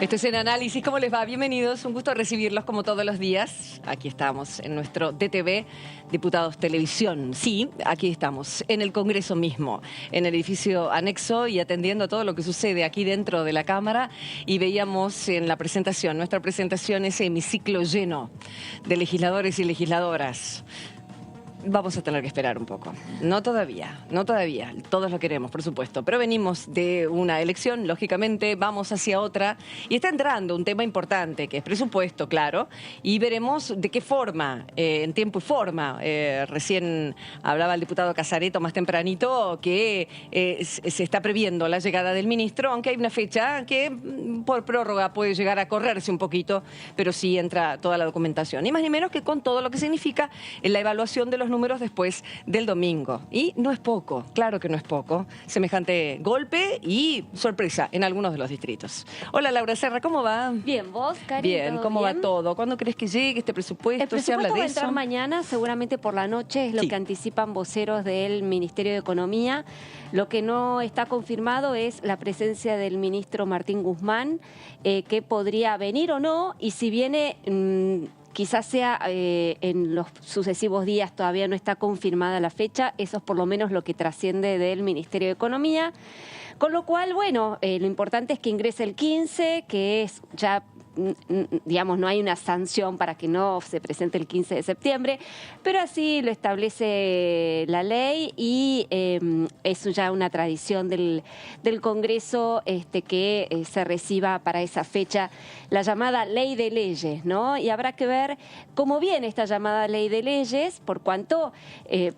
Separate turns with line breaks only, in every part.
Esto es En Análisis. ¿Cómo les va? Bienvenidos. Un gusto recibirlos como todos los días. Aquí estamos en nuestro DTV, Diputados Televisión. Sí, aquí estamos, en el Congreso mismo, en el edificio anexo y atendiendo a todo lo que sucede aquí dentro de la Cámara. Y veíamos en la presentación, nuestra presentación, ese hemiciclo lleno de legisladores y legisladoras. Vamos a tener que esperar un poco. No todavía. Todos lo queremos, por supuesto. Pero venimos de una elección, lógicamente, vamos hacia otra. Y está entrando un tema importante, que es presupuesto, claro. Y veremos de qué forma, en tiempo y forma. Recién hablaba el diputado Casareto más tempranito que se está previendo la llegada del ministro, aunque hay una fecha que por prórroga puede llegar a correrse un poquito, pero sí entra toda la documentación. Ni más ni menos que con todo lo que significa en la evaluación de los números después del domingo. Y no es poco, claro que no es poco, semejante golpe y sorpresa en algunos de los distritos. Hola Laura Serra, ¿cómo va?
Bien, ¿vos, Cari?
Bien, ¿cómo va todo? ¿Cuándo crees que llegue este presupuesto?
El presupuesto
¿Se habla de
va a
eso?
entrar mañana, seguramente por la noche, es lo que anticipan voceros del Ministerio de Economía. Lo que no está confirmado es la presencia del ministro Martín Guzmán, que podría venir o no, y si viene... quizás sea en los sucesivos días, todavía no está confirmada la fecha, eso es por lo menos lo que trasciende del Ministerio de Economía. Con lo cual, bueno, lo importante es que ingrese el 15, que es ya, digamos, no hay una sanción para que no se presente el 15 de septiembre, pero así lo establece la ley y es ya una tradición del Congreso que se reciba para esa fecha la llamada ley de leyes, ¿no? Y habrá que ver cómo viene esta llamada ley de leyes, por cuanto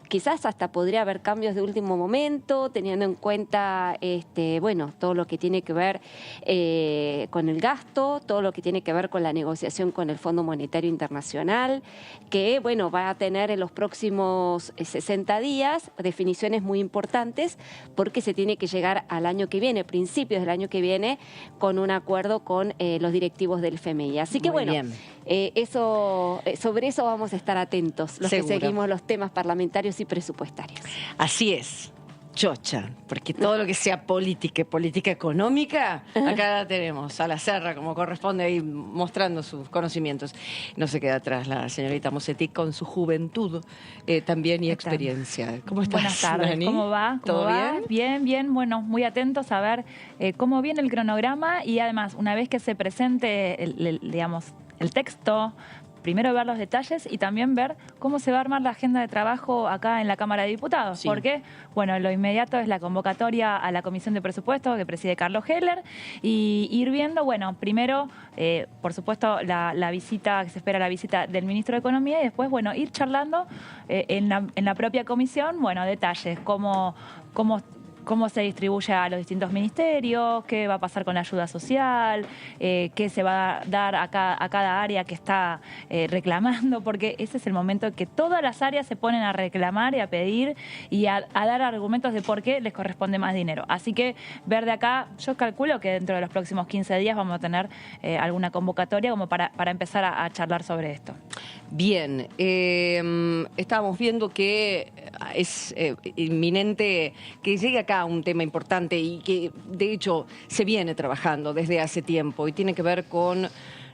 quizás hasta podría haber cambios de último momento, teniendo en cuenta, bueno, todo lo que tiene que ver con el gasto, todo lo que tiene que ver con la negociación con el Fondo Monetario Internacional, que, bueno, va a tener en los próximos 60 días definiciones muy importantes, porque se tiene que llegar al año que viene, principios del año que viene, con un acuerdo con los directivos del FMI. Así que, bueno, sobre eso vamos a estar atentos, los que seguimos los temas parlamentarios y presupuestarios.
Así es. Chocha, porque todo lo que sea política y política económica, acá la tenemos, a la Serra, como corresponde, ahí mostrando sus conocimientos. No se queda atrás la señorita Mosetti con su juventud también y experiencia. ¿Cómo estás,
Buenas tardes,
Dani?
¿Cómo va?
¿Todo bien?
Bien, bien, bueno, muy atentos a ver cómo viene el cronograma y además, una vez que se presente, digamos, el texto, primero ver los detalles y también ver cómo se va a armar la agenda de trabajo acá en la Cámara de Diputados.
Sí.
Porque, bueno, lo inmediato es la convocatoria a la Comisión de Presupuestos que preside Carlos Heller y ir viendo, bueno, primero, por supuesto, la visita, que se espera la visita del Ministro de Economía y después, bueno, ir charlando en la propia comisión, bueno, detalles, cómo se distribuye a los distintos ministerios, qué va a pasar con la ayuda social, qué se va a dar a cada área que está reclamando, porque ese es el momento en que todas las áreas se ponen a reclamar y a pedir y a dar argumentos de por qué les corresponde más dinero. Así que ver de acá, yo calculo que dentro de los próximos 15 días vamos a tener alguna convocatoria como para empezar a charlar sobre esto.
Bien, estábamos viendo que es inminente que llegue acá un tema importante y que de hecho se viene trabajando desde hace tiempo y tiene que ver con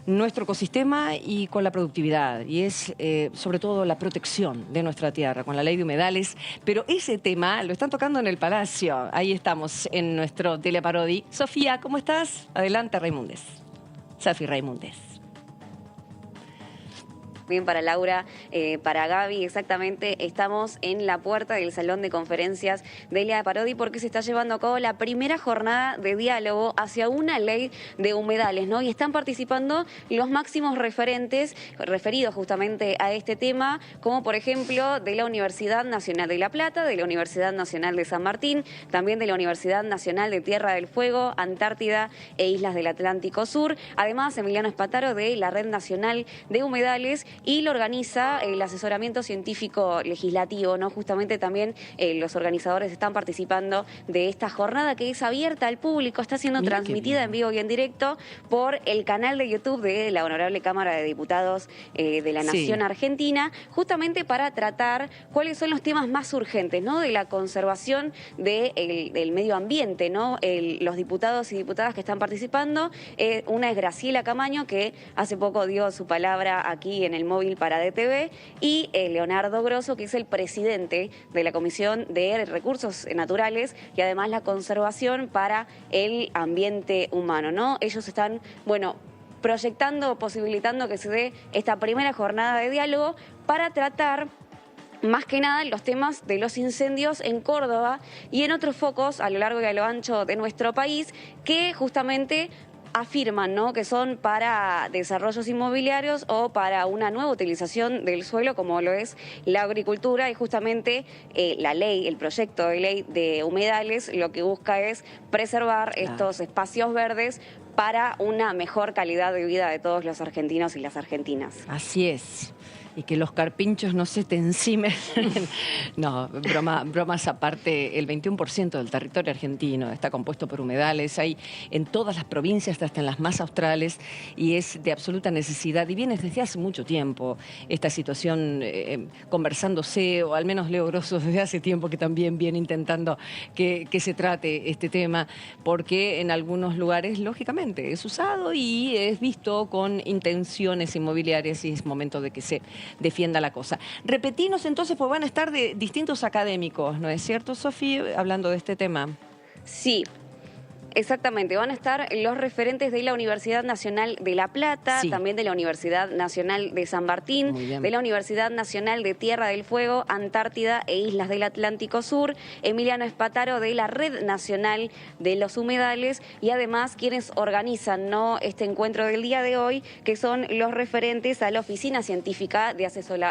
nuestro ecosistema y con la productividad, y es sobre todo la protección de nuestra tierra, con la ley de humedales, pero ese tema lo están tocando en el Palacio. Ahí estamos en nuestro Teleparodi. Sofía, ¿cómo estás? Adelante, Raimundes. Safi Raimundes.
Bien, para Laura, para Gaby, exactamente, estamos en la puerta del Salón de Conferencias de Elia Parodi porque se está llevando a cabo la primera jornada de diálogo hacia una ley de humedales, ¿no? Y están participando los máximos referentes referidos justamente a este tema, como por ejemplo de la Universidad Nacional de La Plata, de la Universidad Nacional de San Martín, también de la Universidad Nacional de Tierra del Fuego, Antártida e Islas del Atlántico Sur. Además, Emiliano Espataro de la Red Nacional de Humedales y lo organiza el asesoramiento científico legislativo, ¿no? Justamente también los organizadores están participando de esta jornada que es abierta al público, está siendo transmitida en vivo y en directo por el canal de YouTube de la Honorable Cámara de Diputados de la Nación Argentina, justamente para tratar cuáles son los temas más urgentes, ¿no? De la conservación del medio ambiente, ¿no? Los diputados y diputadas que están participando, una es Graciela Camaño, que hace poco dio su palabra aquí en el móvil para DTV, y Leonardo Grosso, que es el presidente de la Comisión de Recursos Naturales y además la conservación para el ambiente humano, ¿no? Ellos están, bueno, proyectando, posibilitando que se dé esta primera jornada de diálogo para tratar más que nada los temas de los incendios en Córdoba y en otros focos a lo largo y a lo ancho de nuestro país que justamente afirman, ¿no?, que son para desarrollos inmobiliarios o para una nueva utilización del suelo como lo es la agricultura, y justamente la ley, el proyecto de ley de humedales lo que busca es preservar estos espacios verdes para una mejor calidad de vida de todos los argentinos y las argentinas.
Así es. Y que los carpinchos no se te encimen. No, bromas aparte, el 21% del territorio argentino está compuesto por humedales. Hay en todas las provincias, hasta en las más australes, y es de absoluta necesidad. Y viene desde hace mucho tiempo esta situación conversándose, o al menos Leo Grosso desde hace tiempo que también viene intentando que se trate este tema, porque en algunos lugares, lógicamente, es usado y es visto con intenciones inmobiliarias y es momento de que se defienda la cosa. Repetinos entonces, pues van a estar de distintos académicos, ¿no es cierto, Sofía, hablando de este tema?
Sí. Exactamente, van a estar los referentes de la Universidad Nacional de La Plata, también de la Universidad Nacional de San Martín, de la Universidad Nacional de Tierra del Fuego, Antártida e Islas del Atlántico Sur, Emiliano Espataro de la Red Nacional de los Humedales, y además quienes organizan, ¿no?, este encuentro del día de hoy, que son los referentes a la Oficina Científica de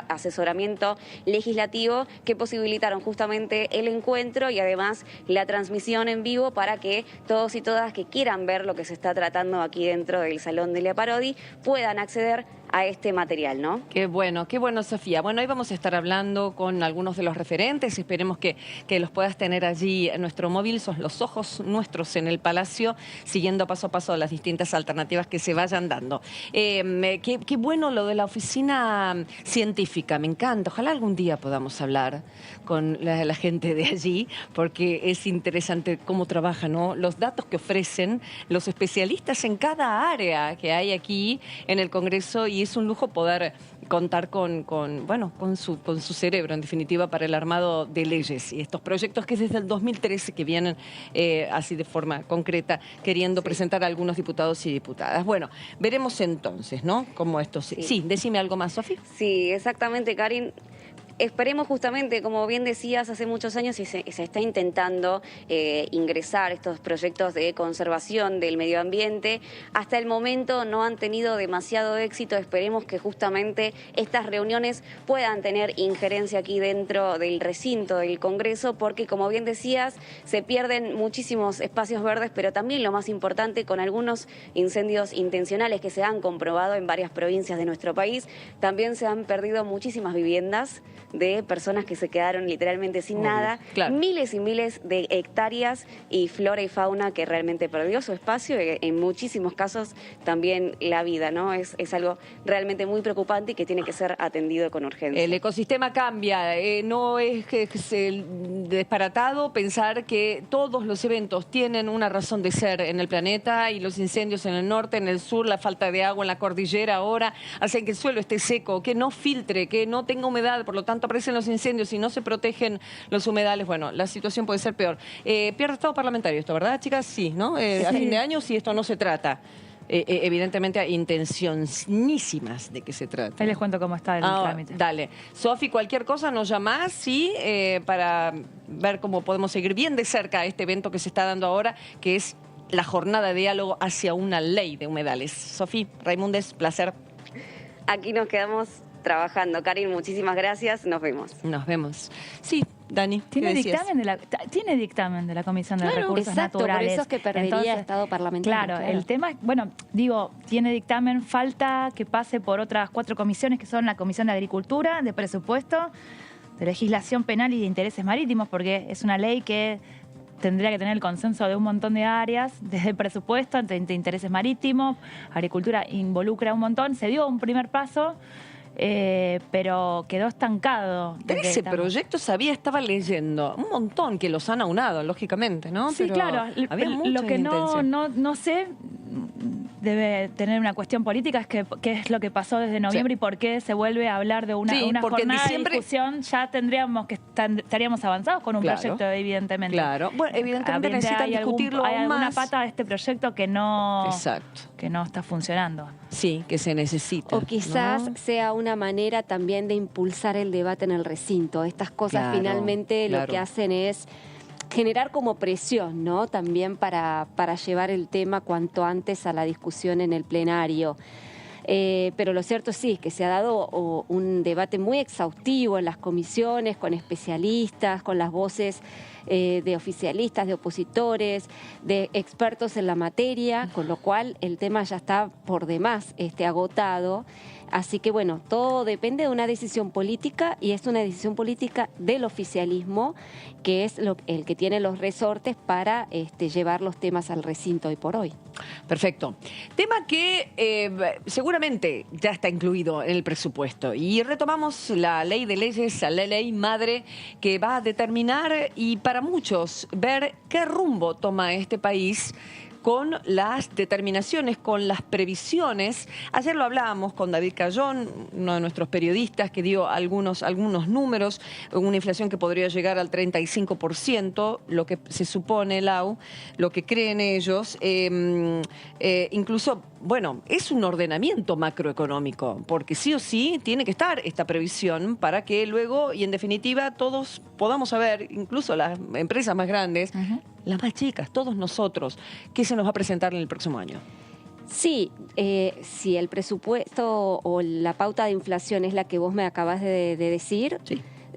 Asesoramiento Legislativo, que posibilitaron justamente el encuentro y además la transmisión en vivo para que todos y todas que quieran ver lo que se está tratando aquí dentro del Salón Delia Parodi puedan acceder a este material, ¿no?
Qué bueno, Sofía. Bueno, hoy vamos a estar hablando con algunos de los referentes, esperemos que los puedas tener allí en nuestro móvil, son los ojos nuestros en el Palacio, siguiendo paso a paso las distintas alternativas que se vayan dando. Qué bueno lo de la oficina científica, me encanta, ojalá algún día podamos hablar con la gente de allí, porque es interesante cómo trabajan, ¿no?, los datos que ofrecen los especialistas en cada área que hay aquí en el Congreso, y es un lujo poder contar con su cerebro, en definitiva, para el armado de leyes y estos proyectos que desde el 2013 que vienen así de forma concreta queriendo presentar a algunos diputados y diputadas. Bueno, veremos entonces, ¿no?, cómo esto... Sí, decime algo más, Sofía.
Sí, exactamente, Karin. Esperemos justamente, como bien decías, hace muchos años se está intentando ingresar estos proyectos de conservación del medio ambiente. Hasta el momento no han tenido demasiado éxito. Esperemos que justamente estas reuniones puedan tener injerencia aquí dentro del recinto del Congreso, porque, como bien decías, se pierden muchísimos espacios verdes, pero también lo más importante, con algunos incendios intencionales que se han comprobado en varias provincias de nuestro país, también se han perdido muchísimas viviendas de personas que se quedaron literalmente sin nada, miles y miles de hectáreas y flora y fauna que realmente perdió su espacio, y en muchísimos casos también la vida, ¿no? Es algo realmente muy preocupante y que tiene que ser atendido con urgencia.
El ecosistema cambia, no es disparatado pensar que todos los eventos tienen una razón de ser en el planeta, y los incendios en el norte, en el sur, la falta de agua en la cordillera ahora hacen que el suelo esté seco, que no filtre, que no tenga humedad, por lo tanto aparecen los incendios y no se protegen los humedales. Bueno, la situación puede ser peor. Pierde estado parlamentario esto, ¿verdad, chicas? Sí, ¿no? A fin de año, si esto no se trata. Evidentemente hay intencionísimas de que se trate.
Ahí les cuento cómo está el trámite.
Dale. Sofi, cualquier cosa nos llamás, sí, para ver cómo podemos seguir bien de cerca este evento que se está dando ahora, que es la jornada de diálogo hacia una ley de humedales. Sofi, Raimundes, placer.
Aquí nos quedamos trabajando. Karin, muchísimas gracias. Nos vemos.
Nos vemos. Sí, Dani,
tiene dictamen de la Comisión de Recursos
exacto,
Naturales.
por eso es que perdería estado parlamentario.
Claro, el tema es, bueno, digo, tiene dictamen, falta que pase por otras 4 comisiones, que son la Comisión de Agricultura, de Presupuesto, de Legislación Penal y de Intereses Marítimos, porque es una ley que tendría que tener el consenso de un montón de áreas, desde el presupuesto, de intereses marítimos, agricultura involucra un montón. Se dio un primer paso, pero quedó estancado.
Ese proyecto estaba leyendo un montón que los han aunado, lógicamente, ¿no?
Sí,
pero
claro. Lo que no sé, debe tener una cuestión política, es qué es lo que pasó desde noviembre y por qué se vuelve a hablar de una jornada de discusión. Ya estaríamos avanzados con un proyecto, evidentemente.
Claro, bueno, evidentemente necesitan discutirlo
hay
aún
alguna
más.
pata de este proyecto que no está funcionando.
Sí, que se necesita.
O quizás sea una manera también de impulsar el debate en el recinto. Estas cosas finalmente lo que hacen es generar como presión, ¿no? También para llevar el tema cuanto antes a la discusión en el plenario. Pero lo cierto sí es que se ha dado un debate muy exhaustivo en las comisiones, con especialistas, con las voces de oficialistas, de opositores, de expertos en la materia, con lo cual el tema ya está por demás agotado. Así que bueno, todo depende de una decisión política y es una decisión política del oficialismo, que es el que tiene los resortes para llevar los temas al recinto hoy por hoy.
Perfecto. Tema que seguramente ya está incluido en el presupuesto. Y retomamos la ley de leyes, la ley madre, que va a determinar y para muchos ver qué rumbo toma este país con las determinaciones, con las previsiones. Ayer lo hablábamos con David Cayón, uno de nuestros periodistas, que dio algunos números, una inflación que podría llegar al 35%, lo que se supone, Lau, lo que creen ellos. Incluso, bueno, es un ordenamiento macroeconómico, porque sí o sí tiene que estar esta previsión para que luego, y en definitiva, todos podamos saber, incluso las empresas más grandes, las más chicas, todos nosotros, qué se nos va a presentar en el próximo año.
Sí, si el presupuesto o la pauta de inflación es la que vos me acabas de decir,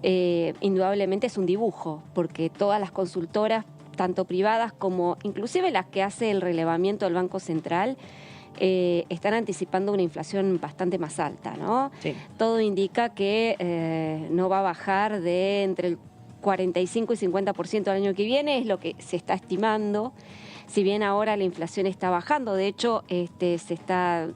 indudablemente es un dibujo, porque todas las consultoras, tanto privadas como inclusive las que hace el relevamiento del Banco Central, están anticipando una inflación bastante más alta, ¿no? Sí. Todo indica que no va a bajar de entre el 45 y 50% el año que viene, es lo que se está estimando. Si bien ahora la inflación está bajando, de hecho se está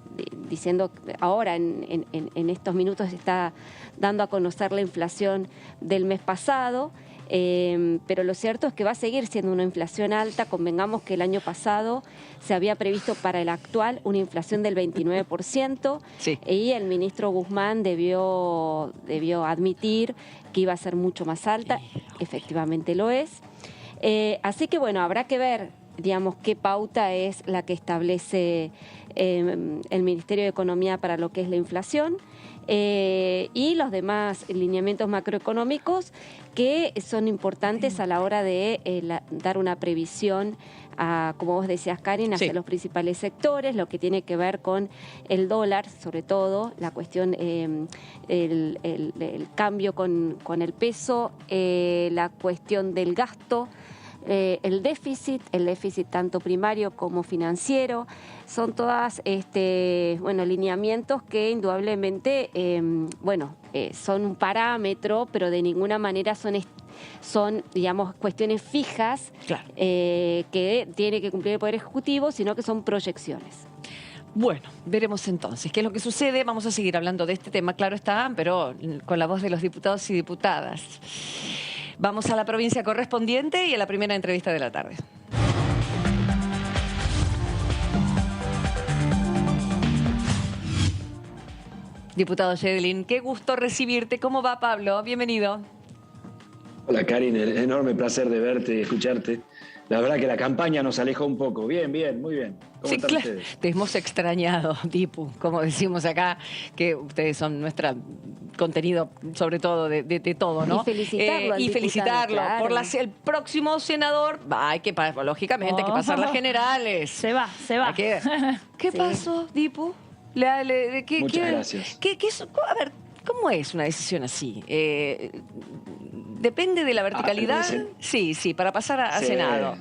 diciendo ahora en estos minutos se está dando a conocer la inflación del mes pasado, pero lo cierto es que va a seguir siendo una inflación alta. Convengamos que el año pasado se había previsto para el actual una inflación del 29%, y el ministro Guzmán debió admitir que iba a ser mucho más alta. Efectivamente lo es. Así que bueno, habrá que ver, digamos, qué pauta es la que establece el Ministerio de Economía para lo que es la inflación, y los demás lineamientos macroeconómicos que son importantes a la hora de dar una previsión, como vos decías, Karin, hacia los principales sectores, lo que tiene que ver con el dólar, sobre todo, la cuestión, el cambio con el peso, la cuestión del gasto, el déficit tanto primario como financiero. Son todas lineamientos que indudablemente son un parámetro, pero de ninguna manera son digamos, cuestiones fijas que tiene que cumplir el Poder Ejecutivo, sino que son proyecciones.
Bueno, veremos entonces qué es lo que sucede. Vamos a seguir hablando de este tema, claro está, pero con la voz de los diputados y diputadas. Vamos a la provincia correspondiente y a la primera entrevista de la tarde. Diputado Yedelin, qué gusto recibirte. ¿Cómo va, Pablo? Bienvenido.
Hola, Karin. Enorme placer de verte y escucharte. La verdad que la campaña nos alejó un poco. Bien, muy bien. ¿Cómo están ustedes?
Te hemos extrañado, Dipu, como decimos acá, que ustedes son nuestro contenido, sobre todo, de todo, ¿no?
Y felicitarlo.
Claro. Por el próximo senador, lógicamente, hay que pasar las generales.
Se va.
¿Qué pasó, Dipu?
Muchas gracias.
A ver, ¿cómo es una decisión así? Depende de la verticalidad. Sí, para pasar a Senado.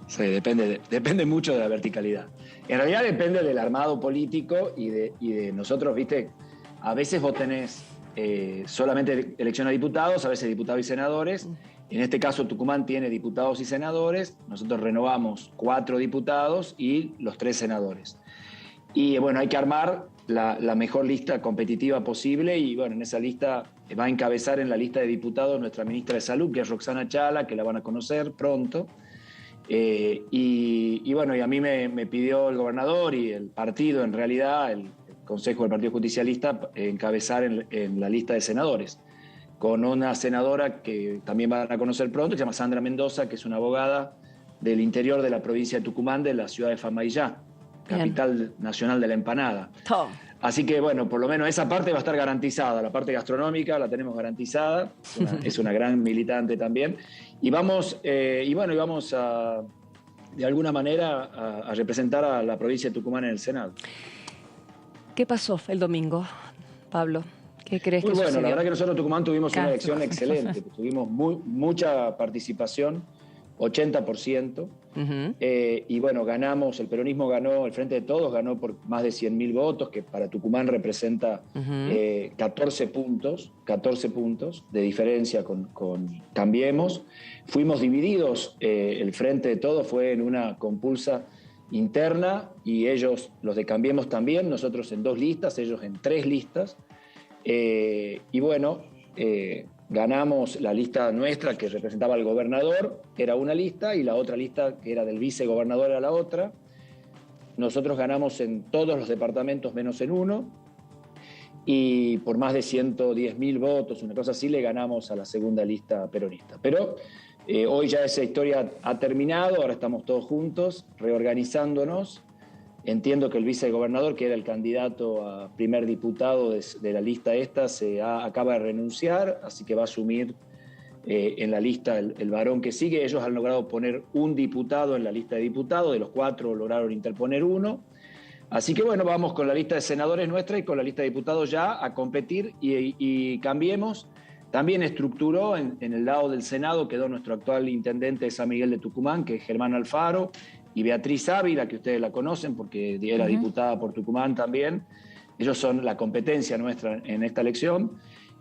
Sí, depende mucho de la verticalidad. En realidad depende del armado político y de nosotros, viste, a veces vos tenés solamente elección a diputados, a veces diputados y senadores. En este caso Tucumán tiene diputados y senadores, nosotros renovamos 4 diputados y los 3 senadores. Y bueno, hay que armar la mejor lista competitiva posible y bueno, en esa lista va a encabezar en la lista de diputados nuestra ministra de Salud, que es Roxana Chala, que la van a conocer pronto. Y bueno, y a mí me pidió el gobernador y el partido, en realidad, el Consejo del Partido Justicialista, encabezar en la lista de senadores, con una senadora que también van a conocer pronto, que se llama Sandra Mendoza, que es una abogada del interior de la provincia de Tucumán, de la ciudad de Famaillá, capital nacional de la empanada. Así que bueno, por lo menos esa parte va a estar garantizada, la parte gastronómica la tenemos garantizada, es una gran militante también, y vamos a, de alguna manera, a representar a la provincia de Tucumán en el Senado.
¿Qué pasó el domingo, Pablo? ¿Qué crees que sucedió?
Bueno, la verdad que nosotros en Tucumán tuvimos una elección excelente, tuvimos mucha participación, 80%, y bueno, ganamos, el peronismo ganó, el Frente de Todos ganó por más de 100.000 votos, que para Tucumán representa 14 puntos de diferencia con Cambiemos. Fuimos divididos, el Frente de Todos fue en una compulsa interna y ellos, los de Cambiemos también, nosotros en 2 listas, ellos en 3 listas, y bueno, ganamos la lista nuestra que representaba al gobernador, era una lista, y la otra lista que era del vicegobernador era la otra. Nosotros ganamos en todos los departamentos menos en uno, y por más de 110.000 votos, una cosa así, le ganamos a la segunda lista peronista. Pero hoy ya esa historia ha terminado, ahora estamos todos juntos, reorganizándonos. Entiendo que el vicegobernador, que era el candidato a primer diputado de la lista esta, acaba de renunciar, así que va a asumir en la lista el varón que sigue. Ellos han logrado poner un diputado en la lista de diputados, de los 4 lograron interponer 1. Así que bueno, vamos con la lista de senadores nuestra y con la lista de diputados ya a competir y Cambiemos. También estructuró en el lado del Senado, quedó nuestro actual intendente de San Miguel de Tucumán, que es Germán Alfaro, y Beatriz Ávila, que ustedes la conocen porque era diputada por Tucumán también. Ellos son la competencia nuestra en esta elección.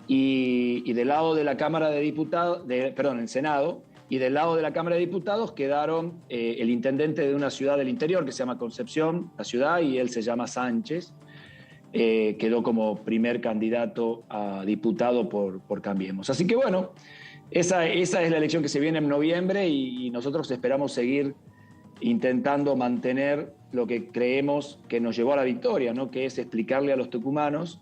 Y del lado de la Cámara de Diputados, el Senado, y del lado de la Cámara de Diputados quedaron el intendente de una ciudad del interior que se llama Concepción, la ciudad, y él se llama Sánchez. Quedó como primer candidato a diputado por Cambiemos. Así que bueno, esa es la elección que se viene en noviembre y nosotros esperamos seguir intentando mantener lo que creemos que nos llevó a la victoria, ¿no? Que es explicarle a los tucumanos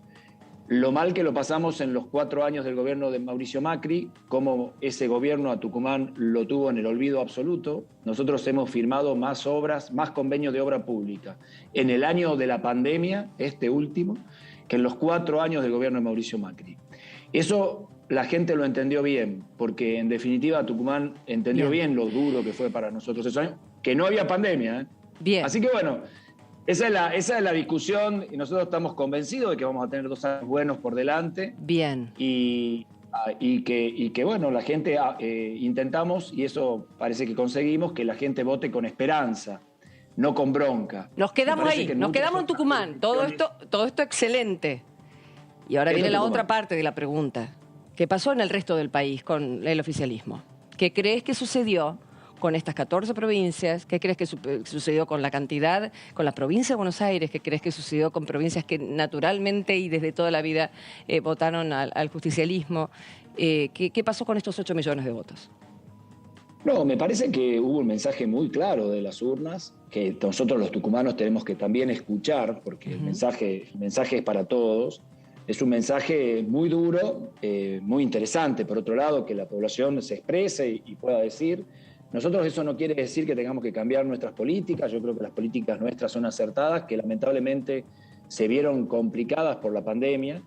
lo mal que lo pasamos en los 4 años del gobierno de Mauricio Macri, cómo ese gobierno a Tucumán lo tuvo en el olvido absoluto. Nosotros hemos firmado más obras, más convenios de obra pública en el año de la pandemia, este último, que en los 4 años del gobierno de Mauricio Macri. Eso la gente lo entendió bien, porque en definitiva Tucumán entendió bien lo duro que fue para nosotros esos años, que no había pandemia. Bien. Así que bueno, esa es la discusión y nosotros estamos convencidos de que vamos a tener 2 años buenos por delante.
Bien.
Y que bueno, la gente intentamos, y eso parece que conseguimos, que la gente vote con esperanza, no con bronca.
Nos quedamos ahí, nos quedamos en Tucumán. Todo esto excelente. Y ahora viene la otra parte de la pregunta. ¿Qué pasó en el resto del país con el oficialismo? ¿Qué crees que sucedió con estas 14 provincias? ¿Qué crees que sucedió con la cantidad, con la provincia de Buenos Aires? ¿Qué crees que sucedió con provincias que naturalmente y desde toda la vida votaron al justicialismo? ¿Qué pasó con estos 8 millones de votos?
No, me parece que hubo un mensaje muy claro de las urnas, que nosotros los tucumanos tenemos que también escuchar, porque el mensaje es para todos. Es un mensaje muy duro, muy interesante, por otro lado, que la población se exprese y pueda decir. Nosotros eso no quiere decir que tengamos que cambiar nuestras políticas. Yo creo que las políticas nuestras son acertadas, que lamentablemente se vieron complicadas por la pandemia,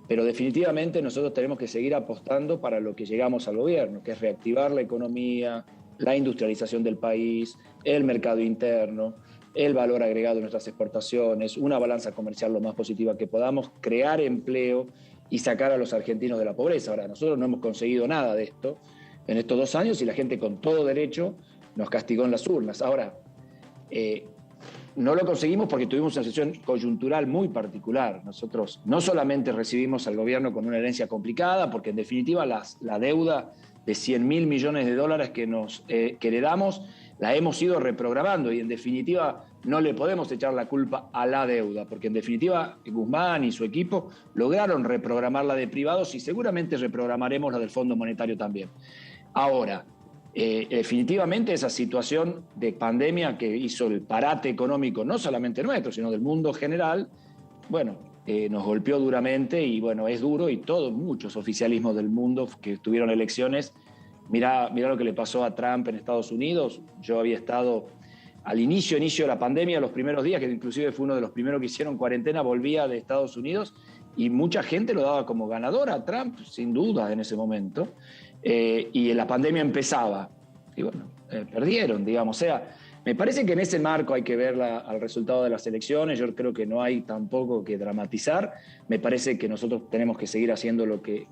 pero definitivamente nosotros tenemos que seguir apostando para lo que llegamos al gobierno, que es reactivar la economía, la industrialización del país, el mercado interno, el valor agregado de nuestras exportaciones, una balanza comercial lo más positiva que podamos, crear empleo y sacar a los argentinos de la pobreza. Ahora, nosotros no hemos conseguido nada de esto en estos 2 años y la gente con todo derecho nos castigó en las urnas. Ahora, no lo conseguimos porque tuvimos una situación coyuntural muy particular. Nosotros no solamente recibimos al gobierno con una herencia complicada, porque en definitiva la deuda de 100.000 millones de dólares que heredamos la hemos ido reprogramando y en definitiva no le podemos echar la culpa a la deuda, porque en definitiva Guzmán y su equipo lograron reprogramar la de privados y seguramente reprogramaremos la del Fondo Monetario también. Ahora, definitivamente esa situación de pandemia que hizo el parate económico, no solamente nuestro, sino del mundo general, bueno, nos golpeó duramente y bueno, es duro y muchos oficialismos del mundo que tuvieron elecciones. Mirá lo que le pasó a Trump en Estados Unidos. Yo había estado al inicio de la pandemia, los primeros días, que inclusive fue uno de los primeros que hicieron cuarentena, volvía de Estados Unidos y mucha gente lo daba como ganador a Trump, sin duda en ese momento. Y la pandemia empezaba. Y bueno, perdieron, digamos. O sea, me parece que en ese marco hay que ver al resultado de las elecciones. Yo creo que no hay tampoco que dramatizar. Me parece que nosotros tenemos que seguir haciendo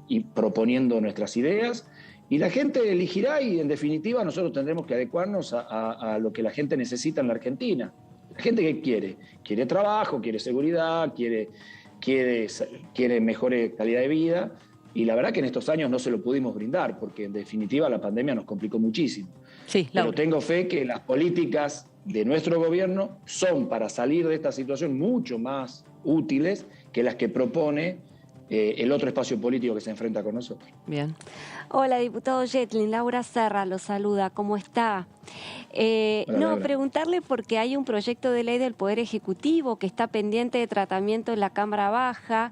y proponiendo nuestras ideas. Y la gente elegirá y en definitiva nosotros tendremos que adecuarnos a lo que la gente necesita en la Argentina. ¿La gente qué quiere? Quiere trabajo, quiere seguridad, quiere mejor calidad de vida. Y la verdad que en estos años no se lo pudimos brindar porque en definitiva la pandemia nos complicó muchísimo.
Sí,
pero tengo fe que las políticas de nuestro gobierno son para salir de esta situación mucho más útiles que las que propone el otro espacio político que se enfrenta con nosotros.
Bien.
Hola, diputado Yetlin, Laura Serra lo saluda, ¿cómo está?
Hola, Laura.
Preguntarle porque hay un proyecto de ley del Poder Ejecutivo que está pendiente de tratamiento en la Cámara Baja,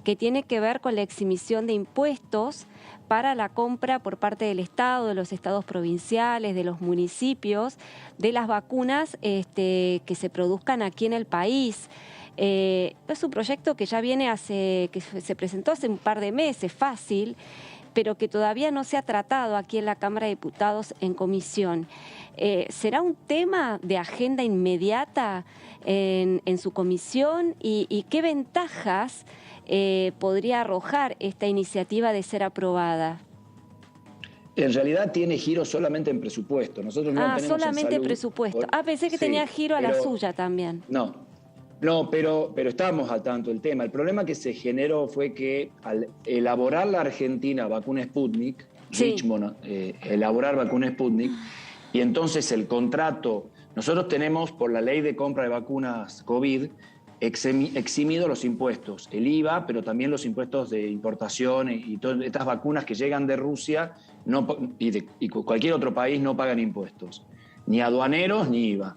que tiene que ver con la exhibición de impuestos para la compra por parte del Estado, de los estados provinciales, de los municipios, de las vacunas que se produzcan aquí en el país. Es un proyecto que ya viene que se presentó hace un par de meses, fácil, pero que todavía no se ha tratado aquí en la Cámara de Diputados en comisión. ¿Será un tema de agenda inmediata en su comisión? ¿Y qué ventajas podría arrojar esta iniciativa de ser aprobada?
En realidad tiene giro solamente en presupuesto. Nosotros no tenemos
solamente
en salud,
presupuesto. Pensé que
sí,
tenía giro a la suya también.
No, pero estamos al tanto del tema. El problema que se generó fue que al elaborar la Argentina vacuna Sputnik,
sí.
Richmond elaborar vacuna Sputnik, y entonces el contrato, nosotros tenemos por la ley de compra de vacunas COVID eximido los impuestos, el IVA, pero también los impuestos de importación y todas estas vacunas que llegan de Rusia y cualquier otro país no pagan impuestos, ni aduaneros ni IVA.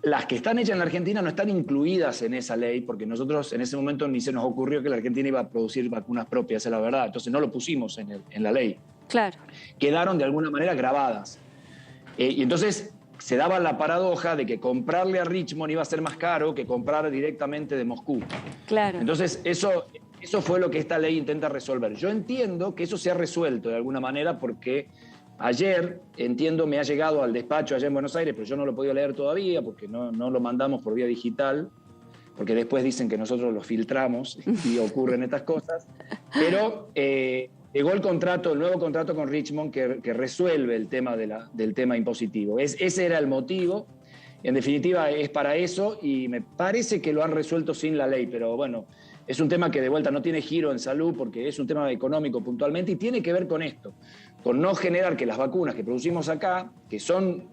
Las que están hechas en la Argentina no están incluidas en esa ley porque nosotros en ese momento ni se nos ocurrió que la Argentina iba a producir vacunas propias, esa es la verdad. Entonces no lo pusimos en la ley.
Claro.
Quedaron de alguna manera grabadas. Y entonces se daba la paradoja de que comprarle a Richmond iba a ser más caro que comprar directamente de Moscú.
Claro.
Entonces eso fue lo que esta ley intenta resolver. Yo entiendo que eso se ha resuelto de alguna manera porque ayer, me ha llegado al despacho allá en Buenos Aires, pero yo no lo he podido leer todavía porque no lo mandamos por vía digital, porque después dicen que nosotros lo filtramos y ocurren estas cosas. Pero llegó el nuevo contrato con Richmond que resuelve el tema del tema impositivo. Ese era el motivo. En definitiva, es para eso y me parece que lo han resuelto sin la ley, pero bueno, es un tema que de vuelta no tiene giro en salud porque es un tema económico puntualmente y tiene que ver con esto, con no generar que las vacunas que producimos acá, que son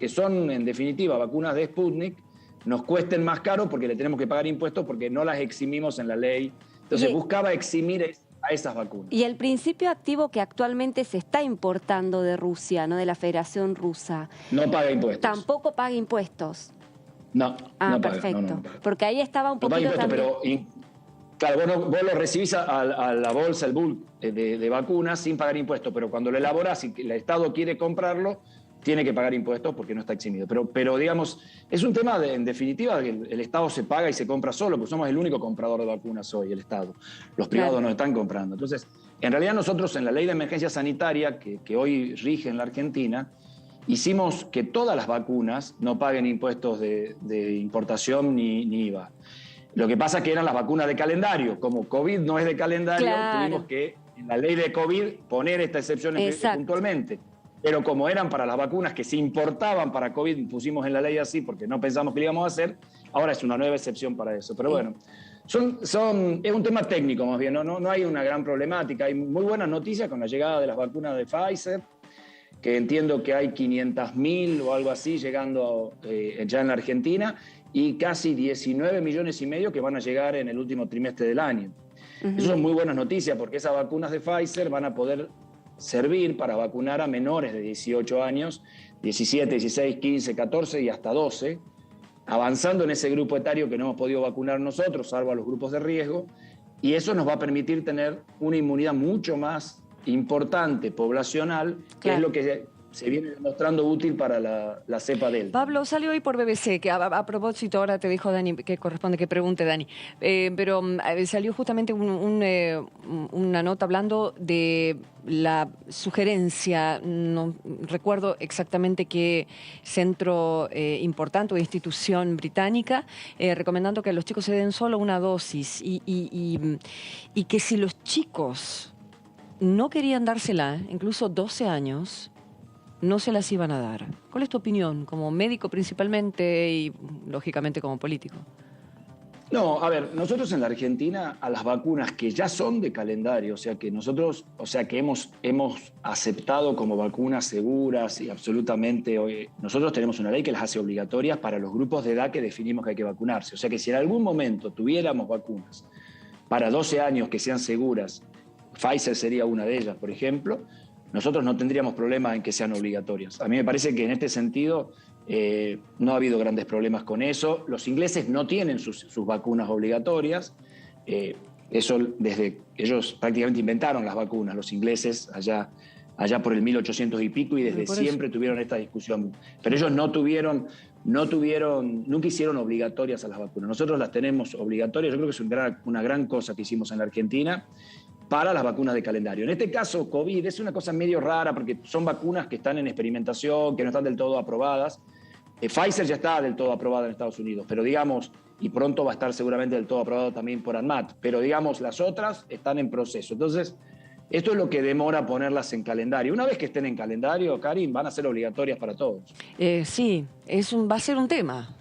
en definitiva vacunas de Sputnik, nos cuesten más caro porque le tenemos que pagar impuestos porque no las eximimos en la ley. Entonces buscaba eximir a esas vacunas.
Y el principio activo que actualmente se está importando de Rusia, ¿no? De la Federación Rusa.
No paga impuestos.
Tampoco paga impuestos.
No. No
perfecto.
paga, no paga.
Porque ahí estaba un poquito
no paga impuestos,
también.
Claro, vos lo recibís a la bolsa, el bulk de vacunas sin pagar impuestos, pero cuando lo elaborás y el Estado quiere comprarlo, tiene que pagar impuestos porque no está eximido. Pero digamos, es un tema en definitiva, que el Estado se paga y se compra solo, porque somos el único comprador de vacunas hoy, el Estado. Los privados no están comprando. Entonces, en realidad nosotros en la ley de emergencia sanitaria, que hoy rige en la Argentina, hicimos que todas las vacunas no paguen impuestos de importación ni IVA. Lo que pasa es que eran las vacunas de calendario. Como COVID no es de calendario,
Claro.
tuvimos que, en la ley de COVID, poner esta excepción puntualmente. Pero como eran para las vacunas que se importaban para COVID, pusimos en la ley así porque no pensamos que lo íbamos a hacer, ahora es una nueva excepción para eso. Pero bueno, es un tema técnico más bien, no hay una gran problemática. Hay muy buenas noticias con la llegada de las vacunas de Pfizer, que entiendo que hay 500.000 o algo así llegando ya en la Argentina, y casi 19 millones y medio que van a llegar en el último trimestre del año. Eso son muy buenas noticias porque esas vacunas de Pfizer van a poder servir para vacunar a menores de 18 años, 17, 16, 15, 14 y hasta 12, avanzando en ese grupo etario que no hemos podido vacunar nosotros, salvo a los grupos de riesgo, y eso nos va a permitir tener una inmunidad mucho más importante, poblacional, que es lo que se viene demostrando útil para la cepa Delta.
Pablo, salió hoy por BBC, que a propósito, ahora te dijo Dani, que corresponde que pregunte Dani, pero salió justamente una nota hablando de la sugerencia, no recuerdo exactamente qué centro importante o institución británica, recomendando que a los chicos se den solo una dosis y que si los chicos no querían dársela, incluso 12 años, no se las iban a dar. ¿Cuál es tu opinión, como médico principalmente y lógicamente como político?
No, a ver, nosotros en la Argentina a las vacunas que ya son de calendario, o sea que hemos aceptado como vacunas seguras y absolutamente, nosotros tenemos una ley que las hace obligatorias para los grupos de edad que definimos que hay que vacunarse. O sea que si en algún momento tuviéramos vacunas para 12 años que sean seguras, Pfizer sería una de ellas, por ejemplo, nosotros no tendríamos problemas en que sean obligatorias. A mí me parece que en este sentido no ha habido grandes problemas con eso. Los ingleses no tienen sus vacunas obligatorias. Eso ellos prácticamente inventaron las vacunas, los ingleses allá por el 1800 y pico, y desde siempre tuvieron esta discusión. Pero ellos nunca hicieron obligatorias a las vacunas. Nosotros las tenemos obligatorias. Yo creo que es una gran cosa que hicimos en la Argentina para las vacunas de calendario. En este caso, COVID es una cosa medio rara porque son vacunas que están en experimentación, que no están del todo aprobadas. Pfizer ya está del todo aprobada en Estados Unidos, pero digamos, y pronto va a estar seguramente del todo aprobado también por ANMAT, pero digamos, las otras están en proceso. Entonces, esto es lo que demora ponerlas en calendario. Una vez que estén en calendario, Karin, van a ser obligatorias para todos.
Sí, va a ser un tema.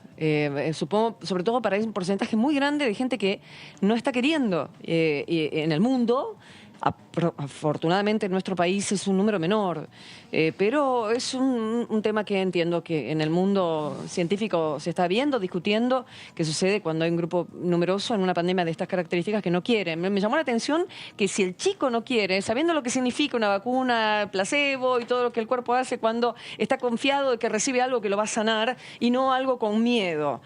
Supongo, sobre todo para un porcentaje muy grande de gente que no está queriendo. En el mundo, afortunadamente en nuestro país es un número menor, pero es un tema que entiendo que en el mundo científico se está viendo, discutiendo, qué sucede cuando hay un grupo numeroso en una pandemia de estas características que no quiere. Me llamó la atención que si el chico no quiere, sabiendo lo que significa una vacuna, placebo y todo lo que el cuerpo hace cuando está confiado de que recibe algo que lo va a sanar y no algo con miedo,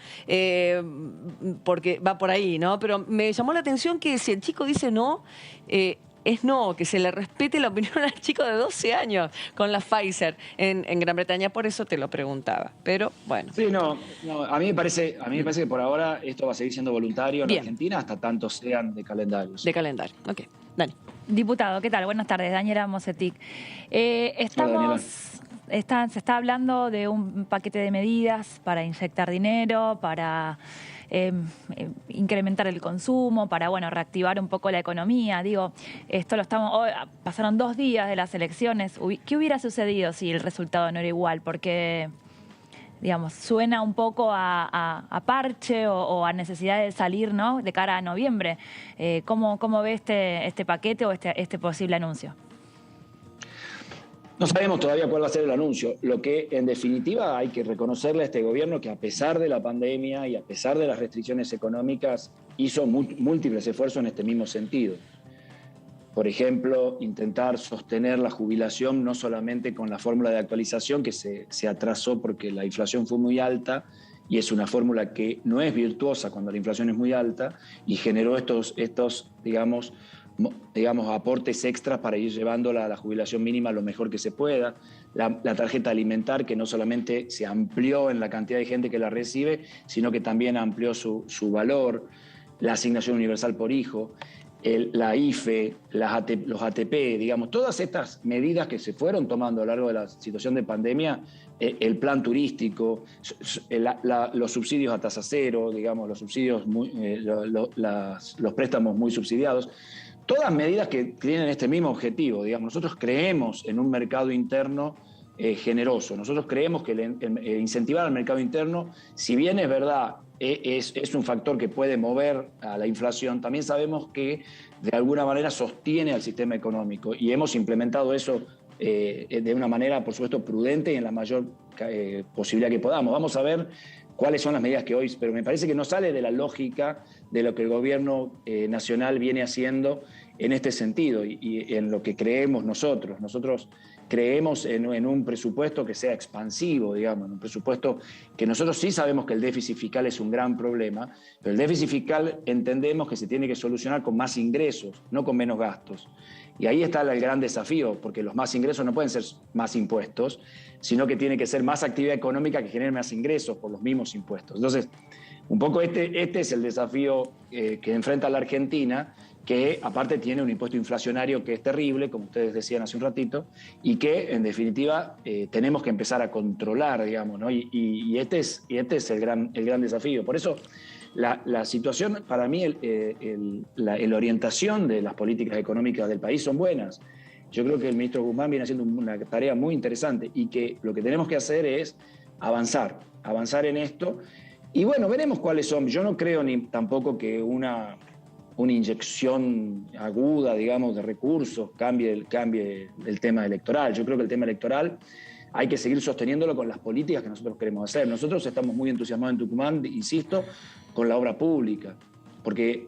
porque va por ahí, ¿no? Pero me llamó la atención que si el chico dice no, es no, que se le respete la opinión al chico de 12 años con la Pfizer en Gran Bretaña, por eso te lo preguntaba, pero bueno.
Sí, no, a mí me parece que por ahora esto va a seguir siendo voluntario en Argentina hasta tanto sean de calendarios.
De calendario, ok. Dani.
Diputado, ¿qué tal? Buenas tardes, Daniela Mosetic. Se está hablando de un paquete de medidas para inyectar dinero, para incrementar el consumo, para reactivar un poco la economía. Digo, esto pasaron 2 días de las elecciones. ¿Qué hubiera sucedido si el resultado no era igual? Porque, digamos, suena un poco a parche o a necesidad de salir, ¿no?, de cara a noviembre. ¿Cómo ve este paquete o este posible anuncio?
No sabemos todavía cuál va a ser el anuncio. Lo que, en definitiva, hay que reconocerle a este gobierno que a pesar de la pandemia y a pesar de las restricciones económicas, hizo múltiples esfuerzos en este mismo sentido. Por ejemplo, intentar sostener la jubilación no solamente con la fórmula de actualización que se atrasó porque la inflación fue muy alta, y es una fórmula que no es virtuosa cuando la inflación es muy alta, y generó estos digamos, aportes extras para ir llevándola a la jubilación mínima lo mejor que se pueda. La tarjeta alimentar, que no solamente se amplió en la cantidad de gente que la recibe, sino que también amplió su valor. La asignación universal por hijo, la IFE, los ATP, digamos, todas estas medidas que se fueron tomando a lo largo de la situación de pandemia el plan turístico, los subsidios a tasa cero, digamos, los subsidios, los préstamos muy subsidiados. Todas medidas que tienen este mismo objetivo, digamos. Nosotros creemos en un mercado interno generoso. Nosotros creemos que incentivar al mercado interno, si bien es verdad, es un factor que puede mover a la inflación, también sabemos que de alguna manera sostiene al sistema económico y hemos implementado eso de una manera, por supuesto, prudente y en la mayor posibilidad que podamos. Vamos a ver cuáles son las medidas que hoy, pero me parece que no sale de la lógica de lo que el gobierno nacional viene haciendo en este sentido y en lo que creemos nosotros. Nosotros creemos en un presupuesto que sea expansivo, digamos, en un presupuesto que nosotros sí sabemos que el déficit fiscal es un gran problema, pero el déficit fiscal entendemos que se tiene que solucionar con más ingresos, no con menos gastos. Y ahí está el gran desafío, porque los más ingresos no pueden ser más impuestos, sino que tiene que ser más actividad económica que genere más ingresos por los mismos impuestos. Entonces, un poco este es el desafío que enfrenta la Argentina, que aparte tiene un impuesto inflacionario que es terrible, como ustedes decían hace un ratito, y que en definitiva tenemos que empezar a controlar, digamos, ¿no? Y este es el gran desafío. Por eso la situación, para mí, la orientación de las políticas económicas del país son buenas. Yo creo que el ministro Guzmán viene haciendo una tarea muy interesante y que lo que tenemos que hacer es avanzar en esto. Y bueno, veremos cuáles son. Yo no creo ni tampoco que una inyección aguda, digamos, de recursos cambie el tema electoral. Yo creo que el tema electoral hay que seguir sosteniéndolo con las políticas que nosotros queremos hacer. Nosotros estamos muy entusiasmados en Tucumán, insisto, con la obra pública, porque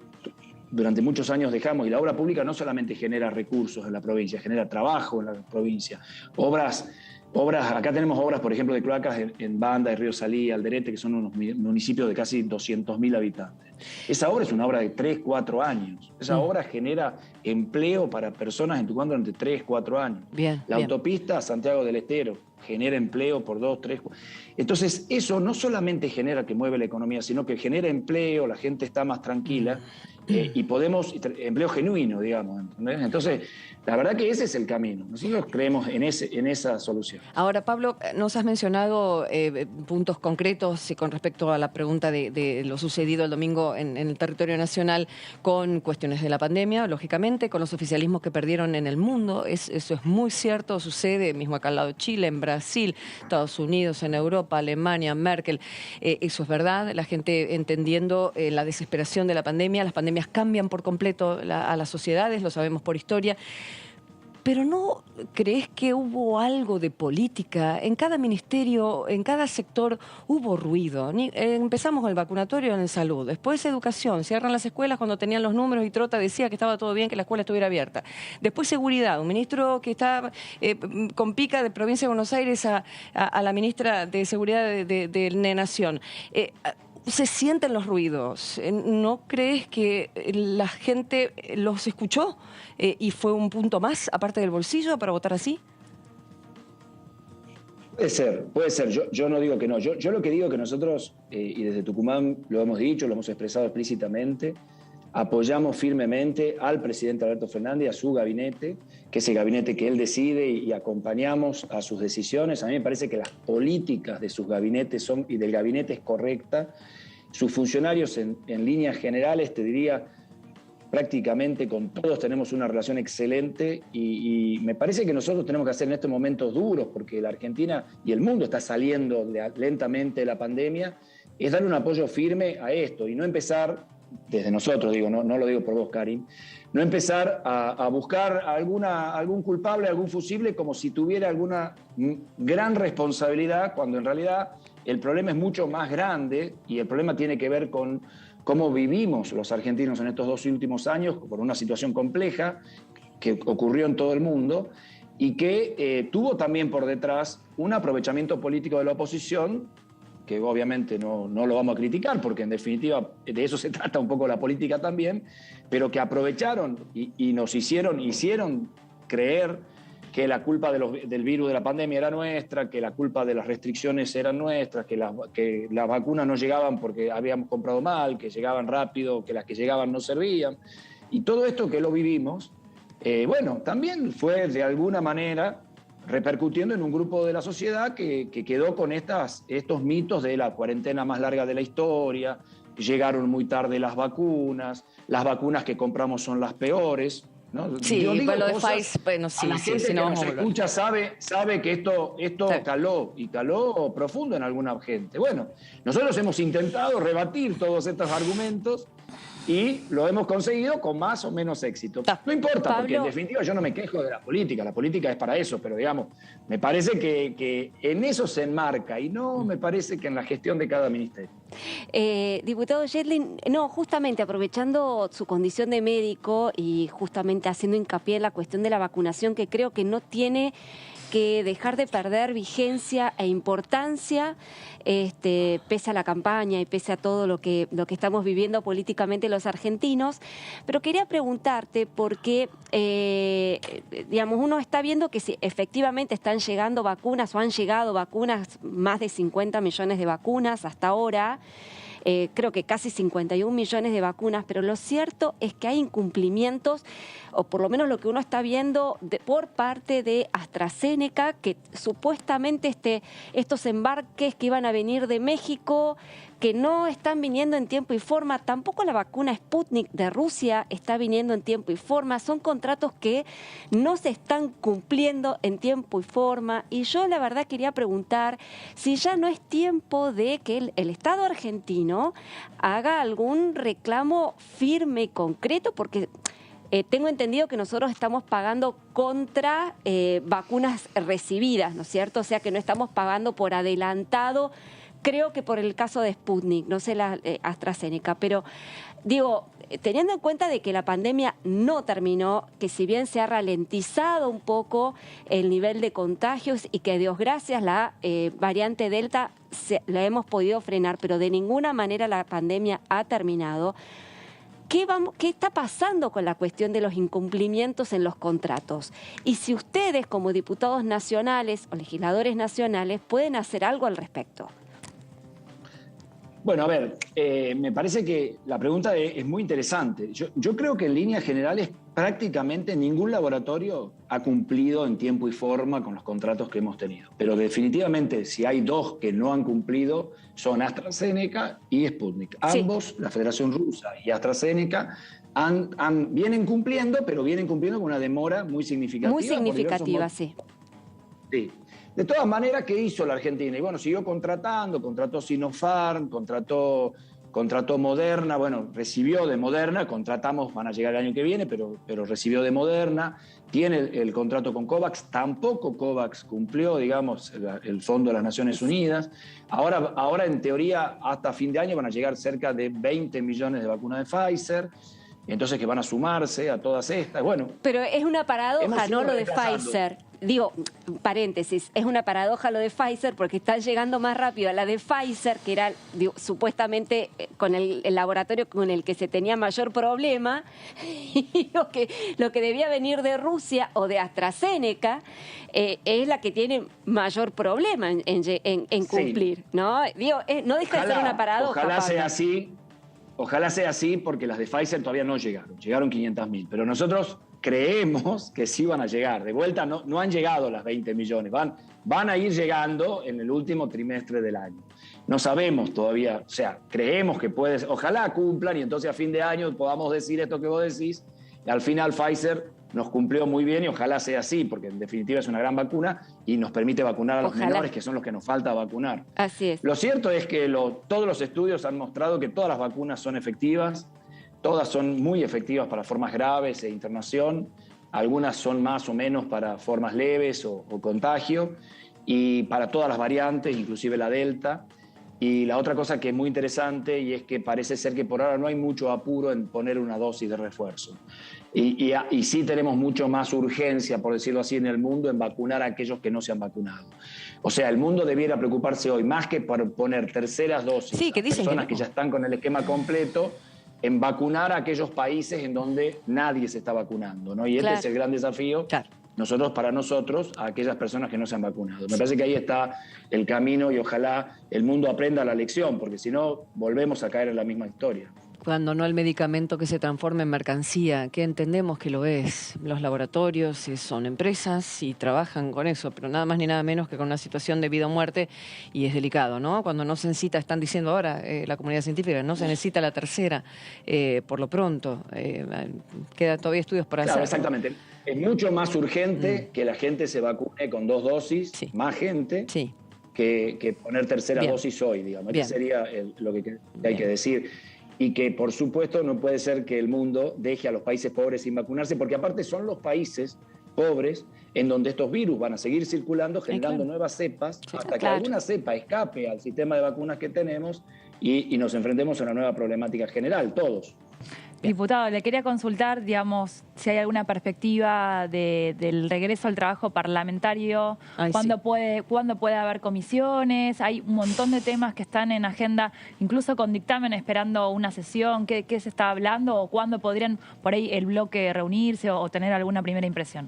durante muchos años dejamos, y la obra pública no solamente genera recursos en la provincia, genera trabajo en la provincia, obras, acá tenemos obras, por ejemplo, de cloacas en Banda, de Río Salí, Alderete, que son unos municipios de casi 200.000 habitantes. Esa obra es una obra de 3, 4 años. Esa obra genera empleo para personas en Tucumán durante 3, 4 años. La autopista Santiago del Estero genera empleo por 2, 3, 4. Entonces, eso no solamente genera que mueve la economía, sino que genera empleo, la gente está más tranquila y podemos, empleo genuino, digamos. ¿Entendés? Entonces, la verdad que ese es el camino. Nosotros creemos en esa solución.
Ahora, Pablo, nos has mencionado puntos concretos con respecto a la pregunta de lo sucedido el domingo en el territorio nacional con cuestiones de la pandemia, lógicamente, con los oficialismos que perdieron en el mundo. Eso es muy cierto, sucede mismo acá al lado de Chile, en Brasil, Estados Unidos, en Europa, Alemania, Merkel. Eso es verdad, la gente entendiendo la desesperación de la pandemia. Las pandemias cambian por completo a las sociedades, lo sabemos por historia. Pero ¿no crees que hubo algo de política? En cada ministerio, en cada sector hubo ruido. Empezamos con el vacunatorio en salud, después educación, cierran las escuelas cuando tenían los números y Trota decía que estaba todo bien, que la escuela estuviera abierta. Después seguridad, un ministro que está con pica de provincia de Buenos Aires a la ministra de Seguridad de Nación. Se sienten los ruidos. ¿No crees que la gente los escuchó y fue un punto más, aparte del bolsillo, para votar así?
Puede ser. Yo no digo que no. Yo lo que digo es que nosotros, y desde Tucumán lo hemos dicho, lo hemos expresado explícitamente, apoyamos firmemente al presidente Alberto Fernández, a su gabinete, que es el gabinete que él decide y acompañamos a sus decisiones. A mí me parece que las políticas de sus gabinetes y del gabinete es correcta. Sus funcionarios en líneas generales, te diría, prácticamente con todos tenemos una relación excelente y me parece que nosotros tenemos que hacer en estos momentos duros, porque la Argentina y el mundo está saliendo lentamente de la pandemia, es darle un apoyo firme a esto y no empezar, desde nosotros digo, no lo digo por vos, Karin, no empezar a buscar algún culpable, algún fusible, como si tuviera alguna gran responsabilidad, cuando en realidad el problema es mucho más grande y el problema tiene que ver con cómo vivimos los argentinos en estos 2 últimos años, por una situación compleja que ocurrió en todo el mundo y que tuvo también por detrás un aprovechamiento político de la oposición, que obviamente no lo vamos a criticar, porque en definitiva de eso se trata un poco la política también, pero que aprovecharon y nos hicieron creer que la culpa del virus de la pandemia era nuestra, que la culpa de las restricciones eran nuestras, que las vacunas no llegaban porque habíamos comprado mal, que llegaban rápido, que las que llegaban no servían. Y todo esto que lo vivimos, bueno, también fue de alguna manera repercutiendo en un grupo de la sociedad que quedó con estos mitos de la cuarentena más larga de la historia, llegaron muy tarde las vacunas que compramos son las peores, ¿no?
Sí, lo de Pfizer, bueno, sí,
la gente
sí,
que
no
nos escucha sabe que esto
sí.
caló profundo en alguna gente. Bueno, nosotros hemos intentado rebatir todos estos argumentos y lo hemos conseguido con más o menos éxito. No importa,
Pablo,
porque en definitiva yo no me quejo de la política es para eso, pero digamos, me parece que en eso se enmarca y no me parece que en la gestión de cada ministerio.
Diputado Yedlin, no, justamente aprovechando su condición de médico y justamente haciendo hincapié en la cuestión de la vacunación, que creo que no tiene que dejar de perder vigencia e importancia, pese a la campaña y pese a todo lo que estamos viviendo políticamente los argentinos. Pero quería preguntarte porque, digamos, uno está viendo que si efectivamente están llegando vacunas o han llegado vacunas, más de 50 millones de vacunas hasta ahora, creo que casi 51 millones de vacunas, pero lo cierto es que hay incumplimientos, o por lo menos lo que uno está viendo por parte de AstraZeneca, que supuestamente estos embarques que iban a venir de México, que no están viniendo en tiempo y forma, tampoco la vacuna Sputnik de Rusia está viniendo en tiempo y forma, son contratos que no se están cumpliendo en tiempo y forma, y yo la verdad quería preguntar si ya no es tiempo de que el Estado argentino haga algún reclamo firme y concreto, porque tengo entendido que nosotros estamos pagando contra vacunas recibidas, ¿no es cierto? O sea que no estamos pagando por adelantado. Creo que por el caso de Sputnik, no sé la AstraZeneca, pero digo, teniendo en cuenta de que la pandemia no terminó, que si bien se ha ralentizado un poco el nivel de contagios y que Dios gracias la variante Delta la hemos podido frenar, pero de ninguna manera la pandemia ha terminado. ¿Qué está pasando con la cuestión de los incumplimientos en los contratos? Y si ustedes como diputados nacionales o legisladores nacionales pueden hacer algo al respecto.
Bueno, a ver, me parece que la pregunta es muy interesante. Yo creo que en líneas generales prácticamente ningún laboratorio ha cumplido en tiempo y forma con los contratos que hemos tenido. Pero definitivamente si hay dos que no han cumplido son AstraZeneca y Sputnik. Ambos, la Federación Rusa y AstraZeneca, vienen cumpliendo, pero vienen cumpliendo con una demora muy significativa.
Muy significativa, sí.
Sí. De todas maneras, ¿qué hizo la Argentina? Y bueno, siguió contrató Sinopharm, contrató Moderna, bueno, recibió de Moderna, contratamos, van a llegar el año que viene, pero recibió de Moderna, tiene el contrato con COVAX, tampoco COVAX cumplió, digamos, el Fondo de las Naciones Unidas. Ahora, en teoría, hasta fin de año van a llegar cerca de 20 millones de vacunas de Pfizer, entonces que van a sumarse a todas estas, bueno.
Pero es una paradoja, ¿no?, lo de Pfizer. Digo, paréntesis, es una paradoja lo de Pfizer porque están llegando más rápido a la de Pfizer, que era supuestamente con el laboratorio con el que se tenía mayor problema, y lo que debía venir de Rusia o de AstraZeneca es la que tiene mayor problema en cumplir, ¿no? Digo, no deja de ser una paradoja.
Ojalá sea así. Ojalá sea así porque las de Pfizer todavía no llegaron 500.000, pero nosotros creemos que sí van a llegar. De vuelta no han llegado las 20 millones, van a ir llegando en el último trimestre del año. No sabemos todavía, o sea, creemos que ojalá cumplan y entonces a fin de año podamos decir esto que vos decís, y al final Pfizer nos cumplió muy bien y ojalá sea así, porque en definitiva es una gran vacuna y nos permite vacunar a los menores, que son los que nos falta vacunar.
Así es.
Lo cierto es que todos los estudios han mostrado que todas las vacunas son efectivas, todas son muy efectivas para formas graves e internación, algunas son más o menos para formas leves o contagio, y para todas las variantes, inclusive la Delta. Y la otra cosa que es muy interesante y es que parece ser que por ahora no hay mucho apuro en poner una dosis de refuerzo. Y sí tenemos mucho más urgencia, por decirlo así, en el mundo en vacunar a aquellos que no se han vacunado. O sea, el mundo debiera preocuparse hoy más que por poner terceras dosis a personas que ya están con el esquema completo, en vacunar a aquellos países en donde nadie se está vacunando, ¿no? Y este es el gran desafío. Claro. Para nosotros, a aquellas personas que no se han vacunado. Me parece que ahí está el camino y ojalá el mundo aprenda la lección, porque si no, volvemos a caer en la misma historia.
cuando no el medicamento que se transforma en mercancía, que entendemos que lo es. Los laboratorios son empresas y trabajan con eso, pero nada más ni nada menos que con una situación de vida o muerte, y es delicado, ¿no? Cuando no se necesita, están diciendo ahora la comunidad científica, no se necesita la tercera, por lo pronto. Quedan todavía estudios por hacer.
Claro, exactamente. Es mucho más urgente que la gente se vacune con 2 dosis, más gente, que poner tercera dosis hoy, digamos. Eso sería lo que hay que decir. Y que, por supuesto, no puede ser que el mundo deje a los países pobres sin vacunarse, porque aparte son los países pobres en donde estos virus van a seguir circulando, generando nuevas cepas, hasta que alguna cepa escape al sistema de vacunas que tenemos y nos enfrentemos a una nueva problemática general, todos.
Diputado, le quería consultar, digamos, si hay alguna perspectiva del regreso al trabajo parlamentario, ¿cuándo puede haber comisiones? Hay un montón de temas que están en agenda, incluso con dictamen esperando una sesión. ¿Qué se está hablando o cuándo podrían por ahí el bloque reunirse o tener alguna primera impresión?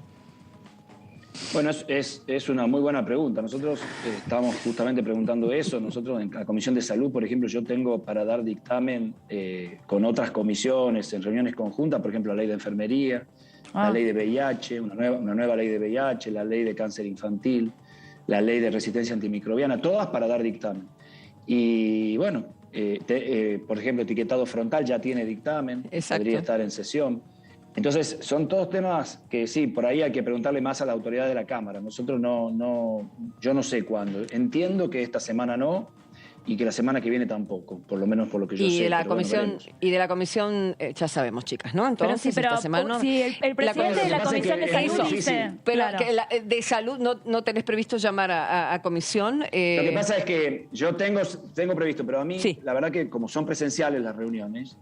Bueno, es una muy buena pregunta. Nosotros estamos justamente preguntando eso. Nosotros en la Comisión de Salud, por ejemplo, yo tengo para dar dictamen con otras comisiones en reuniones conjuntas, por ejemplo, la ley de enfermería, la ley de VIH, una nueva ley de VIH, la ley de cáncer infantil, la ley de resistencia antimicrobiana, todas para dar dictamen. Y bueno, por ejemplo, etiquetado frontal ya tiene dictamen, podría estar en sesión. Entonces, son todos temas que sí, por ahí hay que preguntarle más a la autoridad de la Cámara. Nosotros yo no sé cuándo. Entiendo que esta semana no y que la semana que viene tampoco, por lo menos por lo que yo sé.
De la comisión ya sabemos, chicas, ¿no? Entonces,
pero
esta semana...
Sí, el presidente de la Comisión de Salud dice...
Pero de Salud no tenés previsto llamar a comisión.
Lo que pasa es que yo tengo previsto, pero a mí, la verdad que como son presenciales las reuniones,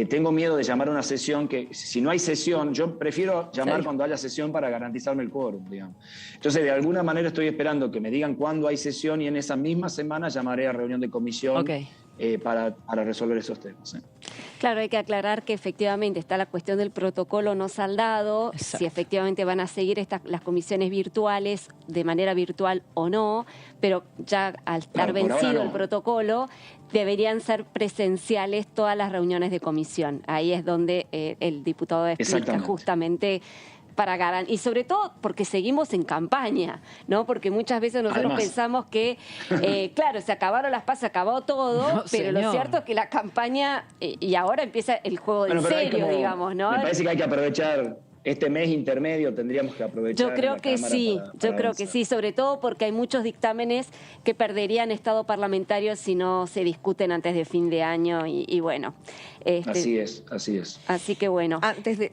tengo miedo de llamar a una sesión que, si no hay sesión, yo prefiero llamar cuando haya sesión para garantizarme el quórum, digamos. Entonces, de alguna manera estoy esperando que me digan cuándo hay sesión y en esa misma semana llamaré a reunión de comisión para resolver esos temas.
Claro, hay que aclarar que efectivamente está la cuestión del protocolo no saldado, si efectivamente van a seguir las comisiones virtuales de manera virtual o no, pero ya al estar vencido el protocolo, deberían ser presenciales todas las reuniones de comisión. Ahí es donde el diputado explica justamente para garantizar, y sobre todo porque seguimos en campaña, ¿no? Porque muchas veces nosotros pensamos que, claro, se acabaron las PASO, se acabó todo, pero lo cierto es que la campaña, y ahora empieza el juego en serio, digamos, ¿no?
Me parece que hay que aprovechar este mes intermedio, tendríamos que aprovechar.
Yo creo que sí, sobre todo porque hay muchos dictámenes que perderían estado parlamentario si no se discuten antes de fin de año y bueno.
Así es.
Así que bueno.
Antes de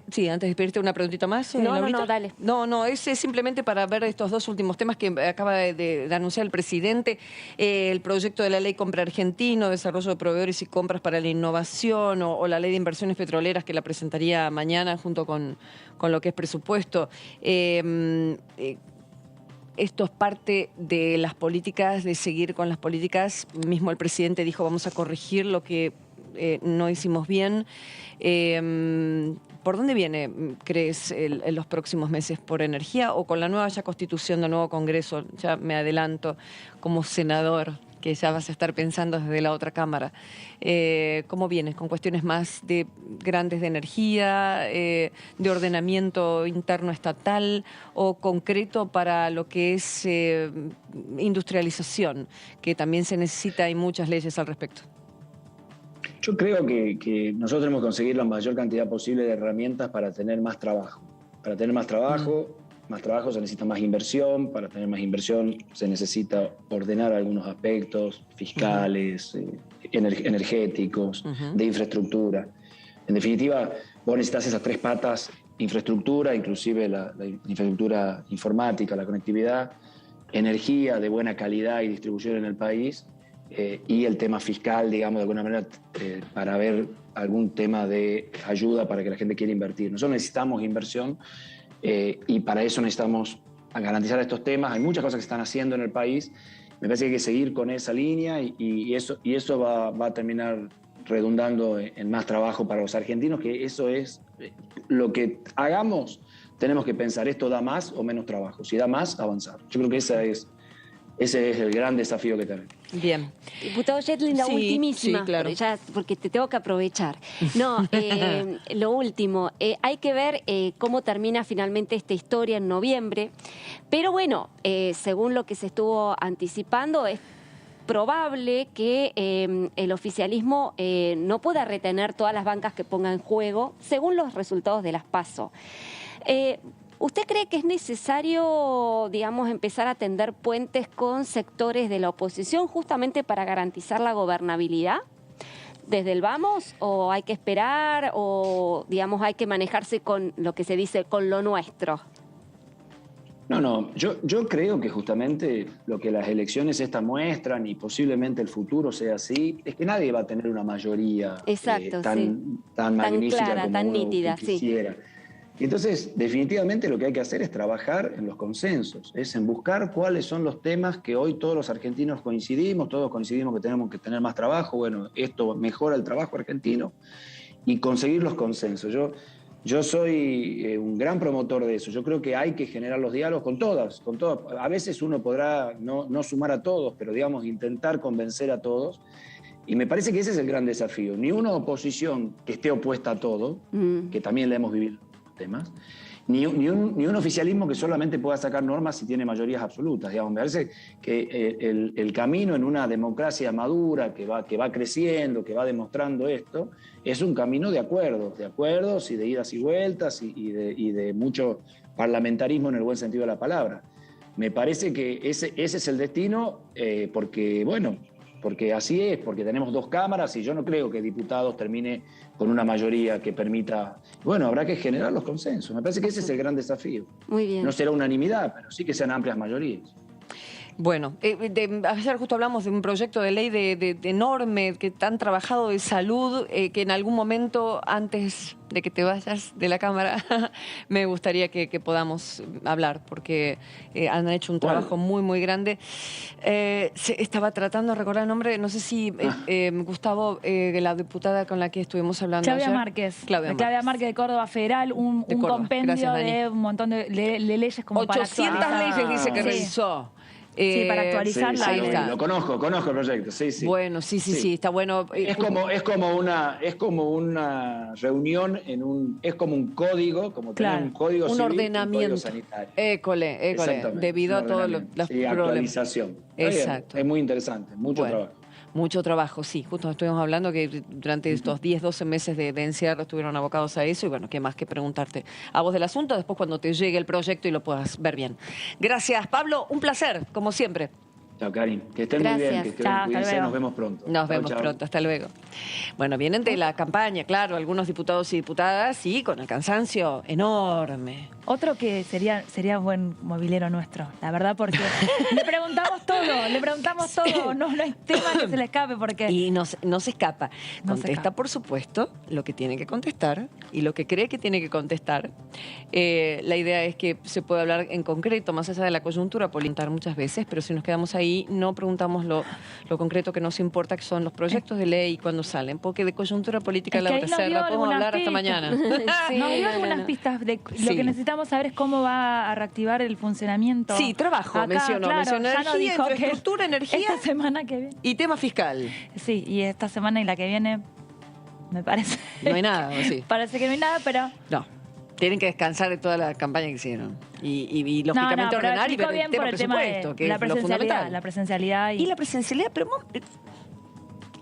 pedirte una preguntita más.
No, dale.
No, es simplemente para ver estos dos últimos temas que acaba de anunciar el presidente. El proyecto de la ley Compra Argentino, desarrollo de proveedores y compras para la innovación, o la ley de inversiones petroleras que la presentaría mañana junto con lo que es presupuesto. Esto es parte de las políticas, de seguir con las políticas. Mismo el presidente dijo, vamos a corregir lo que no hicimos bien. ¿Por dónde viene, crees, en los próximos meses? ¿Por energía o con la nueva constitución del nuevo Congreso? Ya me adelanto, como senador, que ya vas a estar pensando desde la otra Cámara. ¿Cómo vienes? ¿Con cuestiones más grandes de energía, de ordenamiento interno estatal o concreto para lo que es industrialización, que también se necesita, hay muchas leyes al respecto?
Yo creo que nosotros tenemos que conseguir la mayor cantidad posible de herramientas para tener más trabajo. Para tener más trabajo se necesita más inversión. Para tener más inversión se necesita ordenar algunos aspectos fiscales, energéticos, de infraestructura. En definitiva, vos necesitas esas 3 patas: infraestructura, inclusive la infraestructura informática, la conectividad, energía de buena calidad y distribución en el país, y el tema fiscal, digamos, de alguna manera, para ver algún tema de ayuda para que la gente quiera invertir. Nosotros necesitamos inversión y para eso necesitamos garantizar estos temas. Hay muchas cosas que se están haciendo en el país. Me parece que hay que seguir con esa línea y eso va a terminar redundando en más trabajo para los argentinos, que eso es lo que hagamos. Tenemos que pensar, ¿esto da más o menos trabajo? Si da más, avanzar. Yo creo que esa es Ese es el gran desafío que tenemos.
Bien.
Diputado Yedlin, la ultimísima,
sí, claro.
porque te tengo que aprovechar. No, lo último, hay que ver cómo termina finalmente esta historia en noviembre, pero bueno, según lo que se estuvo anticipando, es probable que el oficialismo no pueda retener todas las bancas que ponga en juego según los resultados de las PASO. ¿Usted cree que es necesario, digamos, empezar a tender puentes con sectores de la oposición justamente para garantizar la gobernabilidad desde el vamos? ¿O hay que esperar? ¿O, digamos, hay que manejarse con lo que se dice, con lo nuestro?
No, yo creo que justamente lo que las elecciones estas muestran, y posiblemente el futuro sea así, es que nadie va a tener una mayoría tan magnífica
clara,
como
tan
uno
nítida,
quisiera. Y entonces, definitivamente lo que hay que hacer es trabajar en los consensos, es en buscar cuáles son los temas que hoy todos los argentinos todos coincidimos que tenemos que tener más trabajo. Bueno, esto mejora el trabajo argentino, y conseguir los consensos. Yo soy un gran promotor de eso. Yo creo que hay que generar los diálogos con todas. A veces uno podrá no sumar a todos, pero digamos intentar convencer a todos. Y me parece que ese es el gran desafío. Ni una oposición que esté opuesta a todo, que también la hemos vivido en los temas, ni un oficialismo que solamente pueda sacar normas si tiene mayorías absolutas. Digamos, me parece que el camino en una democracia madura que va creciendo, que va demostrando esto, es un camino de acuerdos y de idas y vueltas y de mucho parlamentarismo en el buen sentido de la palabra. Me parece que ese es el destino, porque así es, porque tenemos 2 cámaras y yo no creo que diputados termine con una mayoría que permita... Bueno, habrá que generar los consensos. Me parece que ese es el gran desafío.
Muy bien.
No será unanimidad, pero sí que sean amplias mayorías.
Bueno, ayer justo hablamos de un proyecto de ley de enorme, que tan trabajado de salud, que en algún momento, antes de que te vayas de la Cámara, me gustaría que podamos hablar, porque han hecho un trabajo muy, muy grande. Estaba tratando de recordar el nombre, no sé si Gustavo, la diputada con la que estuvimos hablando
Claudia
ayer.
Márquez.
Claudia
Márquez de Córdoba Federal, un compendio. Gracias, de un montón de leyes como
800
para
leyes dice que revisó.
Sí, para actualizarla.
Sí, lo conozco el proyecto, sí.
Bueno, sí, está bueno.
Es como una reunión es como un código, como tener un código civil,
ordenamiento.
Un código sanitario.
École, debido a todos los problemas.
Actualización.
Exacto.
Es muy interesante, mucho trabajo.
Mucho trabajo, sí. Justo estuvimos hablando que durante estos 10, 12 meses de encierro estuvieron abocados a eso y bueno, qué más que preguntarte a vos del asunto después cuando te llegue el proyecto y lo puedas ver bien. Gracias, Pablo. Un placer, como siempre.
Chao, Karin. Que estén muy bien. Que cuídense, nos vemos pronto.
Nos vemos pronto. Hasta luego. Bueno, vienen de la campaña, claro, algunos diputados y diputadas y con el cansancio enorme.
Otro que sería buen movilero nuestro, la verdad, porque le preguntamos todo, no hay tema que se le escape. Porque
y no se escapa. Contesta, por supuesto, lo que tiene que contestar y lo que cree que tiene que contestar. La idea es que se puede hablar en concreto, más allá de la coyuntura, política muchas veces, pero si nos quedamos ahí, no preguntamos lo concreto que nos importa, que son los proyectos de ley y cuándo salen, porque de coyuntura política la Serra podemos hablar hasta mañana.
Sí, nos dio algunas pistas de lo que necesitamos saber es cómo va a reactivar el funcionamiento.
Sí, trabajo,
acá,
mencionó energía, infraestructura, energía
esta semana que viene.
Y tema fiscal.
Sí, y esta semana y la que viene, me parece.
No hay nada, ¿o sí?
Parece que no hay nada, pero...
No. Tienen que descansar de toda la campaña que hicieron. Y lógicamente ordenar y ver el tema presupuesto, que es lo fundamental.
La presencialidad.
Y la presencialidad, pero...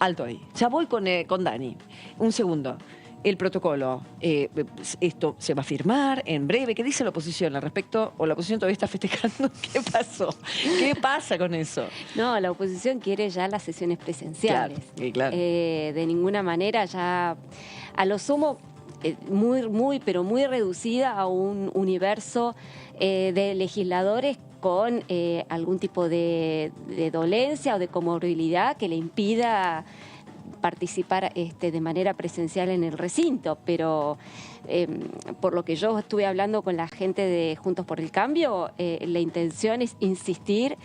Alto ahí. Ya voy con Dani. Un segundo. El protocolo, esto se va a firmar en breve. ¿Qué dice la oposición al respecto? ¿O la oposición todavía está festejando? ¿Qué pasó? ¿Qué pasa con eso?
No, la oposición quiere ya las sesiones presenciales.
Claro.
De ninguna manera ya, a lo sumo, pero muy reducida a un universo de legisladores con algún tipo de dolencia o de comorbilidad que le impida participar de manera presencial en el recinto, pero por lo que yo estuve hablando con la gente de Juntos por el Cambio, la intención es insistir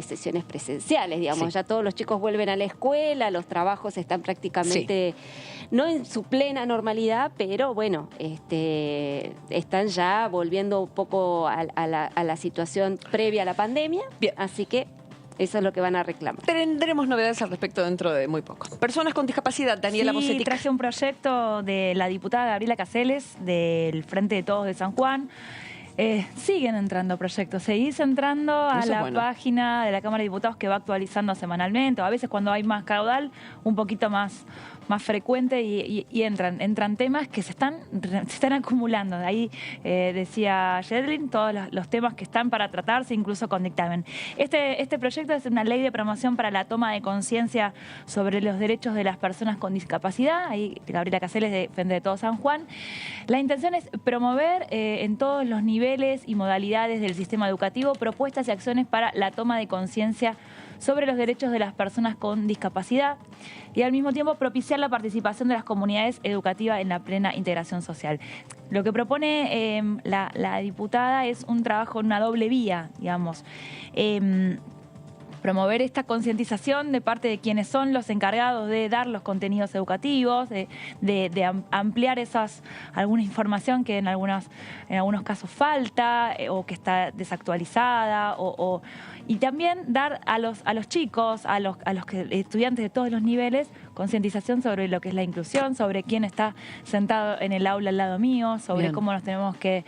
sesiones presenciales, digamos.
Sí.
Ya todos los chicos vuelven a la escuela, los trabajos están prácticamente, no en su plena normalidad, pero bueno, están ya volviendo un poco a la situación previa a la pandemia.
Bien.
Así que eso es lo que van a reclamar.
Tendremos novedades al respecto dentro de muy poco. Personas con discapacidad, Daniela
Sí,
Bosetti.
traje un proyecto de la diputada Gabriela Caseles del Frente de Todos de San Juan. Siguen entrando proyectos, seguís entrando a
Eso es
la
bueno.
página de la Cámara de Diputados que va actualizando semanalmente, o a veces cuando hay más caudal, un poquito más frecuente y entran temas que se están acumulando. Ahí decía Yedlin, todos los temas que están para tratarse, incluso con dictamen. Este proyecto es una ley de promoción para la toma de conciencia sobre los derechos de las personas con discapacidad. Ahí Gabriela Caseles de Frente de Todo San Juan. La intención es promover en todos los niveles y modalidades del sistema educativo propuestas y acciones para la toma de conciencia sobre los derechos de las personas con discapacidad y al mismo tiempo propiciar la participación de las comunidades educativas en la plena integración social. Lo que propone la diputada es un trabajo en una doble vía, digamos. Promover esta concientización de parte de quienes son los encargados de dar los contenidos educativos, de ampliar alguna información que en algunos casos falta o que está desactualizada, y también dar a los chicos, a los estudiantes de todos los niveles, concientización sobre lo que es la inclusión, sobre quién está sentado en el aula al lado mío, sobre
Bien.
cómo nos tenemos que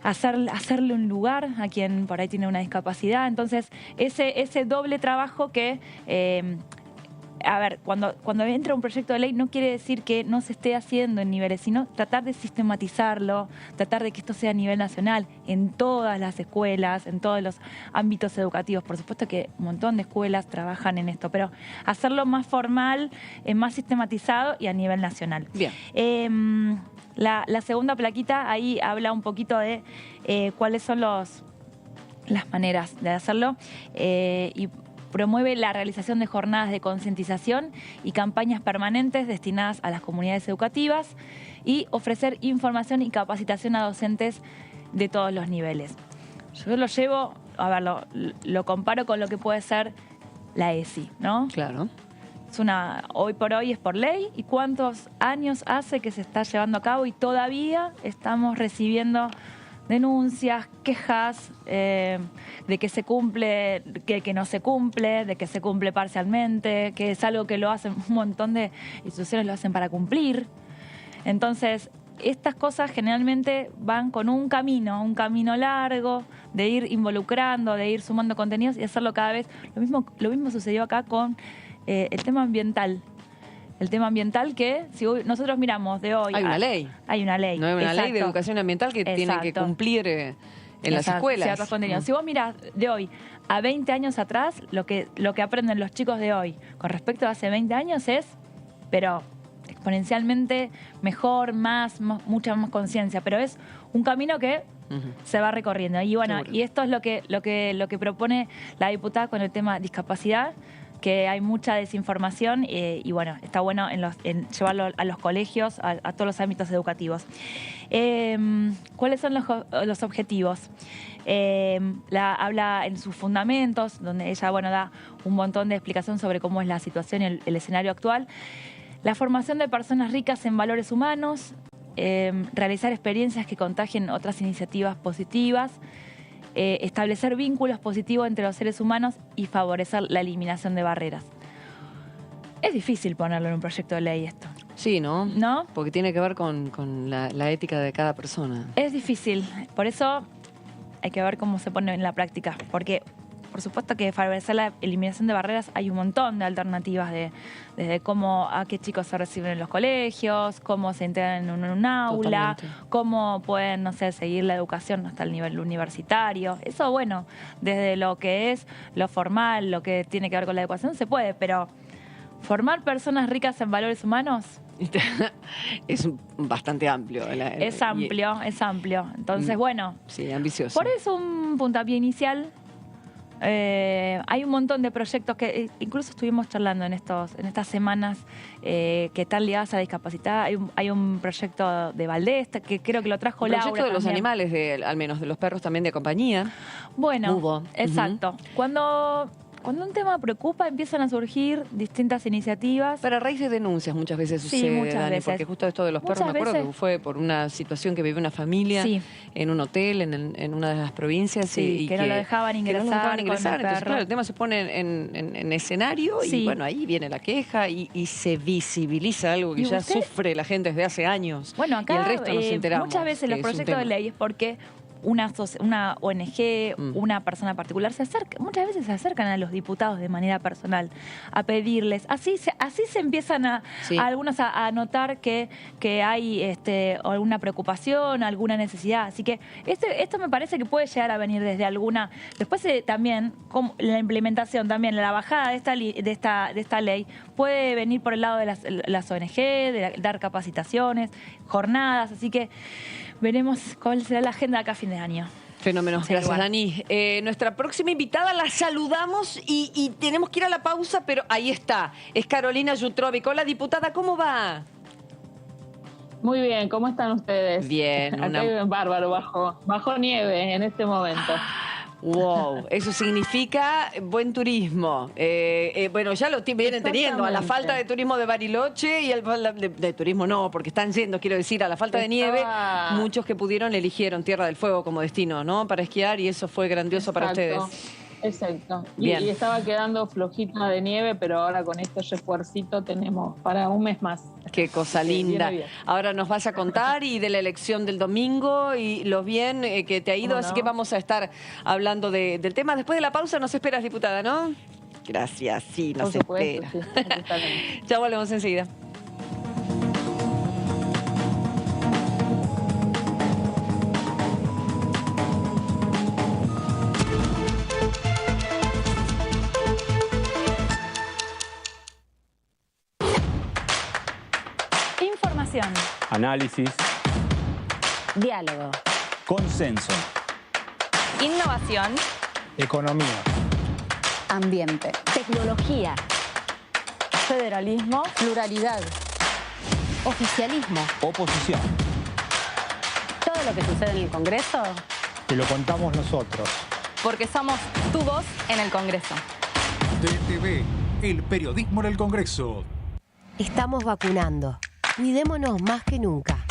hacerle un lugar a quien por ahí tiene una discapacidad. Entonces, ese doble trabajo que, a ver, cuando entra un proyecto de ley no quiere decir que no se esté haciendo en niveles, sino tratar de sistematizarlo, tratar de que esto sea a nivel nacional, en todas las escuelas, en todos los ámbitos educativos. Por supuesto que un montón de escuelas trabajan en esto, pero hacerlo más formal, más sistematizado y a nivel nacional.
Bien.
La segunda plaquita ahí habla un poquito de cuáles son las maneras de hacerlo y promueve la realización de jornadas de concientización y campañas permanentes destinadas a las comunidades educativas y ofrecer información y capacitación a docentes de todos los niveles. Yo lo llevo, a ver, lo comparo con lo que puede ser la ESI, ¿no?
Claro.
Hoy por hoy es por ley, y cuántos años hace que se está llevando a cabo y todavía estamos recibiendo denuncias, quejas de que se cumple, que no se cumple, de que se cumple parcialmente, que es algo que lo hacen un montón de instituciones, lo hacen para cumplir. Entonces, estas cosas generalmente van con un camino largo de ir involucrando, de ir sumando contenidos y hacerlo cada vez. Lo mismo sucedió acá con el tema ambiental. El tema ambiental que, si nosotros miramos de hoy...
Hay una ley.
Hay una ley.
No hay una
exacto.
ley de educación ambiental que tiene que cumplir en las
Exacto,
escuelas.
ciertos contenidos. Si vos mirás de hoy a 20 años atrás, lo que aprenden los chicos de hoy con respecto a hace 20 años es, pero exponencialmente mejor, mucha más conciencia. Pero es un camino que se va recorriendo. Y bueno,
Seguro.
y esto es lo que propone la diputada con el tema discapacidad, que hay mucha desinformación y bueno, está bueno en llevarlo a los colegios, a todos los ámbitos educativos. ¿Cuáles son los objetivos? Habla en sus fundamentos, donde ella da un montón de explicación sobre cómo es la situación y el escenario actual. La formación de personas ricas en valores humanos, realizar experiencias que contagien otras iniciativas positivas, establecer vínculos positivos entre los seres humanos y favorecer la eliminación de barreras. Es difícil ponerlo en un proyecto de ley esto.
Sí, ¿no?
¿No?
Porque tiene que ver con la ética de cada persona.
Es difícil. Por eso hay que ver cómo se pone en la práctica. Porque, por supuesto que favorecer la eliminación de barreras hay un montón de alternativas desde a qué chicos se reciben en los colegios, cómo se integran en un aula,
Totalmente.
cómo pueden, seguir la educación hasta el nivel universitario. Eso, bueno, desde lo que es lo formal, lo que tiene que ver con la educación, se puede, pero formar personas ricas en valores humanos...
Es bastante amplio.
Es amplio. Entonces, bueno...
Sí, ambicioso.
Por eso un puntapié inicial... hay un montón de proyectos que incluso estuvimos charlando en estas semanas que están ligadas a la discapacidad. Hay un proyecto de Valdés que creo que lo trajo Laura.
El proyecto de los
también.
animales, al menos de los perros también de compañía.
Bueno,
Hubo.
exacto. Cuando un tema preocupa, empiezan a surgir distintas iniciativas.
Pero a raíz de denuncias muchas veces
Sí,
sucede,
muchas
Dani,
veces.
porque justo esto de los perros,
Muchas
me acuerdo
veces.
que fue por una situación que vivió una familia
Sí.
en un hotel en una de las provincias.
Sí,
y
que no lo dejaban ingresar
que no lo dejaban
con el
ingresar. Entonces,
perro.
claro, el tema se pone en escenario
Sí.
y bueno, ahí viene la queja y se visibiliza algo que
¿Y
ya
usted?
sufre la gente desde hace años.
Bueno, acá
y el resto nos enteramos.
muchas veces
que
los
es un
proyectos de
tema.
ley es porque una ONG, una persona particular muchas veces se acercan a los diputados de manera personal a pedirles. Así se empiezan a algunos a notar que hay alguna preocupación, alguna necesidad. Así que esto me parece que puede llegar a venir desde alguna. Después también la implementación, también la bajada de esta ley puede venir por el lado de las ONG, de dar capacitaciones, jornadas. Así que veremos cuál será la agenda acá a fin de año.
Fenómeno.
Sí,
Gracias,
igual.
Dani. Nuestra próxima invitada la saludamos y tenemos que ir a la pausa, pero ahí está. Es Carolina Yutrovic. Hola, diputada, ¿cómo va?
Muy bien, ¿cómo están ustedes?
Bien.
Acá hay bárbaro, bajo nieve en este momento.
Wow, eso significa buen turismo. Bueno, ya lo vienen teniendo, a la falta de turismo de Bariloche y de turismo no, porque están yendo, quiero decir, a la falta de nieve, muchos que pudieron eligieron Tierra del Fuego como destino, ¿no? Para esquiar y eso fue grandioso para ustedes.
Exacto.
Bien.
Y estaba quedando flojita de nieve, pero ahora con este refuercito tenemos para un mes más.
Qué cosa linda.
Bien.
Ahora nos vas a contar y de la elección del domingo y lo bien que te ha ido, así que vamos a estar hablando del tema. Después de la pausa nos esperas, diputada, ¿no? Gracias, sí, nos
Por supuesto,
espera.
sí, totalmente.
Ya volvemos enseguida.
Información.
Análisis.
Diálogo.
Consenso.
Innovación.
Economía.
Ambiente. Tecnología.
Federalismo.
Pluralidad. Oficialismo.
Oposición.
Todo lo que sucede en el Congreso.
Te lo contamos nosotros.
Porque somos tu voz en el Congreso.
DTV, el periodismo en el Congreso.
Estamos vacunando. Cuidémonos más que nunca.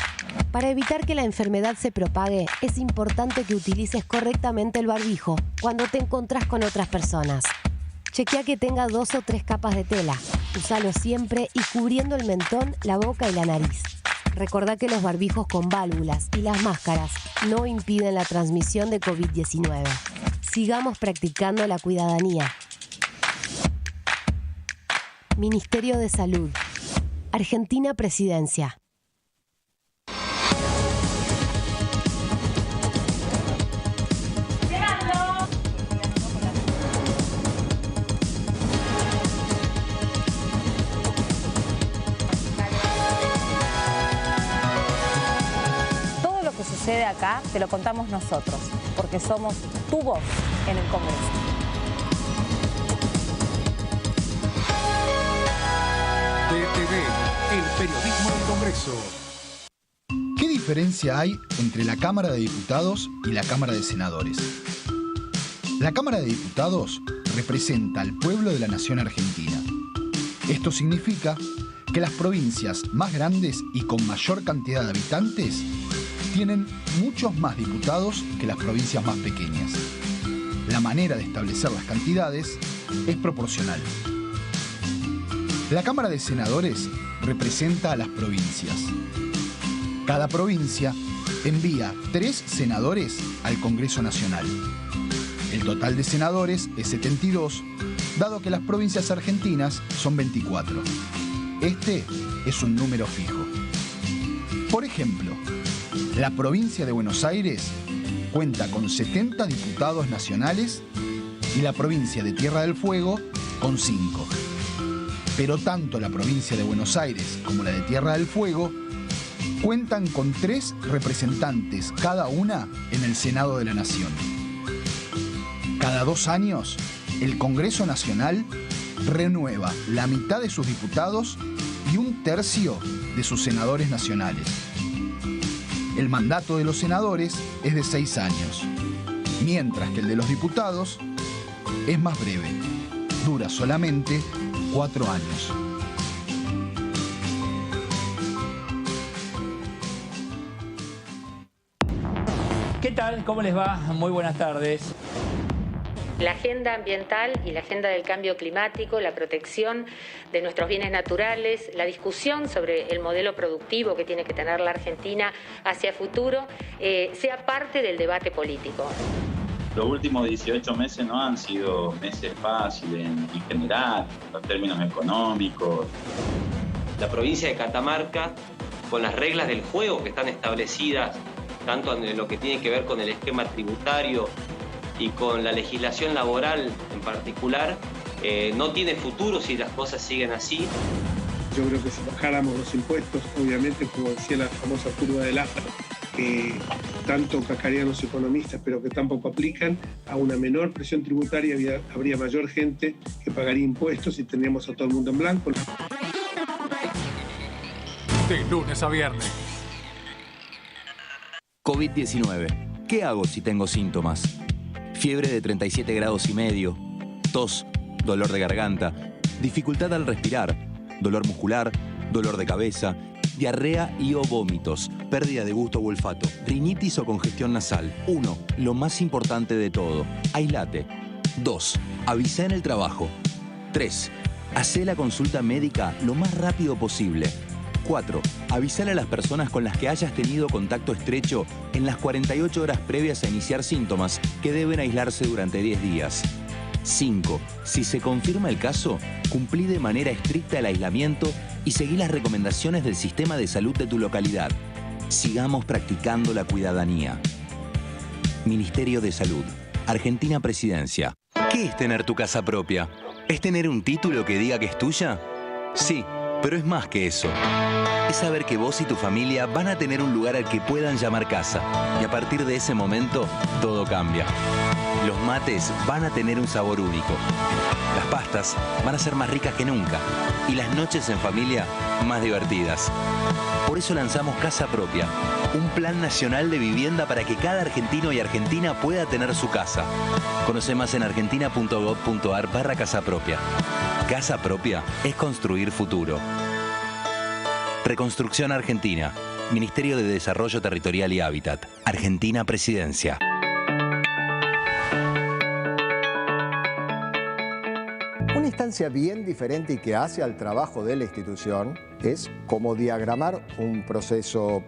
Para evitar que la enfermedad se propague, es importante que utilices correctamente el barbijo cuando te encontrás con otras personas. Chequea que tenga 2 o 3 capas de tela. Usalo siempre y cubriendo el mentón, la boca y la nariz. Recordá que los barbijos con válvulas y las máscaras no impiden la transmisión de COVID-19. Sigamos practicando la cuidadanía. Ministerio de Salud. Argentina Presidencia.
Todo lo que sucede acá te lo contamos nosotros, porque somos tu voz en el Congreso.
DTV, el periodismo del Congreso.
¿Qué diferencia hay entre la Cámara de Diputados y la Cámara de Senadores? La Cámara de Diputados representa al pueblo de la nación argentina. Esto significa que las provincias más grandes y con mayor cantidad de habitantes tienen muchos más diputados que las provincias más pequeñas. La manera de establecer las cantidades es proporcional. La Cámara de Senadores representa a las provincias. Cada provincia envía 3 senadores al Congreso Nacional. El total de senadores es 72, dado que las provincias argentinas son 24. Este es un número fijo. Por ejemplo, la provincia de Buenos Aires cuenta con 70 diputados nacionales y la provincia de Tierra del Fuego con 5. Pero tanto la provincia de Buenos Aires como la de Tierra del Fuego cuentan con 3 representantes cada una en el Senado de la Nación. Cada 2 años, el Congreso Nacional renueva la mitad de sus diputados y 1/3 de sus senadores nacionales. El mandato de los senadores es de 6 años, mientras que el de los diputados es más breve, dura solamente 4 años.
¿Qué tal? ¿Cómo les va? Muy buenas tardes.
La agenda ambiental y la agenda del cambio climático, la protección de nuestros bienes naturales, la discusión sobre el modelo productivo que tiene que tener la Argentina hacia futuro, sea parte del debate político.
Los últimos 18 meses no han sido meses fáciles en general, en términos económicos.
La provincia de Catamarca, con las reglas del juego que están establecidas, tanto en lo que tiene que ver con el esquema tributario y con la legislación laboral en particular, no tiene futuro si las cosas siguen así.
Yo creo que si bajáramos los impuestos, obviamente, como decía la famosa curva de Laffer, que tanto cacarean los economistas, pero que tampoco aplican, a una menor presión tributaria habría mayor gente que pagaría impuestos y tendríamos a todo el mundo en blanco.
De lunes a viernes.
COVID-19. ¿Qué hago si tengo síntomas? Fiebre de 37 grados y medio, tos, dolor de garganta, dificultad al respirar, dolor muscular, dolor de cabeza, diarrea y o vómitos, pérdida de gusto o olfato, rinitis o congestión nasal. 1. Lo más importante de todo, aislate. 2. Avisa en el trabajo. 3. Hacé la consulta médica lo más rápido posible. 4. Avisale a las personas con las que hayas tenido contacto estrecho en las 48 horas previas a iniciar síntomas que deben aislarse durante 10 días. 5. Si se confirma el caso, cumplí de manera estricta el aislamiento y seguí las recomendaciones del sistema de salud de tu localidad. Sigamos practicando la cuidadanía. Ministerio de Salud. Argentina Presidencia. ¿Qué es tener tu casa propia? ¿Es tener un título que diga que es tuya? Sí, pero es más que eso. Es saber que vos y tu familia van a tener un lugar al que puedan llamar casa. Y a partir de ese momento, todo cambia. Los mates van a tener un sabor único. Las pastas van a ser más ricas que nunca. Y las noches en familia, más divertidas. Por eso lanzamos Casa Propia, un plan nacional de vivienda para que cada argentino y argentina pueda tener su casa. Conoce más en argentina.gov.ar/Casa Propia. Casa Propia es construir futuro. Reconstrucción Argentina. Ministerio de Desarrollo Territorial y Hábitat. Argentina Presidencia.
Una instancia bien diferente y que hace al trabajo de la institución es como diagramar un proceso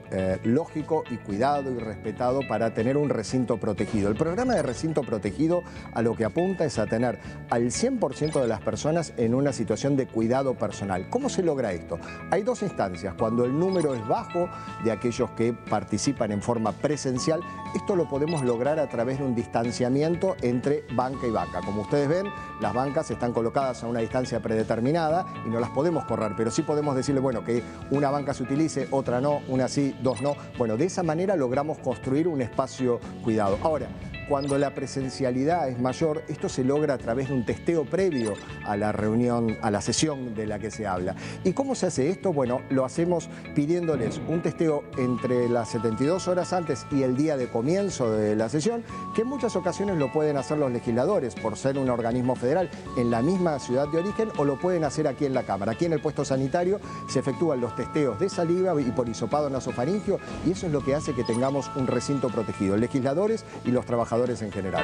lógico y cuidado y respetado para tener un recinto protegido. El programa de recinto protegido a lo que apunta es a tener al 100% de las personas en una situación de cuidado personal. ¿Cómo se logra esto? Hay 2 instancias. Cuando el número es bajo de aquellos que participan en forma presencial, esto lo podemos lograr a través de un distanciamiento entre banca y banca. Como ustedes ven, las bancas están colocadas a una distancia predeterminada y no las podemos correr, pero sí podemos decirle, bueno, que una banca se utilice, otra no, una sí, 2 no. Bueno, de esa manera logramos construir un espacio cuidado. Ahora, cuando la presencialidad es mayor, esto se logra a través de un testeo previo a la reunión, a la sesión de la que se habla. ¿Y cómo se hace esto? Bueno, lo hacemos pidiéndoles un testeo entre las 72 horas antes y el día de comienzo de la sesión, que en muchas ocasiones lo pueden hacer los legisladores por ser un organismo federal en la misma ciudad de origen, o lo pueden hacer aquí en la Cámara. Aquí en el puesto sanitario se efectúan los testeos de saliva y por hisopado nasofaringeo, y eso es lo que hace que tengamos un recinto protegido, legisladores y los trabajadores en general.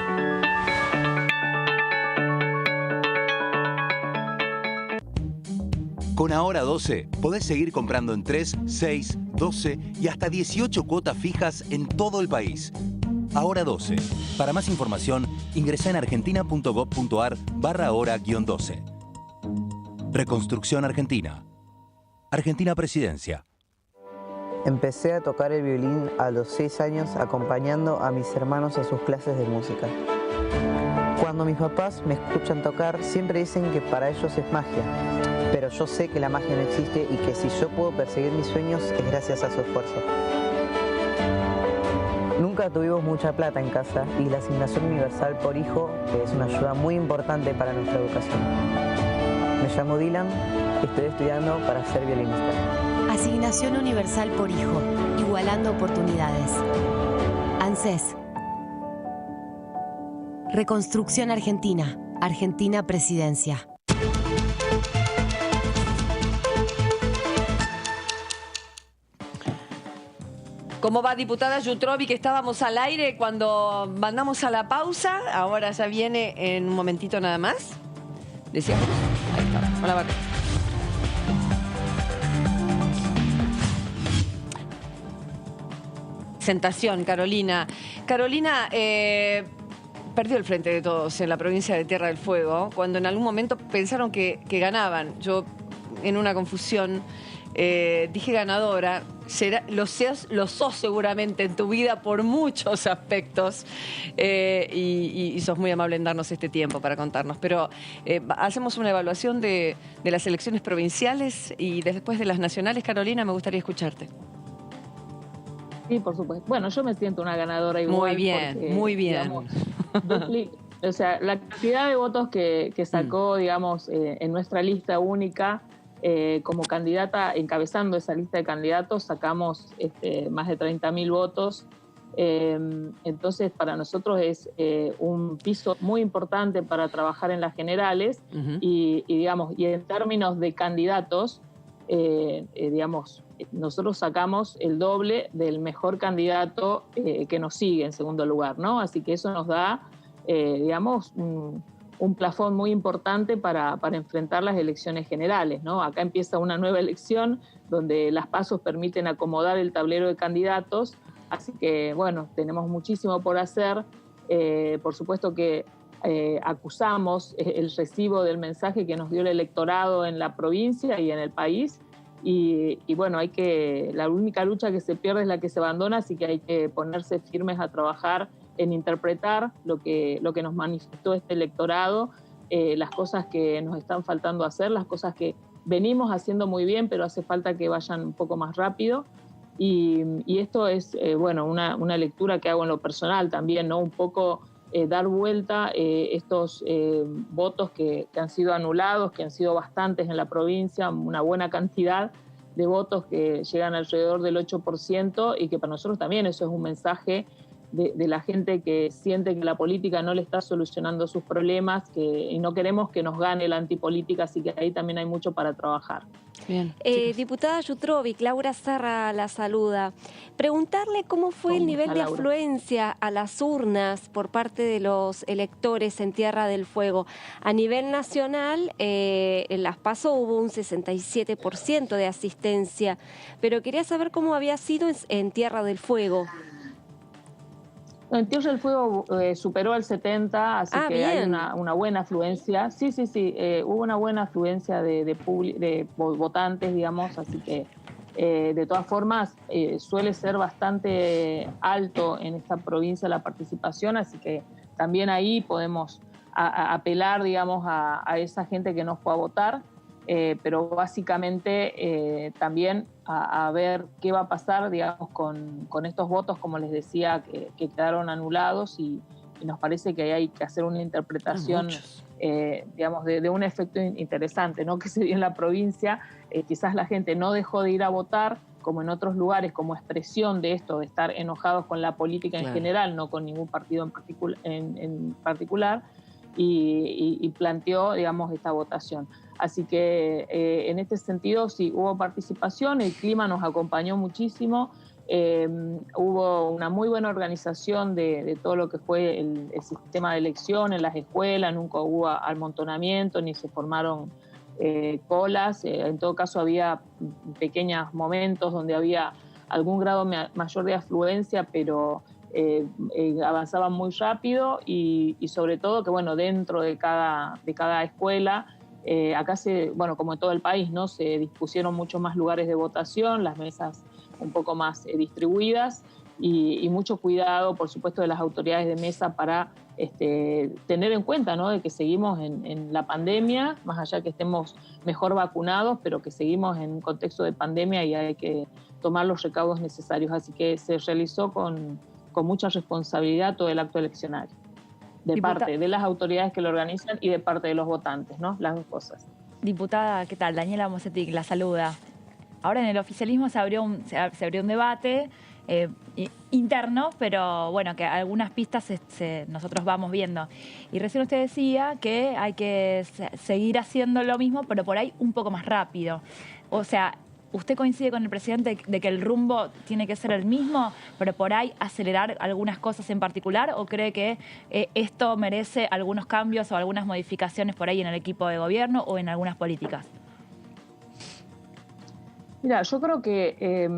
Con Ahora 12 podés seguir comprando en 3, 6, 12 y hasta 18 cuotas fijas en todo el país. Ahora 12. Para más información, ingresá en argentina.gov.ar/ahora-12. Reconstrucción Argentina. Argentina Presidencia.
Empecé a tocar el violín a los 6 años acompañando a mis hermanos a sus clases de música. Cuando mis papás me escuchan tocar, siempre dicen que para ellos es magia. Pero yo sé que la magia no existe y que si yo puedo perseguir mis sueños es gracias a su esfuerzo. Nunca tuvimos mucha plata en casa y la asignación universal por hijo es una ayuda muy importante para nuestra educación. Me llamo Dylan y estoy estudiando para ser violinista.
Asignación universal por hijo, igualando oportunidades. ANSES. Reconstrucción Argentina. Argentina Presidencia.
¿Cómo va, diputada Yutrovi, que estábamos al aire cuando mandamos a la pausa? Ahora ya viene en un momentito nada más. Decíamos. Ahí está. Hola, Vaca. Presentación, Carolina. Carolina, perdió el Frente de Todos en la provincia de Tierra del Fuego, cuando en algún momento pensaron que ganaban. Yo, en una confusión, dije ganadora. Lo sos seguramente en tu vida por muchos aspectos, y sos muy amable en darnos este tiempo para contarnos. Pero hacemos una evaluación de las elecciones provinciales y después de las nacionales. Carolina, me gustaría escucharte.
Sí, por supuesto. Bueno, yo me siento una ganadora igual.
Muy bien, porque, muy bien.
Digamos, o sea, la cantidad de votos que sacó, digamos, en nuestra lista única, como candidata, encabezando esa lista de candidatos, sacamos más de 30.000 votos. Entonces, para nosotros es un piso muy importante para trabajar en las generales. Y digamos, y en términos de candidatos, digamos, nosotros sacamos el doble del mejor candidato que nos sigue en segundo lugar, ¿no? Así que eso nos da, digamos, un plafón muy importante para enfrentar las elecciones generales, ¿no? Acá empieza una nueva elección donde las pasos permiten acomodar el tablero de candidatos, así que, bueno, tenemos muchísimo por hacer. Por supuesto que acusamos el recibo del mensaje que nos dio el electorado en la provincia y en el país, y bueno, la única lucha que se pierde es la que se abandona, así que hay que ponerse firmes a trabajar en interpretar lo que nos manifestó este electorado, las cosas que nos están faltando hacer, las cosas que venimos haciendo muy bien, pero hace falta que vayan un poco más rápido. Y esto es, bueno, una lectura que hago en lo personal también, ¿no? Un poco dar vuelta estos votos que han sido anulados, que han sido bastantes en la provincia, una buena cantidad de votos que llegan alrededor del 8%, y que para nosotros también eso es un mensaje de la gente que siente que la política no le está solucionando sus problemas, y no queremos que nos gane la antipolítica, así que ahí también hay mucho para trabajar.
Bien,
diputada Yutrovic, Laura Serra la saluda. Preguntarle cómo fue el nivel de afluencia a las urnas por parte de los electores en Tierra del Fuego. A nivel nacional, en las PASO hubo un 67% de asistencia, pero quería saber cómo había sido en Tierra del Fuego.
En Tierra del Fuego superó el 70, así que bien. Hay una buena afluencia. Sí, hubo una buena afluencia de votantes, digamos, así que de todas formas suele ser bastante alto en esta provincia la participación, así que también ahí podemos apelar, digamos, a esa gente que no fue a votar, pero básicamente también a ver qué va a pasar, digamos, con estos votos, como les decía, que quedaron anulados, y nos parece que hay que hacer una interpretación, digamos, de un efecto interesante, ¿no?, que se dio en la provincia. Quizás la gente no dejó de ir a votar, como en otros lugares, como expresión de esto, de estar enojados con la política en general, no con ningún partido en particular, y planteó, digamos, esta votación. Así que en este sentido sí hubo participación, el clima nos acompañó muchísimo, hubo una muy buena organización de todo lo que fue el sistema de elección en las escuelas, nunca hubo amontonamiento ni se formaron colas, en todo caso había pequeños momentos donde había algún grado mayor de afluencia, pero avanzaban muy rápido, y sobre todo que, bueno, dentro de cada escuela, acá bueno, como en todo el país, ¿no?, se dispusieron muchos más lugares de votación, las mesas un poco más distribuidas, y mucho cuidado, por supuesto, de las autoridades de mesa para tener en cuenta, ¿no?, de que seguimos en la pandemia, más allá que estemos mejor vacunados, pero que seguimos en un contexto de pandemia y hay que tomar los recaudos necesarios. Así que se realizó con con mucha responsabilidad todo el acto eleccionario, de parte de las autoridades que lo organizan y de parte de los votantes, ¿no? Las dos cosas.
Diputada, ¿qué tal? Daniela Mosetti la saluda. Ahora en el oficialismo se abrió un debate interno, pero bueno, que algunas pistas nosotros vamos viendo. Y recién usted decía que hay que seguir haciendo lo mismo, pero por ahí un poco más rápido. O sea, ¿usted coincide con el presidente de que el rumbo tiene que ser el mismo, pero por ahí acelerar algunas cosas en particular? ¿O cree que esto merece algunos cambios o algunas modificaciones por ahí en el equipo de gobierno o en algunas políticas?
Mira, yo creo que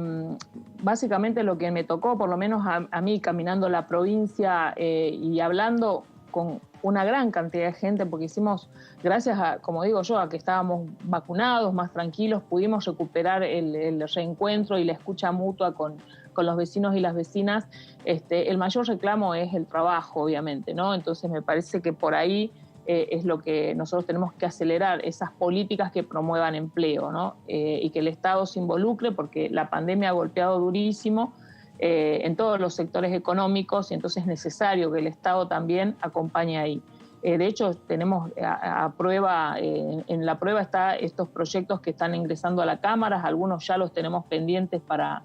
básicamente lo que me tocó, por lo menos a mí, caminando la provincia y hablando con una gran cantidad de gente, porque hicimos, gracias a, como digo yo, a que estábamos vacunados, más tranquilos, pudimos recuperar el reencuentro y la escucha mutua con los vecinos y las vecinas. El mayor reclamo es el trabajo, obviamente, ¿no? Entonces me parece que por ahí es lo que nosotros tenemos que acelerar, esas políticas que promuevan empleo, ¿no? Y que el Estado se involucre, porque la pandemia ha golpeado durísimo en todos los sectores económicos, y entonces es necesario que el Estado también acompañe ahí. De hecho, tenemos en la prueba están estos proyectos que están ingresando a la Cámara, algunos ya los tenemos pendientes para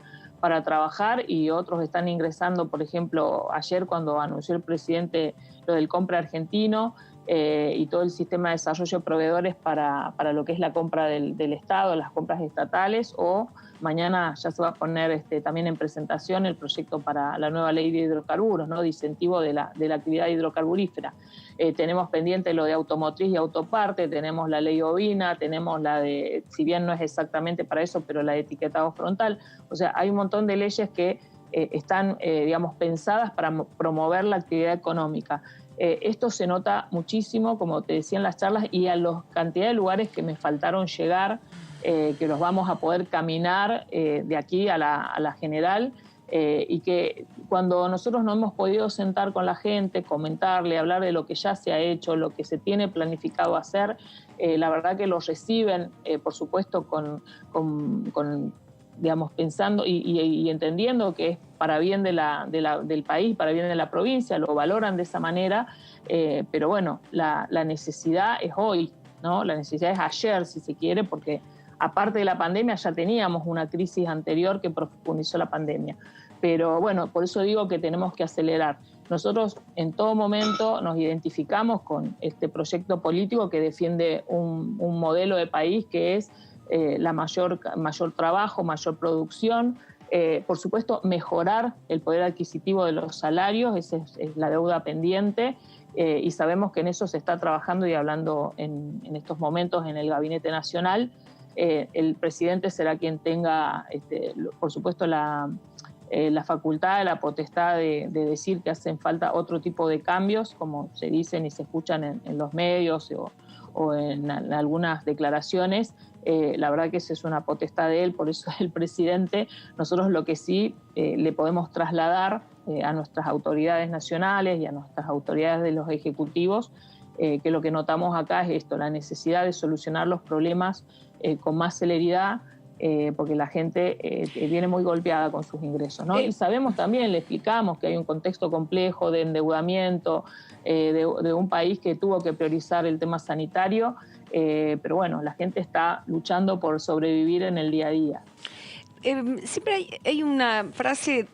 trabajar y otros están ingresando, por ejemplo, ayer cuando anunció el presidente lo del compra argentino, y todo el sistema de desarrollo de proveedores para lo que es la compra del Estado, las compras estatales, o mañana ya se va a poner también en presentación el proyecto para la nueva ley de hidrocarburos, ¿no? De incentivo de la actividad hidrocarburífera. Tenemos pendiente lo de automotriz y autoparte, tenemos la ley ovina, tenemos la de, si bien no es exactamente para eso, pero la de etiquetado frontal. O sea, hay un montón de leyes que están, digamos, pensadas para promover la actividad económica. Esto se nota muchísimo, como te decía en las charlas, y a la cantidad de lugares que me faltaron llegar, que los vamos a poder caminar de aquí a la general, y que cuando nosotros no hemos podido sentar con la gente, comentarle, hablar de lo que ya se ha hecho, lo que se tiene planificado hacer, la verdad que los reciben, por supuesto, digamos, pensando y entendiendo que es para bien del país, para bien de la provincia, lo valoran de esa manera, pero bueno, la necesidad es hoy, ¿no? La necesidad es ayer, si se quiere, porque aparte de la pandemia ya teníamos una crisis anterior que profundizó la pandemia. Pero bueno, por eso digo que tenemos que acelerar. Nosotros en todo momento nos identificamos con este proyecto político que defiende un modelo de país que es la mayor trabajo, mayor producción, por supuesto mejorar el poder adquisitivo de los salarios, esa es la deuda pendiente, y sabemos que en eso se está trabajando y hablando en estos momentos en el Gabinete Nacional. El presidente será quien tenga, por supuesto, la facultad, la potestad de decir que hacen falta otro tipo de cambios, como se dicen y se escuchan en los medios o en algunas declaraciones. La verdad que esa es una potestad de él, por eso es el presidente. Nosotros lo que sí le podemos trasladar a nuestras autoridades nacionales y a nuestras autoridades de los ejecutivos, que lo que notamos acá es esto, la necesidad de solucionar los problemas con más celeridad, porque la gente viene muy golpeada con sus ingresos, ¿no? Y sabemos también, le explicamos que hay un contexto complejo de endeudamiento, de un país que tuvo que priorizar el tema sanitario, pero bueno, la gente está luchando por sobrevivir en el día a día.
Siempre hay una frase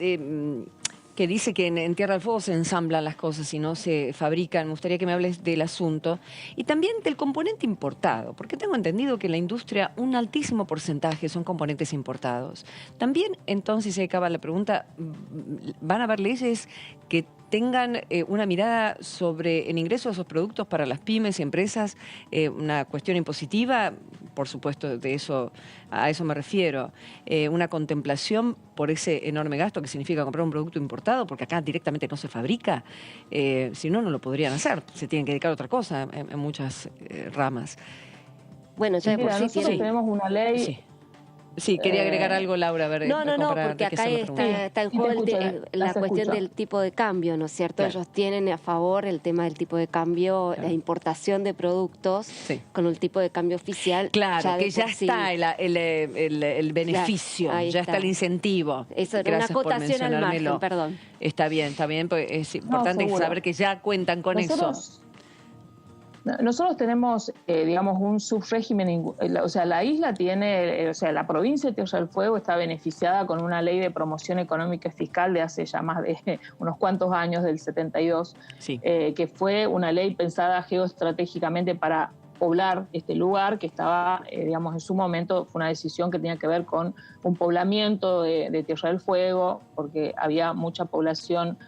que dice que en Tierra del Fuego se ensamblan las cosas y no se fabrican. Me gustaría que me hables del asunto y también del componente importado, porque tengo entendido que en la industria un altísimo porcentaje son componentes importados. También, entonces, se acaba la pregunta, ¿van a haber leyes que tengan una mirada sobre el ingreso de esos productos para las pymes y empresas, una cuestión impositiva? Por supuesto, a eso me refiero. Una contemplación por ese enorme gasto que significa comprar un producto importado, porque acá directamente no se fabrica. Si no, no lo podrían hacer. Se tienen que dedicar a otra cosa en muchas ramas.
Bueno, ya nosotros tenemos una ley... Sí.
Sí, quería agregar algo, Laura. A ver,
no, porque acá está en juego la cuestión del tipo de cambio, ¿no es cierto? Claro. Ellos tienen a favor el tema del tipo de cambio, claro, la importación de productos con el tipo de cambio oficial.
Claro, que ya está el beneficio, claro, ya está el incentivo.
Eso era una acotación al margen, perdón.
Está bien, porque es importante saber que ya cuentan con eso.
Nosotros tenemos, digamos, un subrégimen, o sea, la isla tiene, o sea, la provincia de Tierra del Fuego está beneficiada con una ley de promoción económica y fiscal de hace ya más de unos cuantos años, del 72, que fue una ley pensada geoestratégicamente para poblar este lugar que estaba, digamos, en su momento fue una decisión que tenía que ver con un poblamiento de Tierra del Fuego, porque había mucha población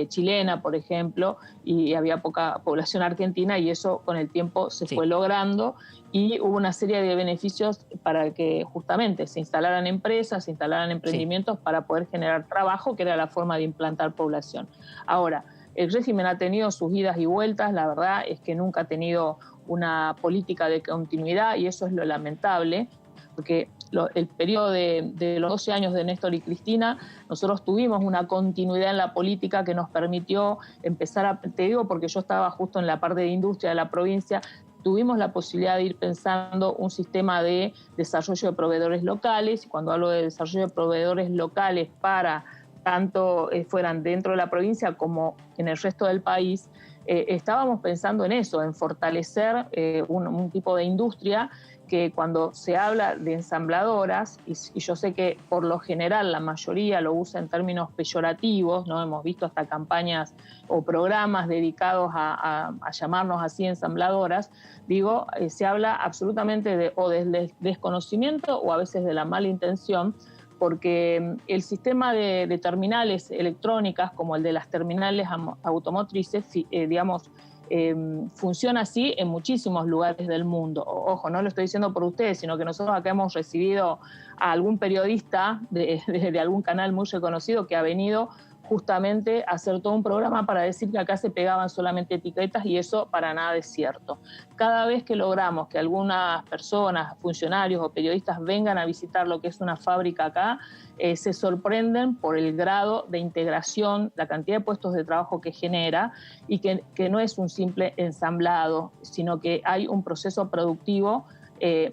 chilena, por ejemplo, y había poca población argentina, y eso con el tiempo se fue logrando, y hubo una serie de beneficios para que justamente se instalaran empresas, se instalaran emprendimientos para poder generar trabajo, que era la forma de implantar población. Ahora, el régimen ha tenido sus idas y vueltas, la verdad es que nunca ha tenido una política de continuidad, y eso es lo lamentable, porque el periodo de los 12 años de Néstor y Cristina, nosotros tuvimos una continuidad en la política que nos permitió empezar te digo porque yo estaba justo en la parte de industria de la provincia, tuvimos la posibilidad de ir pensando un sistema de desarrollo de proveedores locales, y cuando hablo de desarrollo de proveedores locales para tanto fueran dentro de la provincia como en el resto del país, estábamos pensando en eso, en fortalecer un tipo de industria que cuando se habla de ensambladoras, y yo sé que por lo general la mayoría lo usa en términos peyorativos, ¿no? Hemos visto hasta campañas o programas dedicados a llamarnos así ensambladoras, digo, se habla absolutamente del desconocimiento o a veces de la mala intención, porque el sistema de terminales electrónicas, como el de las terminales automotrices, digamos, funciona así en muchísimos lugares del mundo. Ojo, no lo estoy diciendo por ustedes, sino que nosotros acá hemos recibido a algún periodista de algún canal muy reconocido que ha venido justamente a hacer todo un programa para decir que acá se pegaban solamente etiquetas, y eso para nada es cierto. Cada vez que logramos que algunas personas, funcionarios o periodistas vengan a visitar lo que es una fábrica acá, se sorprenden por el grado de integración, la cantidad de puestos de trabajo que genera, y que no es un simple ensamblado, sino que hay un proceso productivo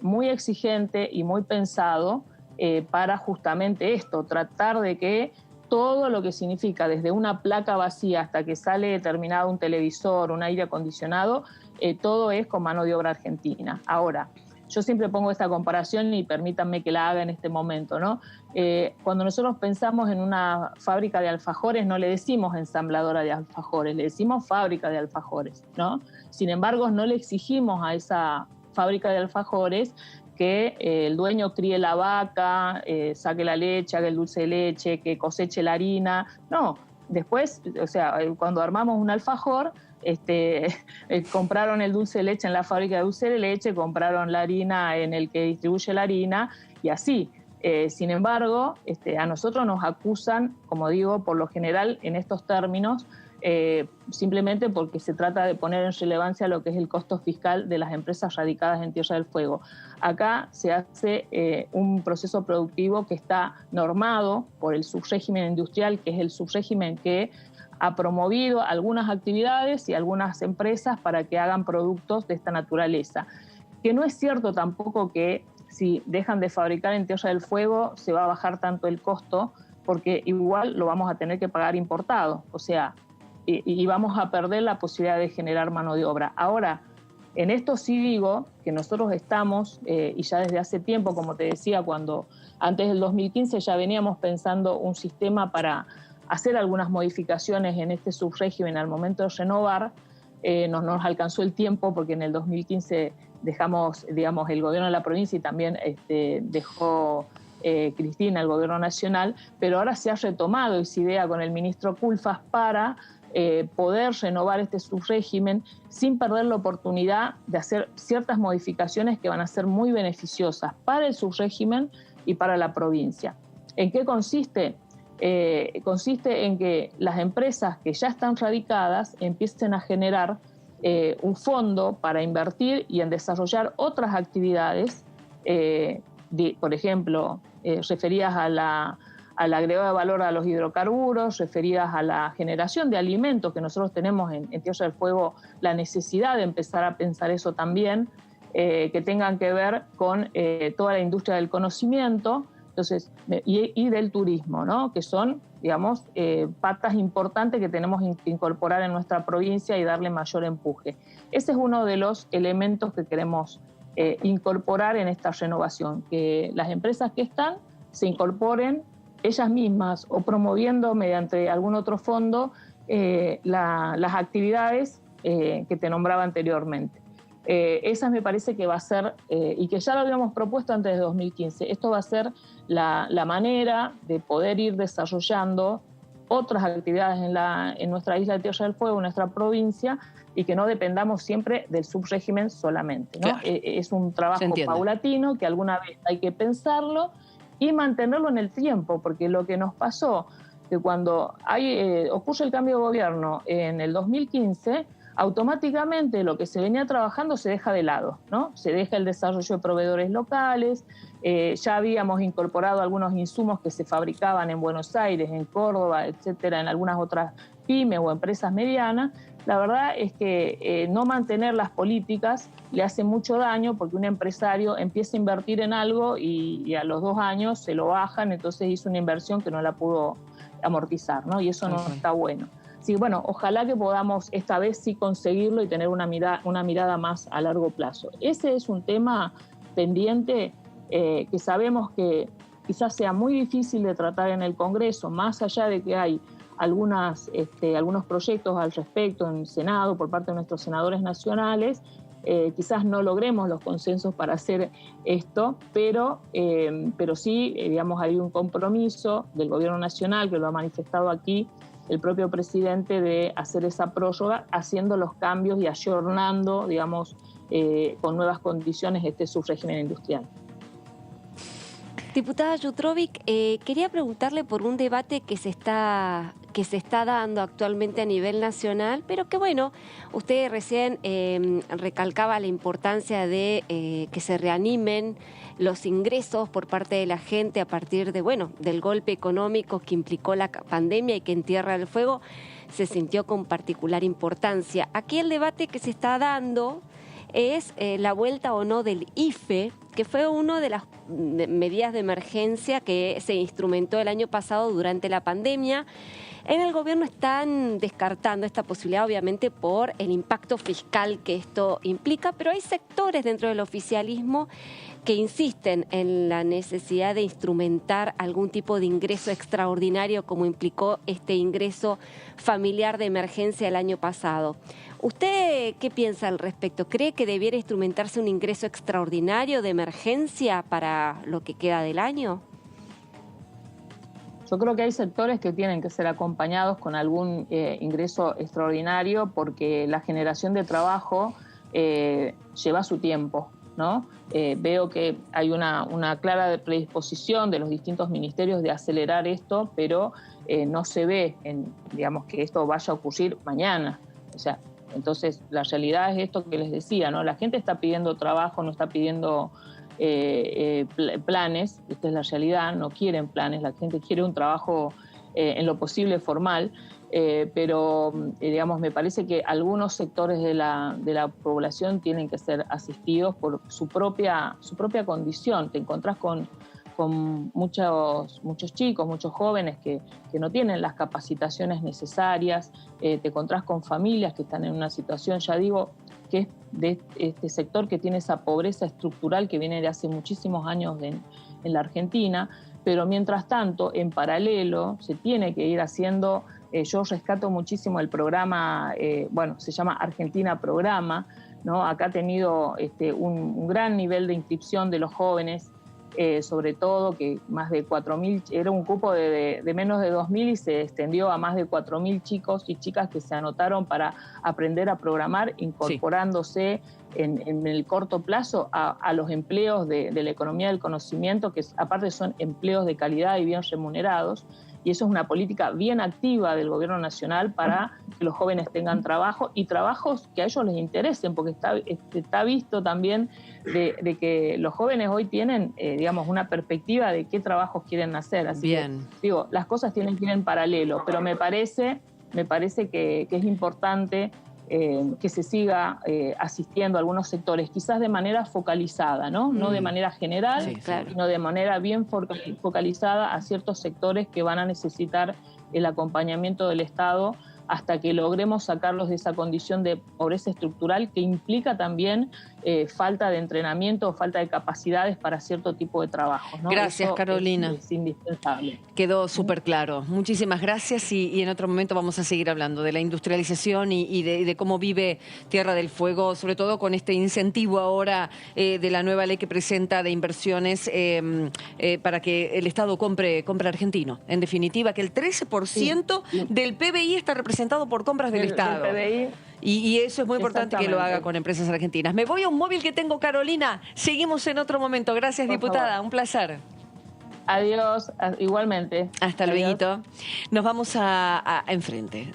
muy exigente y muy pensado para justamente esto, tratar de que todo lo que significa desde una placa vacía hasta que sale terminado un televisor, un aire acondicionado, todo es con mano de obra argentina. Ahora, yo siempre pongo esta comparación y permítanme que la haga en este momento, ¿no? Cuando nosotros pensamos en una fábrica de alfajores, no le decimos ensambladora de alfajores, le decimos fábrica de alfajores, ¿no? Sin embargo, no le exigimos a esa fábrica de alfajores que el dueño críe la vaca, saque la leche, haga el dulce de leche, que coseche la harina. No, después, o sea, cuando armamos un alfajor, compraron el dulce de leche en la fábrica de dulce de leche, compraron la harina en el que distribuye la harina, y así. Sin embargo, a nosotros nos acusan, como digo, por lo general en estos términos, simplemente porque se trata de poner en relevancia lo que es el costo fiscal de las empresas radicadas en Tierra del Fuego. Acá se hace un proceso productivo que está normado por el subrégimen industrial, que es el subrégimen que ha promovido algunas actividades y algunas empresas para que hagan productos de esta naturaleza. Que no es cierto tampoco que si dejan de fabricar en Tierra del Fuego se va a bajar tanto el costo, porque igual lo vamos a tener que pagar importado, o sea, y vamos a perder la posibilidad de generar mano de obra. Ahora, en esto sí digo que nosotros estamos, y ya desde hace tiempo, como te decía, cuando antes del 2015 ya veníamos pensando un sistema para hacer algunas modificaciones en este subrégimen al momento de renovar. No nos alcanzó el tiempo porque en el 2015 dejamos, digamos, el gobierno de la provincia y también dejó Cristina el gobierno nacional, pero ahora se ha retomado esa idea con el ministro Culfas para poder renovar este subrégimen sin perder la oportunidad de hacer ciertas modificaciones que van a ser muy beneficiosas para el subrégimen y para la provincia. ¿En qué consiste? Consiste en que las empresas que ya están radicadas empiecen a generar un fondo para invertir y en desarrollar otras actividades por ejemplo, referidas al agregado de valor a los hidrocarburos, referidas a la generación de alimentos, que nosotros tenemos en Tierra del Fuego la necesidad de empezar a pensar eso también, que tengan que ver con toda la industria del conocimiento, entonces, y del turismo, ¿no? Que son, digamos, patas importantes que tenemos que incorporar en nuestra provincia y darle mayor empuje. Ese es uno de los elementos que queremos incorporar en esta renovación, que las empresas que están se incorporen ellas mismas o promoviendo mediante algún otro fondo las actividades que te nombraba anteriormente. Esa me parece que va a ser, y que ya lo habíamos propuesto antes de 2015, esto va a ser la manera de poder ir desarrollando otras actividades en nuestra isla de Tierra del Fuego, en nuestra provincia, y que no dependamos siempre del subrégimen solamente, ¿no? Claro. Es un trabajo paulatino que alguna vez hay que pensarlo y mantenerlo en el tiempo, porque lo que nos pasó, que cuando ocurre el cambio de gobierno en el 2015, automáticamente lo que se venía trabajando se deja de lado, ¿no? Se deja el desarrollo de proveedores locales, ya habíamos incorporado algunos insumos que se fabricaban en Buenos Aires, en Córdoba, etcétera, en algunas otras pymes o empresas medianas. La verdad es que no mantener las políticas le hace mucho daño, porque un empresario empieza a invertir en algo y a los 2 años se lo bajan, entonces hizo una inversión que no la pudo amortizar, ¿no? Y eso no está bueno. Sí, bueno, ojalá que podamos esta vez sí conseguirlo y tener una mirada más a largo plazo. Ese es un tema pendiente que sabemos que quizás sea muy difícil de tratar en el Congreso, más allá de que hay algunos proyectos al respecto en el Senado por parte de nuestros senadores nacionales. Quizás no logremos los consensos para hacer esto, pero sí, digamos, hay un compromiso del Gobierno Nacional, que lo ha manifestado aquí el propio presidente, de hacer esa prórroga, haciendo los cambios y ayornando, digamos, con nuevas condiciones este subrégimen industrial.
Diputada Jutrovic, quería preguntarle por un debate que se está dando actualmente a nivel nacional, pero que bueno, usted recién recalcaba la importancia de que se reanimen los ingresos por parte de la gente a partir del golpe económico que implicó la pandemia y que en Tierra del Fuego se sintió con particular importancia. Aquí el debate que se está dando es la vuelta o no del IFE, que fue una de las medidas de emergencia que se instrumentó el año pasado durante la pandemia. En el gobierno están descartando esta posibilidad, obviamente, por el impacto fiscal que esto implica, pero hay sectores dentro del oficialismo que insisten en la necesidad de instrumentar algún tipo de ingreso extraordinario, como implicó este ingreso familiar de emergencia el año pasado. ¿Usted qué piensa al respecto? ¿Cree que debiera instrumentarse un ingreso extraordinario de emergencia para lo que queda del año?
Yo creo que hay sectores que tienen que ser acompañados con algún ingreso extraordinario, porque la generación de trabajo lleva su tiempo, ¿no? Veo que hay una clara predisposición de los distintos ministerios de acelerar esto, pero no se ve, digamos, que esto vaya a ocurrir mañana. O sea, entonces la realidad es esto que les decía, ¿no? La gente está pidiendo trabajo, no está pidiendo planes. Esta es la realidad, no quieren planes, la gente quiere un trabajo en lo posible formal, pero digamos, me parece que algunos sectores de la población tienen que ser asistidos por su propia condición. Te encontrás con muchos chicos, muchos jóvenes que no tienen las capacitaciones necesarias, te encontrás con familias que están en una situación, ya digo, que es de este sector que tiene esa pobreza estructural que viene de hace muchísimos años en la Argentina, pero mientras tanto, en paralelo, se tiene que ir haciendo. Yo rescato muchísimo el programa, se llama Argentina Programa, ¿no? Acá ha tenido un gran nivel de inscripción de los jóvenes, sobre todo que más de 4.000, era un cupo de menos de 2.000 y se extendió a más de 4.000 chicos y chicas que se anotaron para aprender a programar, incorporándose en el corto plazo a los empleos de la economía del conocimiento, que aparte son empleos de calidad y bien remunerados. y eso es una política bien activa del gobierno nacional para que los jóvenes tengan trabajo y trabajos que a ellos les interesen, porque está visto también de que los jóvenes hoy tienen, digamos, una perspectiva de qué trabajos quieren hacer. Así
bien.
Que, digo, las cosas tienen que ir en paralelo, pero me parece que es importante que se siga asistiendo a algunos sectores, quizás de manera focalizada, ¿no? No de manera general,
sí, claro,
sino de manera bien focalizada a ciertos sectores que van a necesitar el acompañamiento del Estado hasta que logremos sacarlos de esa condición de pobreza estructural que implica también falta de entrenamiento o falta de capacidades para cierto tipo de trabajos, ¿no?
Gracias,
eso
Carolina.
Es indispensable.
Quedó súper claro. Muchísimas gracias y en otro momento vamos a seguir hablando de la industrialización y de cómo vive Tierra del Fuego, sobre todo con este incentivo ahora de la nueva ley que presenta de inversiones para que el Estado compre argentino. En definitiva, que el 13% del PBI está representado por compras del Estado.
PBI.
Y eso es muy importante que lo haga con empresas argentinas. Me voy a un móvil que tengo, Carolina. Seguimos en otro momento. Gracias, diputada. Favor. Un placer.
Adiós, igualmente.
Hasta luego. Nos vamos a enfrente,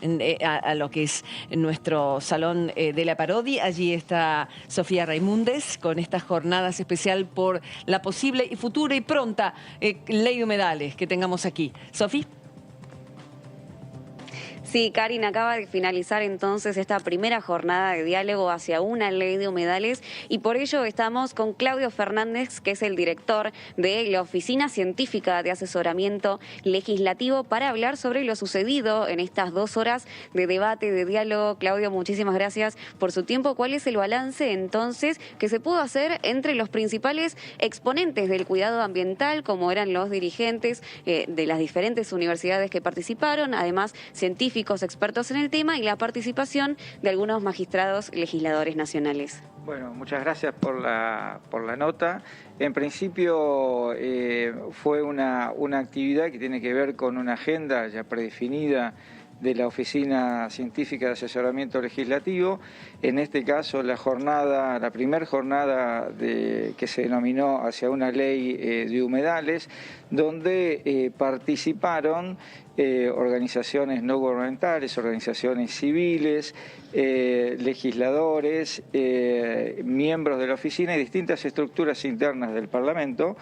a lo que es nuestro salón de la Parodi. Allí está Sofía Raimundes con estas jornadas especial por la posible y futura y pronta ley de humedales que tengamos aquí. Sofía.
Sí, Karin, acaba de finalizar entonces esta primera jornada de diálogo hacia una ley de humedales y por ello estamos con Claudio Fernández, que es el director de la Oficina Científica de Asesoramiento Legislativo, para hablar sobre lo sucedido en estas 2 horas de debate, de diálogo. Claudio, muchísimas gracias por su tiempo. ¿Cuál es el balance entonces que se pudo hacer entre los principales exponentes del cuidado ambiental, como eran los dirigentes de las diferentes universidades que participaron, además científicos, expertos en el tema y la participación de algunos magistrados legisladores nacionales?
Bueno, muchas gracias por la nota. En principio fue una actividad que tiene que ver con una agenda ya predefinida de la Oficina Científica de Asesoramiento Legislativo. En este caso, la primera jornada que se denominó hacia una ley de humedales, donde participaron organizaciones no gubernamentales, organizaciones civiles, legisladores, miembros de la oficina y distintas estructuras internas del Parlamento,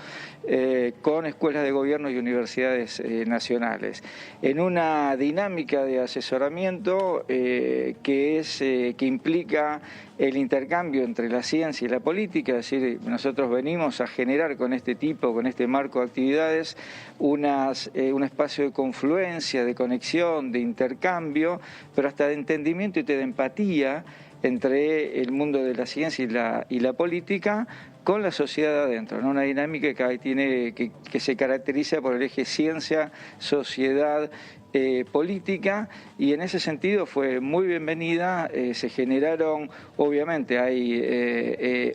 con escuelas de gobierno y universidades nacionales. En una dinámica de asesoramiento que implica el intercambio entre la ciencia y la política, es decir, nosotros venimos a generar con este marco de actividades, un espacio de confluencia, de conexión, de intercambio, pero hasta de entendimiento y de empatía entre el mundo de la ciencia y la política con la sociedad adentro, ¿no? Una dinámica que se caracteriza por el eje ciencia, sociedad, política, y en ese sentido fue muy bienvenida. Se generaron, obviamente,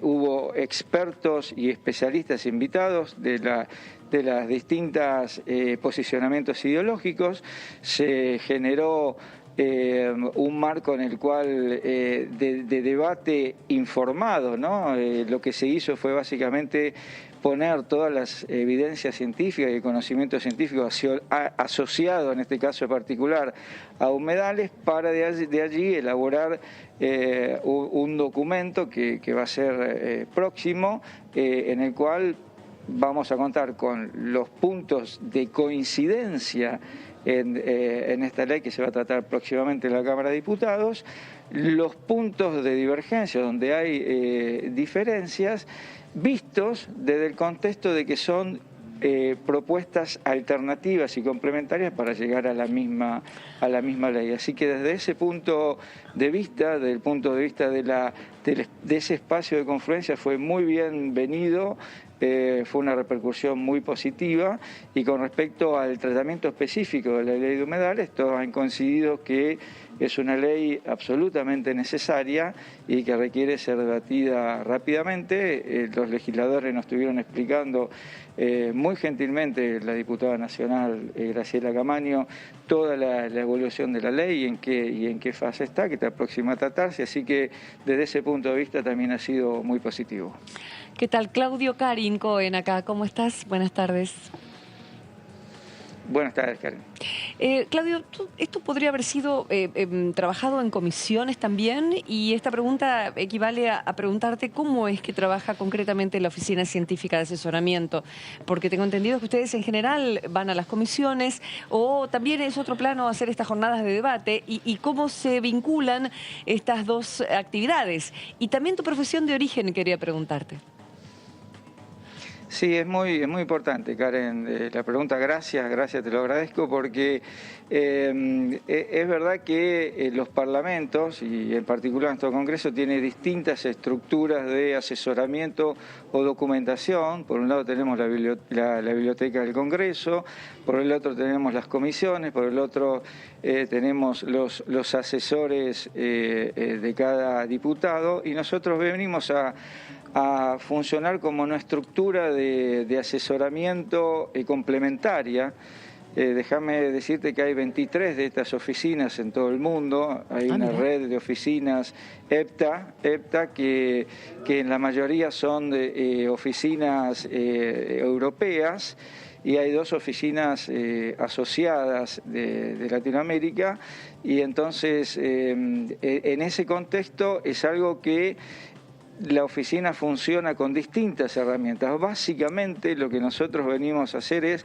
hubo expertos y especialistas invitados de las distintas posicionamientos ideológicos. Se generó un marco en el cual de debate informado, ¿no? Lo que se hizo fue básicamente poner todas las evidencias científicas y el conocimiento científico asociado, en este caso particular, a humedales, para de allí elaborar un documento que va a ser próximo, en el cual vamos a contar con los puntos de coincidencia en esta ley que se va a tratar próximamente en la Cámara de Diputados, los puntos de divergencia donde hay diferencias, vistos desde el contexto de que son propuestas alternativas y complementarias para llegar a la misma ley. Así que desde ese punto de vista, desde el punto de vista de ese espacio de confluencia, fue muy bienvenido. Fue una repercusión muy positiva, y con respecto al tratamiento específico de la ley de humedales, todos han coincidido que es una ley absolutamente necesaria y que requiere ser debatida rápidamente. Los legisladores nos estuvieron explicando muy gentilmente, la diputada nacional Graciela Camaño, toda la evolución de la ley y en qué fase está, que está próxima a tratarse, así que desde ese punto de vista también ha sido muy positivo.
¿Qué tal? Claudio, Karin Cohen acá, ¿cómo estás? Buenas tardes.
Buenas tardes, Karen.
Claudio, esto podría haber sido trabajado en comisiones también, y esta pregunta equivale a preguntarte cómo es que trabaja concretamente la Oficina Científica de Asesoramiento, porque tengo entendido que ustedes en general van a las comisiones, o también es otro plano hacer estas jornadas de debate, y cómo se vinculan estas dos actividades. Y también tu profesión de origen quería preguntarte.
Sí, es muy importante, Karen, la pregunta. Gracias, te lo agradezco, porque es verdad que los parlamentos, y en particular nuestro Congreso, tiene distintas estructuras de asesoramiento o documentación. Por un lado tenemos la biblioteca del Congreso, por el otro tenemos las comisiones, por el otro tenemos los asesores de cada diputado, y nosotros venimos a funcionar como una estructura de asesoramiento complementaria. Déjame decirte que hay 23 de estas oficinas en todo el mundo. Hay una red de oficinas EPTA que en la mayoría son oficinas europeas, y hay 2 oficinas asociadas de Latinoamérica, y entonces en ese contexto es algo que la oficina funciona con distintas herramientas. Básicamente lo que nosotros venimos a hacer es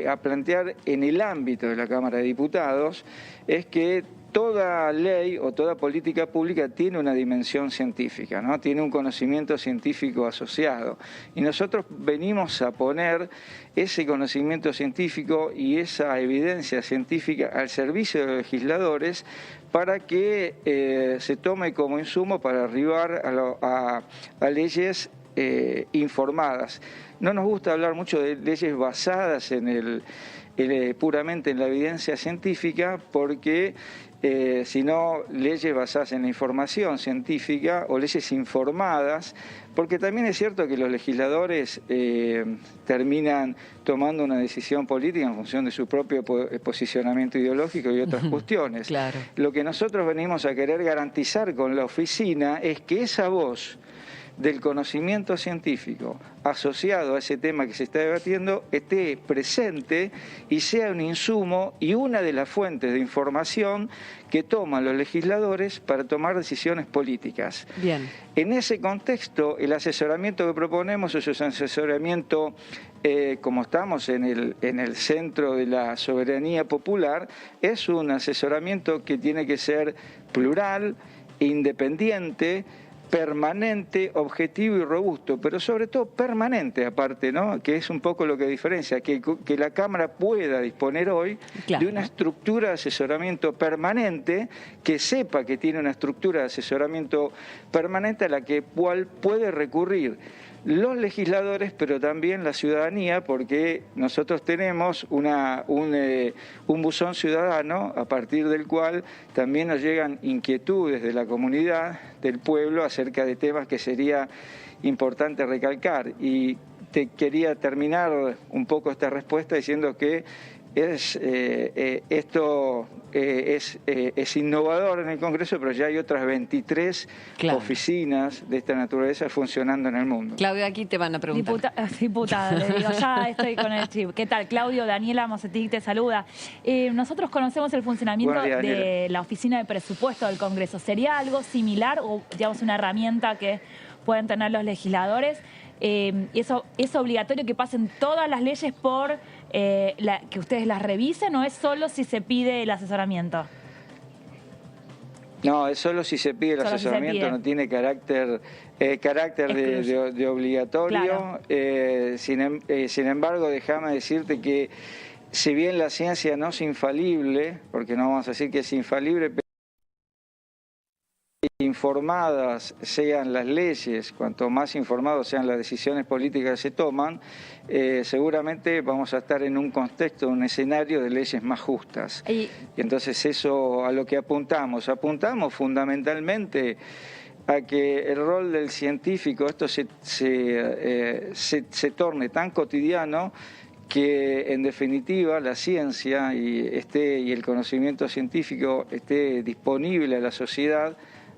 a plantear en el ámbito de la Cámara de Diputados, es que toda ley o toda política pública tiene una dimensión científica, ¿no? Tiene un conocimiento científico asociado. Y nosotros venimos a poner ese conocimiento científico y esa evidencia científica al servicio de los legisladores, para que se tome como insumo para arribar a leyes informadas. No nos gusta hablar mucho de leyes basadas puramente en la evidencia científica, porque sino leyes basadas en la información científica o leyes informadas, porque también es cierto que los legisladores terminan tomando una decisión política en función de su propio posicionamiento ideológico y otras cuestiones.
Claro.
Lo que nosotros venimos a querer garantizar con la oficina es que esa voz del conocimiento científico asociado a ese tema que se está debatiendo esté presente y sea un insumo y una de las fuentes de información que toman los legisladores para tomar decisiones políticas.
Bien.
En ese contexto, el asesoramiento que proponemos es un asesoramiento, como estamos en el centro de la soberanía popular, es un asesoramiento que tiene que ser plural, independiente, permanente, objetivo y robusto, pero sobre todo permanente aparte, ¿no? Que es un poco lo que diferencia, que la Cámara pueda disponer hoy de una estructura de asesoramiento permanente, que sepa que tiene una estructura de asesoramiento permanente a la que puede recurrir los legisladores, pero también la ciudadanía, porque nosotros tenemos un buzón ciudadano a partir del cual también nos llegan inquietudes de la comunidad, del pueblo, acerca de temas que sería importante recalcar. Y te quería terminar un poco esta respuesta diciendo que esto es innovador en el Congreso, pero ya hay otras 23 oficinas de esta naturaleza funcionando en el mundo.
Claudio, aquí te van a preguntar.
Diputada, le digo, ya estoy con el chip. ¿Qué tal? Claudio, Daniela Mosetic te saluda. Nosotros conocemos el funcionamiento de la Oficina de Presupuesto del Congreso. ¿Sería algo similar o, digamos, una herramienta que pueden tener los legisladores? ¿Eso es obligatorio que pasen todas las leyes por que ustedes las revisen, o es solo si se pide el asesoramiento?
No, es solo si se pide el asesoramiento, no tiene carácter de obligatorio.
Claro.
Sin embargo, déjame decirte que si bien la ciencia no es infalible, porque no vamos a decir que es infalible, pero informadas sean las leyes, cuanto más informados sean las decisiones políticas que se toman, seguramente vamos a estar en un contexto, un escenario de leyes más justas. Y entonces eso a lo que apuntamos fundamentalmente a que el rol del científico, esto se torne tan cotidiano, que en definitiva la ciencia y el conocimiento científico esté disponible a la sociedad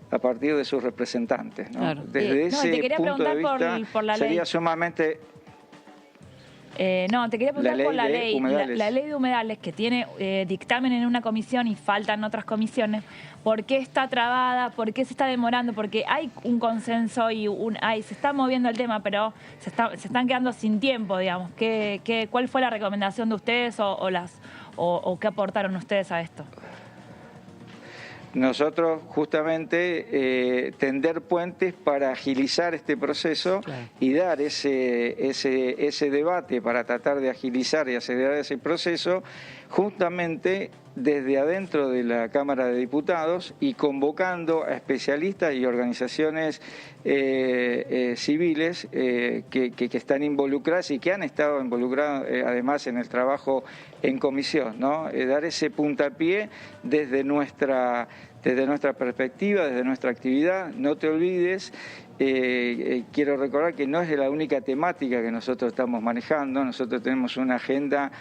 a partir de sus representantes, ¿no?
Claro.
Desde ese
te quería
punto de
preguntar
vista
por la
sería
ley.
sumamente...
No, te quería preguntar por la ley de humedales que tiene dictamen en una comisión y faltan otras comisiones. ¿Por qué está trabada? ¿Por qué se está demorando? Porque hay un consenso y se está moviendo el tema, pero se están quedando sin tiempo, digamos. ¿Cuál fue la recomendación de ustedes o qué aportaron ustedes a esto?
Nosotros justamente tender puentes para agilizar este proceso y dar ese debate para tratar de agilizar y acelerar ese proceso justamente desde adentro de la Cámara de Diputados y convocando a especialistas y organizaciones civiles que están involucradas y que han estado involucradas además en el trabajo en comisión, ¿no? Dar ese puntapié desde nuestra perspectiva, desde nuestra actividad. No te olvides, quiero recordar que no es la única temática que nosotros estamos manejando. Nosotros tenemos una agenda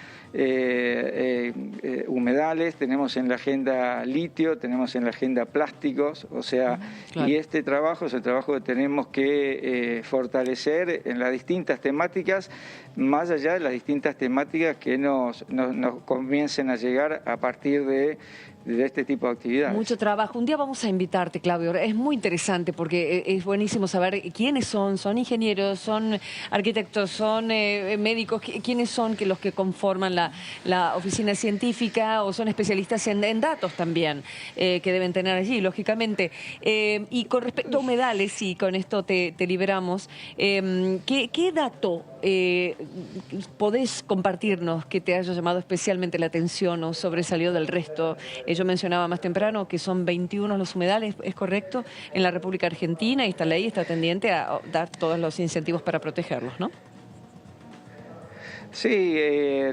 humedales, tenemos en la agenda litio, tenemos en la agenda plásticos, o sea, y este trabajo es el trabajo que tenemos que fortalecer en las distintas temáticas, más allá de las distintas temáticas que nos comiencen a llegar a partir de este tipo de actividades.
Mucho trabajo. Un día vamos a invitarte, Claudio. Es muy interesante porque es buenísimo saber quiénes son ingenieros, son arquitectos, son médicos, quiénes son los que conforman la oficina científica o son especialistas en datos también, que deben tener allí, lógicamente. Y con respecto a humedales, y con esto te liberamos, ¿qué dato podés compartirnos que te haya llamado especialmente la atención o sobresalió del resto? Yo mencionaba más temprano que son 21 los humedales, ¿es correcto? En la República Argentina, y esta ley está tendiente a dar todos los incentivos para protegerlos, ¿no?
Sí,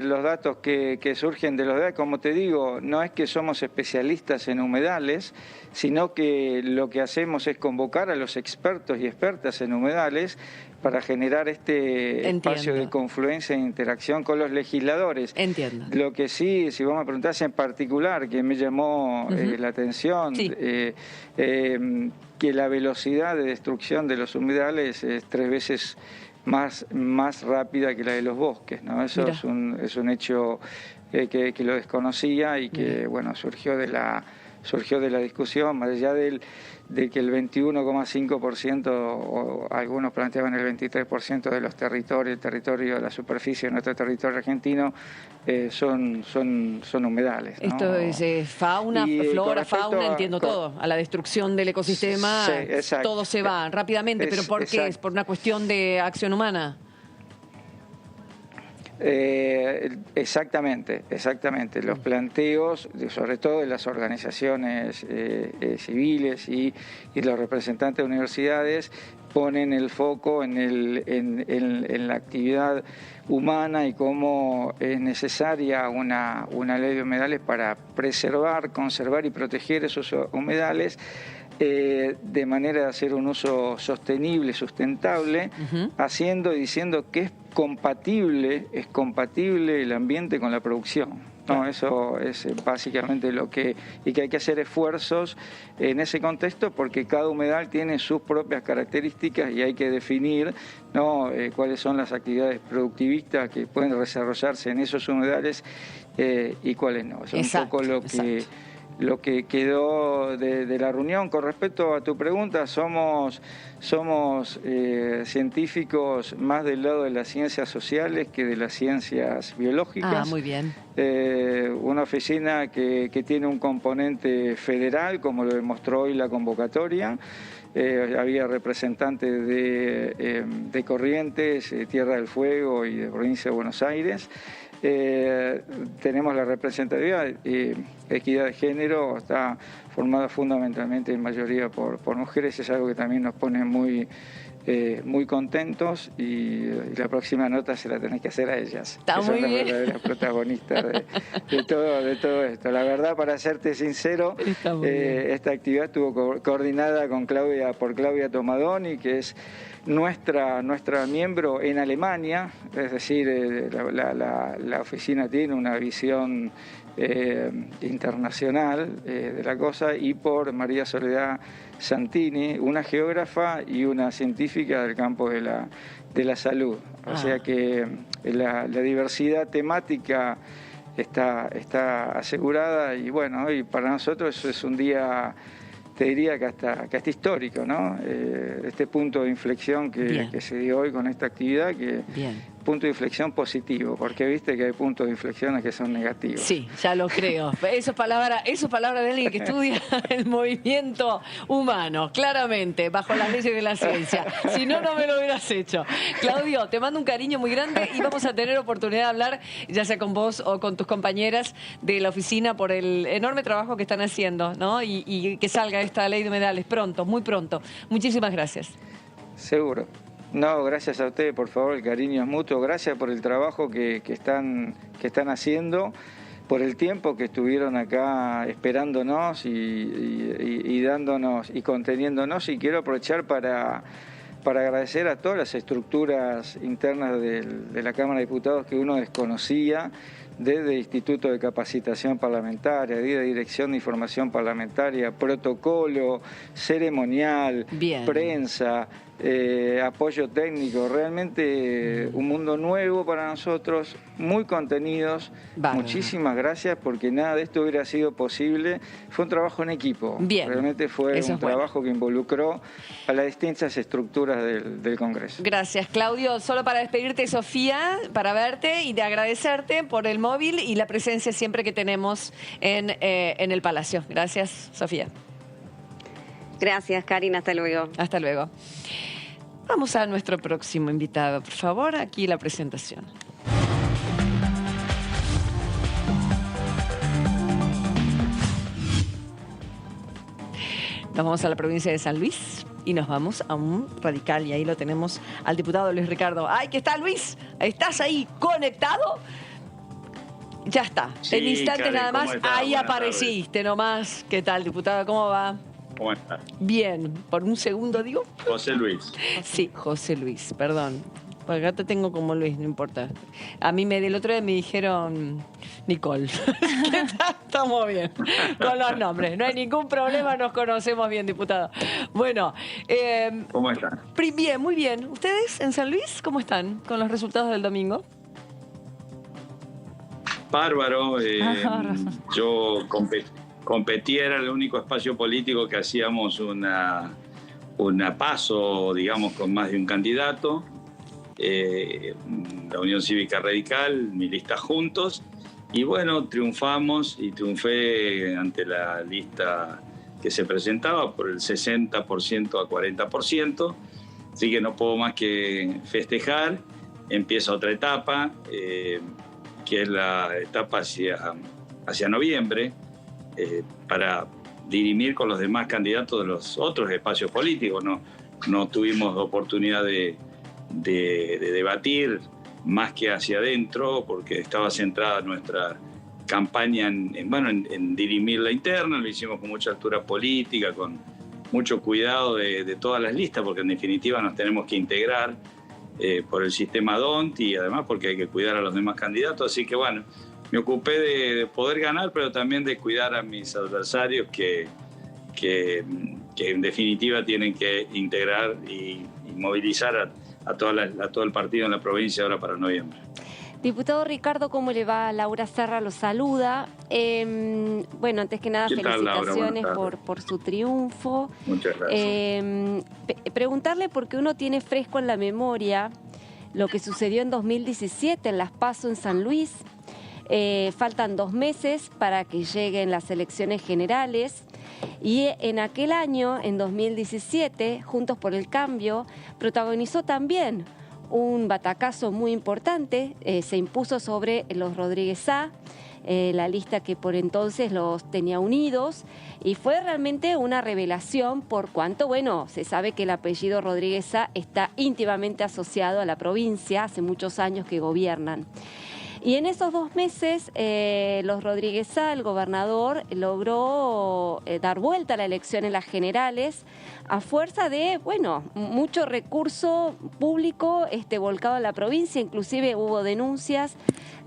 los datos que surgen de los datos, como te digo, no es que somos especialistas en humedales, sino que lo que hacemos es convocar a los expertos y expertas en humedales para generar este espacio de confluencia e interacción con los legisladores.
Entiendo.
Lo que sí, si vos me preguntás en particular, que me llamó la atención, que la velocidad de destrucción de los humedales es 3 veces más rápida que la de los bosques, ¿no? Eso es un hecho que lo desconocía y que bueno, surgió de la discusión, más allá de que el 21,5%, o algunos planteaban el 23% de los territorios, el territorio de la superficie de nuestro territorio argentino, son humedales, ¿no?
Esto es fauna, flora, fauna, entiendo todo. A la destrucción del ecosistema, todo se va rápidamente, pero ¿por qué? ¿Es por una cuestión de acción humana?
Exactamente. Los planteos, sobre todo de las organizaciones civiles y los representantes de universidades, ponen el foco en la actividad humana y cómo es necesaria una ley de humedales para preservar, conservar y proteger esos humedales, de manera de hacer un uso sostenible, sustentable, haciendo y diciendo que es compatible el ambiente con la producción. No, eso es básicamente lo que hay que hacer esfuerzos en ese contexto, porque cada humedal tiene sus propias características y hay que definir, ¿no?, cuáles son las actividades productivistas que pueden desarrollarse en esos humedales y cuáles no. Es un poco lo que quedó de la reunión. Con respecto a tu pregunta, somos científicos más del lado de las ciencias sociales que de las ciencias biológicas.
Ah, muy bien.
Una oficina que tiene un componente federal, como lo demostró hoy la convocatoria. Había representantes de Corrientes, Tierra del Fuego y de Provincia de Buenos Aires. Tenemos la representatividad, equidad de género, está formada fundamentalmente en mayoría por mujeres, es algo que también nos pone muy contentos, y la próxima nota se la tenés que hacer a ellas.
Está muy bien.
Son las verdaderas protagonistas de todo esto. La verdad, para serte sincero, esta actividad estuvo coordinada por Claudia Tomadoni, que es nuestra miembro en Alemania, es decir, la oficina tiene una visión internacional de la cosa, y por María Soledad Santini, una geógrafa y una científica del campo de la salud. O sea que la diversidad temática está asegurada y bueno, hoy para nosotros eso es un día, te diría que hasta histórico, ¿no? Este punto de inflexión que se dio hoy con esta actividad, punto de inflexión positivo, porque viste que hay puntos de inflexiones que son negativos.
Sí, ya lo creo. Eso es palabra de alguien que estudia el movimiento humano, claramente, bajo las leyes de la ciencia. Si no, no me lo hubieras hecho. Claudio, te mando un cariño muy grande y vamos a tener oportunidad de hablar, ya sea con vos o con tus compañeras de la oficina, por el enorme trabajo que están haciendo, ¿no? Y que salga esta ley de humedales pronto, muy pronto. Muchísimas gracias.
Seguro. No, gracias a ustedes, por favor, el cariño es mutuo. Gracias por el trabajo que están haciendo, por el tiempo que estuvieron acá esperándonos y dándonos y conteniéndonos. Y quiero aprovechar para agradecer a todas las estructuras internas de la Cámara de Diputados que uno desconocía, desde Instituto de Capacitación Parlamentaria, desde Dirección de Información Parlamentaria, protocolo, ceremonial, prensa, apoyo técnico, realmente un mundo nuevo para nosotros, muy contenidos. Muchísimas gracias, porque nada de esto hubiera sido posible. Fue un trabajo en equipo. Realmente fue un trabajo que involucró a las distintas estructuras del Congreso.
Gracias, Claudio. Solo para despedirte, Sofía, para verte y de agradecerte por el móvil y la presencia siempre que tenemos en el Palacio. Gracias, Sofía.
Gracias, Karina. Hasta luego.
Hasta luego. Vamos a nuestro próximo invitado, por favor. Aquí la presentación. Nos vamos a la provincia de San Luis y nos vamos a un radical. Y ahí lo tenemos al diputado Luis Ricardo. ¡Ay, que está, Luis! ¿Estás ahí conectado? Ya está. Sí, en instantes Karen, nada más, ahí apareciste nomás. ¿Qué tal, diputado? ¿Cómo va?
¿Cómo estás?
Bien. Por un segundo digo.
José Luis.
Sí, José Luis, perdón. Porque acá te tengo como Luis, no importa. A mí del otro día me dijeron Nicole. Estamos bien con los nombres. No hay ningún problema, nos conocemos bien, diputado. Bueno.
¿Cómo están?
Bien, muy bien. ¿Ustedes en San Luis cómo están con los resultados del domingo?
Bárbaro. Yo competí, era el único espacio político que hacíamos una paso, digamos, con más de un candidato. La Unión Cívica Radical, mi lista Juntos, y bueno, triunfamos y triunfé ante la lista que se presentaba por el 60% a 40%, así que no puedo más que festejar. Empieza otra etapa, que es la etapa hacia noviembre, para dirimir con los demás candidatos de los otros espacios políticos. No tuvimos oportunidad de debatir más que hacia adentro, porque estaba centrada nuestra campaña en dirimir la interna. Lo hicimos con mucha altura política, con mucho cuidado de todas las listas, porque en definitiva nos tenemos que integrar por el sistema DONT y además porque hay que cuidar a los demás candidatos. Así que bueno, me ocupé de poder ganar, pero también de cuidar a mis adversarios que en definitiva tienen que integrar y movilizar a todo el partido en la provincia ahora para noviembre.
Diputado Ricardo, ¿cómo le va? Laura Serra lo saluda. Bueno, antes que nada, felicitaciones por su triunfo.
Muchas gracias.
Preguntarle, porque uno tiene fresco en la memoria lo que sucedió en 2017 en las PASO en San Luis. Faltan 2 meses para que lleguen las elecciones generales. Y en aquel año, en 2017, Juntos por el Cambio protagonizó también un batacazo muy importante. Se impuso sobre los Rodríguez Sá, la lista que por entonces los tenía unidos, y fue realmente una revelación por cuanto, bueno, se sabe que el apellido Rodríguez Sá está íntimamente asociado a la provincia, hace muchos años que gobiernan. Y en esos 2 meses, los Rodríguez Sá, el gobernador, logró dar vuelta a la elección en las generales a fuerza de, bueno, mucho recurso público volcado a la provincia. Inclusive hubo denuncias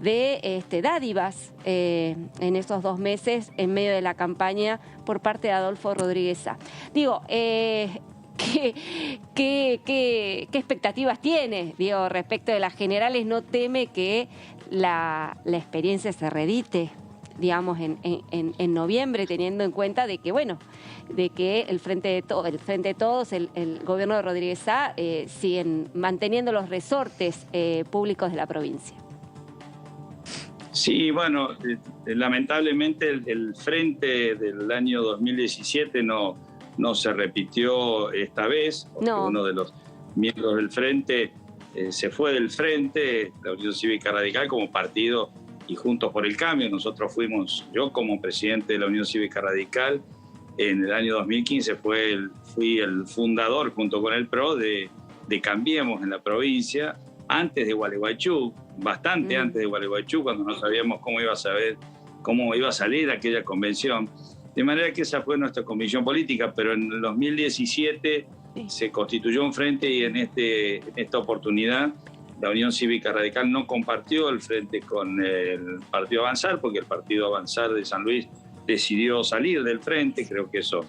de dádivas en esos 2 meses en medio de la campaña por parte de Adolfo Rodríguez Sá. Digo, ¿Qué expectativas tiene? Digo, respecto de las generales, ¿no teme que la experiencia se reedite, digamos, en noviembre, teniendo en cuenta de que, bueno, de que el Frente de Todos, el gobierno de Rodríguez Sá, siguen manteniendo los resortes públicos de la provincia?
Sí, bueno, lamentablemente el Frente del año 2017 no se repitió esta vez, porque uno de los miembros del Frente se fue del Frente, la Unión Cívica Radical, como partido y Juntos por el Cambio. Nosotros yo como presidente de la Unión Cívica Radical, en el año 2015 fui el fundador, junto con el PRO, de Cambiemos en la provincia, antes de Gualeguaychú, bastante antes de Gualeguaychú, cuando no sabíamos cómo iba a salir aquella convención. De manera que esa fue nuestra comisión política, pero en el 2017 se constituyó un frente y en esta oportunidad la Unión Cívica Radical no compartió el frente con el Partido Avanzar, porque el Partido Avanzar de San Luis decidió salir del frente. Creo que eso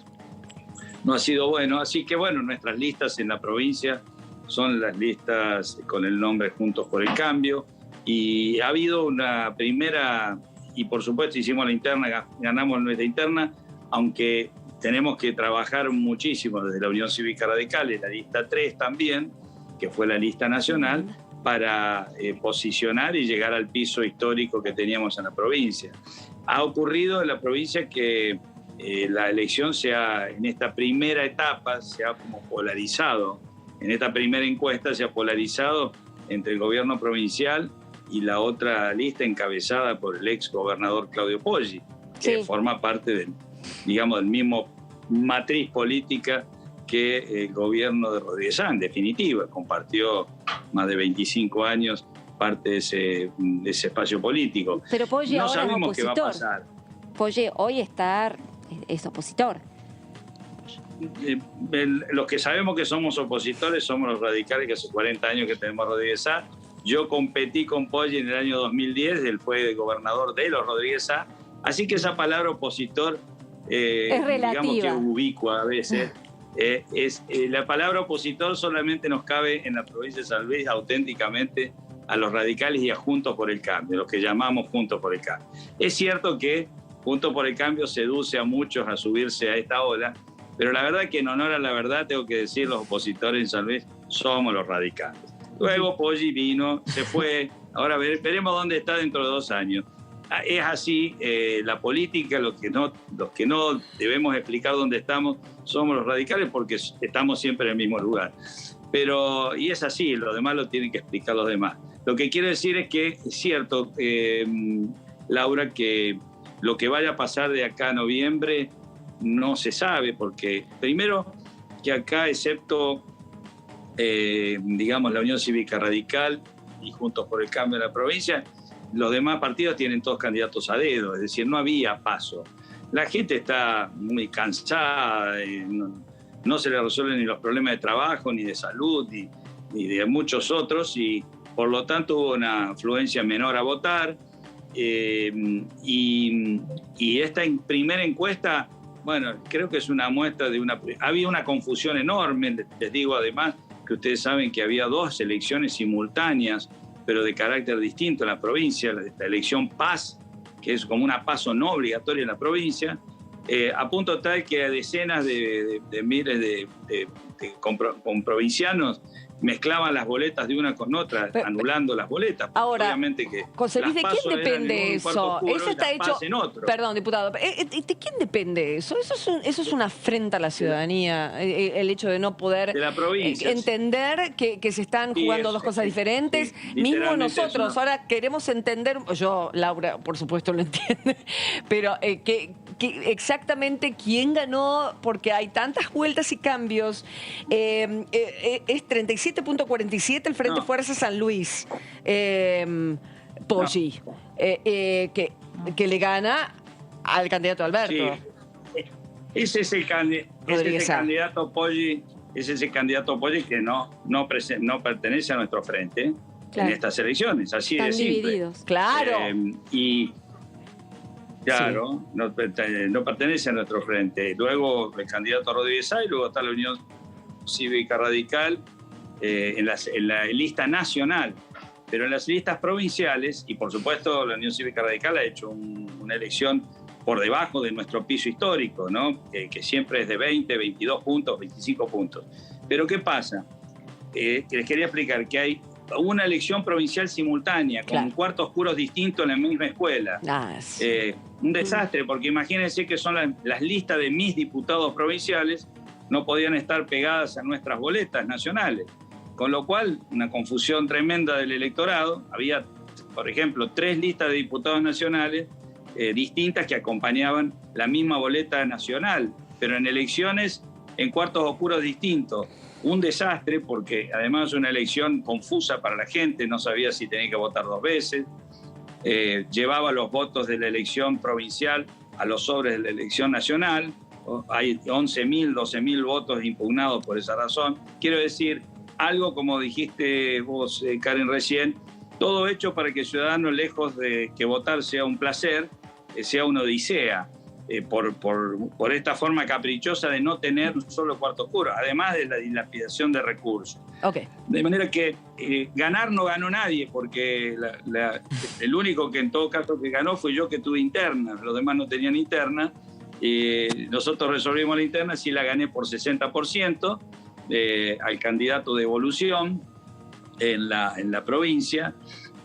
no ha sido bueno. Así que bueno, nuestras listas en la provincia son las listas con el nombre Juntos por el Cambio, y ha habido una primera, y por supuesto hicimos la interna, ganamos nuestra interna, aunque tenemos que trabajar muchísimo desde la Unión Cívica Radical, en la lista 3 también, que fue la lista nacional, para posicionar y llegar al piso histórico que teníamos en la provincia. Ha ocurrido en la provincia que la elección en esta primera etapa se ha como polarizado. En esta primera encuesta se ha polarizado entre el gobierno provincial y la otra lista encabezada por el ex gobernador Claudio Poggi, que forma parte del mismo matriz política que el gobierno de Rodríguez Sá. En definitiva, compartió más de 25 años parte de ese espacio político.
Pero Poggi
no
ahora
sabemos
es opositor.
qué va a pasar.
Poggi hoy es opositor.
Los que sabemos que somos opositores somos los radicales, que hace 40 años que tenemos a Rodríguez Sá. Yo competí con Poggi en el año 2010, él fue gobernador de los Rodríguez Sá, así que esa palabra opositor
es relativa,
digamos que ubicua a veces. La palabra opositor solamente nos cabe en la provincia de San Luis auténticamente a los radicales y a Juntos por el Cambio, los que llamamos Juntos por el Cambio. Es cierto que Juntos por el Cambio seduce a muchos a subirse a esta ola, pero la verdad que en honor a la verdad tengo que decir, los opositores en San Luis somos los radicales. Luego Poggi vino, se fue, ahora veremos dónde está dentro de 2 años. Es así, la política, los que no debemos explicar dónde estamos somos los radicales, porque estamos siempre en el mismo lugar. Y es así, lo demás lo tienen que explicar los demás. Lo que quiero decir es que es cierto, Laura, que lo que vaya a pasar de acá a noviembre no se sabe, porque primero que acá, excepto la Unión Cívica Radical y Juntos por el Cambio de la provincia, los demás partidos tienen todos candidatos a dedo, es decir, no había paso. La gente está muy cansada, no se le resuelven ni los problemas de trabajo, ni de salud, ni de muchos otros, y por lo tanto hubo una afluencia menor a votar. Y esta primera encuesta, bueno, creo que es una muestra había una confusión enorme. Les digo además que ustedes saben que había 2 elecciones simultáneas, pero de carácter distinto en la provincia, la elección PAS, que es como una PASO no obligatoria en la provincia, a punto tal que a decenas de miles de comprovincianos mezclaban las boletas de una con otra, anulando las boletas.
Ahora,
obviamente que
José Luis, ¿de quién depende eso? Eso está hecho. Perdón, diputado, ¿de quién depende eso? Eso es una afrenta a la ciudadanía, el hecho de no poder entender que se están jugando dos cosas diferentes. Mismo nosotros ahora queremos entender, yo, Laura, por supuesto lo entiende, pero que exactamente quién ganó, porque hay tantas vueltas y cambios. Es 37.47 el Frente Fuerza San Luis, Poggi, que le gana al candidato Alberto.
Sí. Ese es el candidato Poggi, que no pertenece a nuestro frente en estas elecciones, así de simple.
Divididos.
Claro.
Claro, no pertenece a nuestro frente. Luego el candidato Rodríguez Sá, y luego está la Unión Cívica Radical en la lista nacional, pero en las listas provinciales, y por supuesto la Unión Cívica Radical ha hecho una elección por debajo de nuestro piso histórico, ¿no? Que siempre es de 20, 22 puntos, 25 puntos. Pero ¿qué pasa? Les quería explicar que hay una elección provincial simultánea, con cuartos oscuros distintos en la misma escuela. Un desastre, porque imagínense que son las listas de mis diputados provinciales no podían estar pegadas a nuestras boletas nacionales. Con lo cual, una confusión tremenda del electorado. Había, por ejemplo, 3 listas de diputados nacionales distintas que acompañaban la misma boleta nacional, pero en elecciones en cuartos oscuros distintos. Un desastre, porque además es una elección confusa para la gente, no sabía si tenía que votar 2 veces, llevaba los votos de la elección provincial a los sobres de la elección nacional. Hay 11.000, 12.000 votos impugnados por esa razón. Quiero decir, algo como dijiste vos, Karen, recién, todo hecho para que el ciudadano, lejos de que votar sea un placer, sea una odisea, por esta forma caprichosa de no tener un solo cuarto oscuro, además de la dilapidación de recursos. De manera que ganar no ganó nadie, porque el único que en todo caso que ganó fue yo, que tuve interna, los demás no tenían interna. Nosotros resolvimos la interna, sí la gané por 60%, al candidato de Evolución en la provincia,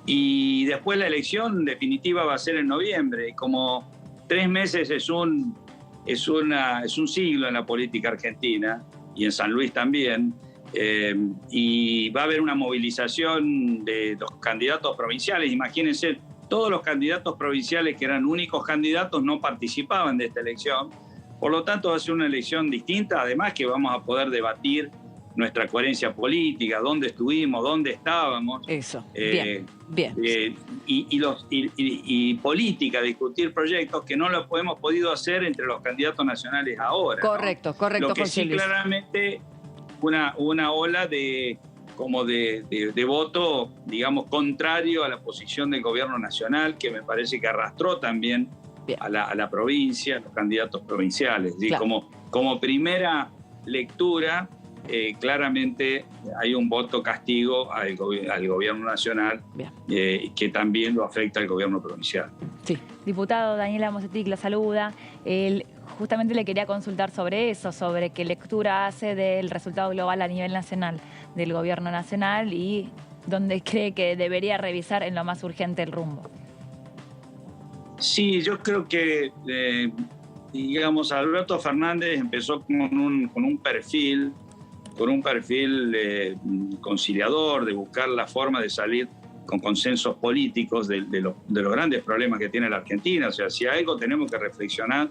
y después la elección definitiva va a ser en noviembre. Como 3 meses es un siglo en la política argentina, y en San Luis también, y va a haber una movilización de los candidatos provinciales. Imagínense, todos los candidatos provinciales que eran únicos candidatos no participaban de esta elección. Por lo tanto, va a ser una elección distinta, además que vamos a poder debatir nuestra coherencia política, dónde estuvimos, dónde estábamos.
Eso, bien.
Y política, discutir proyectos que no lo hemos podido hacer entre los candidatos nacionales ahora.
Correcto,
¿no? Lo que sí, claramente, una ola de voto, digamos, contrario a la posición del gobierno nacional, que me parece que arrastró también a la provincia, a los candidatos provinciales. Como primera lectura, claramente hay un voto castigo al gobierno nacional, que también lo afecta al gobierno provincial.
Sí. Diputado Daniela Mosetic la saluda. Justamente le quería consultar sobre eso, sobre qué lectura hace del resultado global a nivel nacional del gobierno nacional y dónde cree que debería revisar en lo más urgente el rumbo.
Sí, yo creo que, digamos, Alberto Fernández empezó con un perfil conciliador, de buscar la forma de salir con consensos políticos de los grandes problemas que tiene la Argentina. O sea, si algo tenemos que reflexionar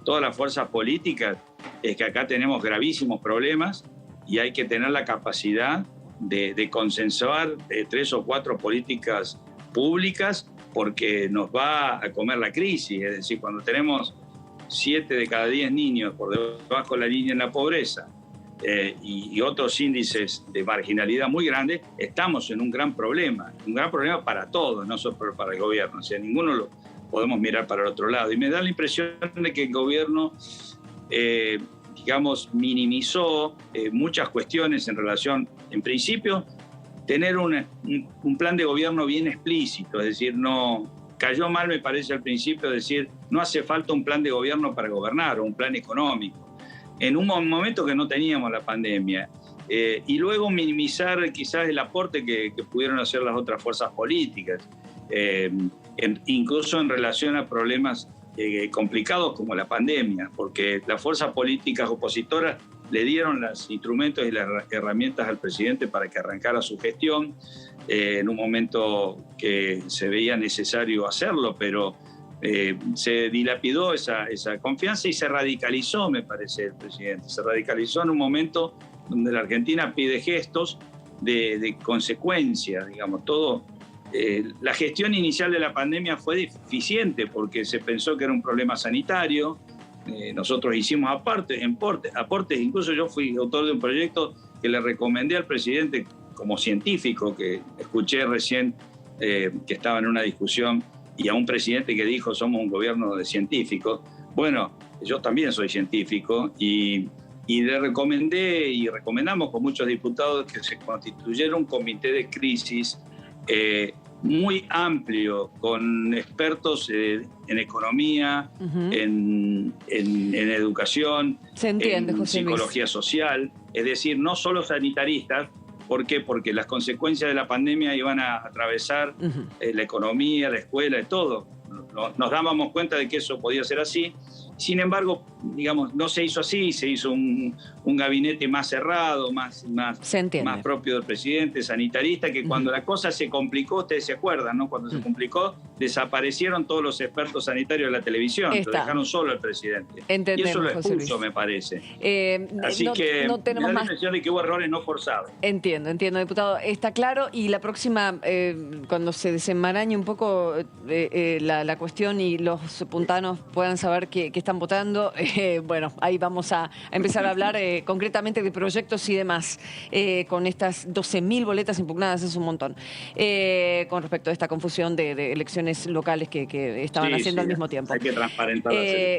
todas las fuerzas políticas, es que acá tenemos gravísimos problemas y hay que tener la capacidad de consensuar 3 o 4 políticas públicas, porque nos va a comer la crisis. Es decir, cuando tenemos 7 de cada 10 niños por debajo de la línea en la pobreza, y otros índices de marginalidad muy grandes, estamos en un gran problema para todos, no solo para el gobierno. O sea, ninguno lo podemos mirar para el otro lado. Y me da la impresión de que el gobierno, digamos, minimizó muchas cuestiones en relación, en principio, tener un plan de gobierno bien explícito. Es decir, no cayó mal, me parece, al principio decir no hace falta un plan de gobierno para gobernar, o un plan económico, en un momento que no teníamos la pandemia, y luego minimizar quizás el aporte que pudieron hacer las otras fuerzas políticas, incluso en relación a problemas complicados como la pandemia, porque las fuerzas políticas opositoras le dieron los instrumentos y las herramientas al presidente para que arrancara su gestión, en un momento que se veía necesario hacerlo, pero se dilapidó esa confianza y se radicalizó, me parece, el presidente. Se radicalizó en un momento donde la Argentina pide gestos de consecuencia, digamos, todo. La gestión inicial de la pandemia fue deficiente porque se pensó que era un problema sanitario. Nosotros hicimos aportes, incluso yo fui autor de un proyecto que le recomendé al presidente como científico, que escuché recién que estaba en una discusión, y a un presidente que dijo somos un gobierno de científicos. Bueno, yo también soy científico y Y le recomendé y recomendamos con muchos diputados que se constituyera un comité de crisis muy amplio, con expertos en economía, en educación, en psicología social, es decir, no solo sanitaristas. ¿Por qué? Porque las consecuencias de la pandemia iban a atravesar la economía, la escuela, todo. Nos dábamos cuenta de que eso podía ser así. Sin embargo, digamos, no se hizo así, se hizo un gabinete más cerrado, más propio del presidente, sanitarista, que cuando la cosa se complicó, ustedes se acuerdan, ¿no? Cuando se complicó, desaparecieron todos los expertos sanitarios de la televisión, lo dejaron solo al presidente.
Entendemos,
y eso lo expuso, me parece. Así que
no tenemos
me da la
más...
impresión de que hubo errores no forzados.
Entiendo, diputado. Está claro, y la próxima, cuando se desenmarañe un poco la cuestión y los puntanos puedan saber que están votando, bueno, ahí vamos a empezar a hablar concretamente de proyectos y demás, con estas 12.000 boletas impugnadas, es un montón, con respecto a esta confusión de elecciones locales que estaban haciendo al mismo tiempo.
Hay que transparentar.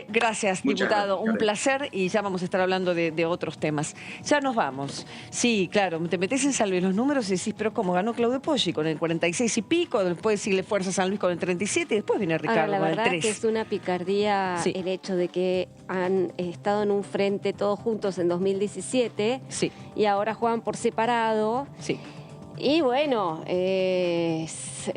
Gracias, diputado, un placer, y ya vamos a estar hablando de otros temas. Ya nos vamos. Sí, claro, te metés en San Luis los números y decís, pero ¿cómo ganó Claudio Poggi con el 46 y pico? Después sigue Fuerza San Luis con el 37 y después viene Ricardo
la
con el
verdad
3.
que es una picardía el hecho de que han estado en un frente todos juntos en 2017 y ahora juegan por separado. Y bueno, es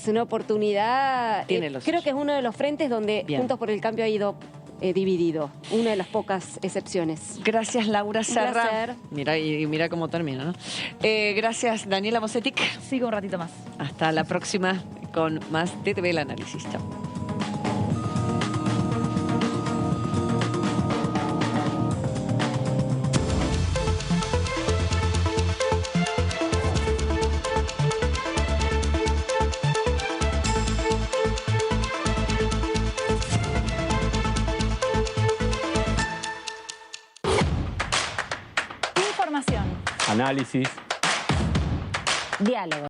una oportunidad. Creo que es uno de los frentes donde Juntos por el Cambio ha ido dividido. Una de las pocas excepciones.
Gracias, Laura Serra. Mira cómo termina, ¿no? Gracias, Daniela Mosetic.
Sigo un ratito más.
Hasta la próxima con más DTV El Análisis. Chao.
Información.
Análisis.
Diálogo.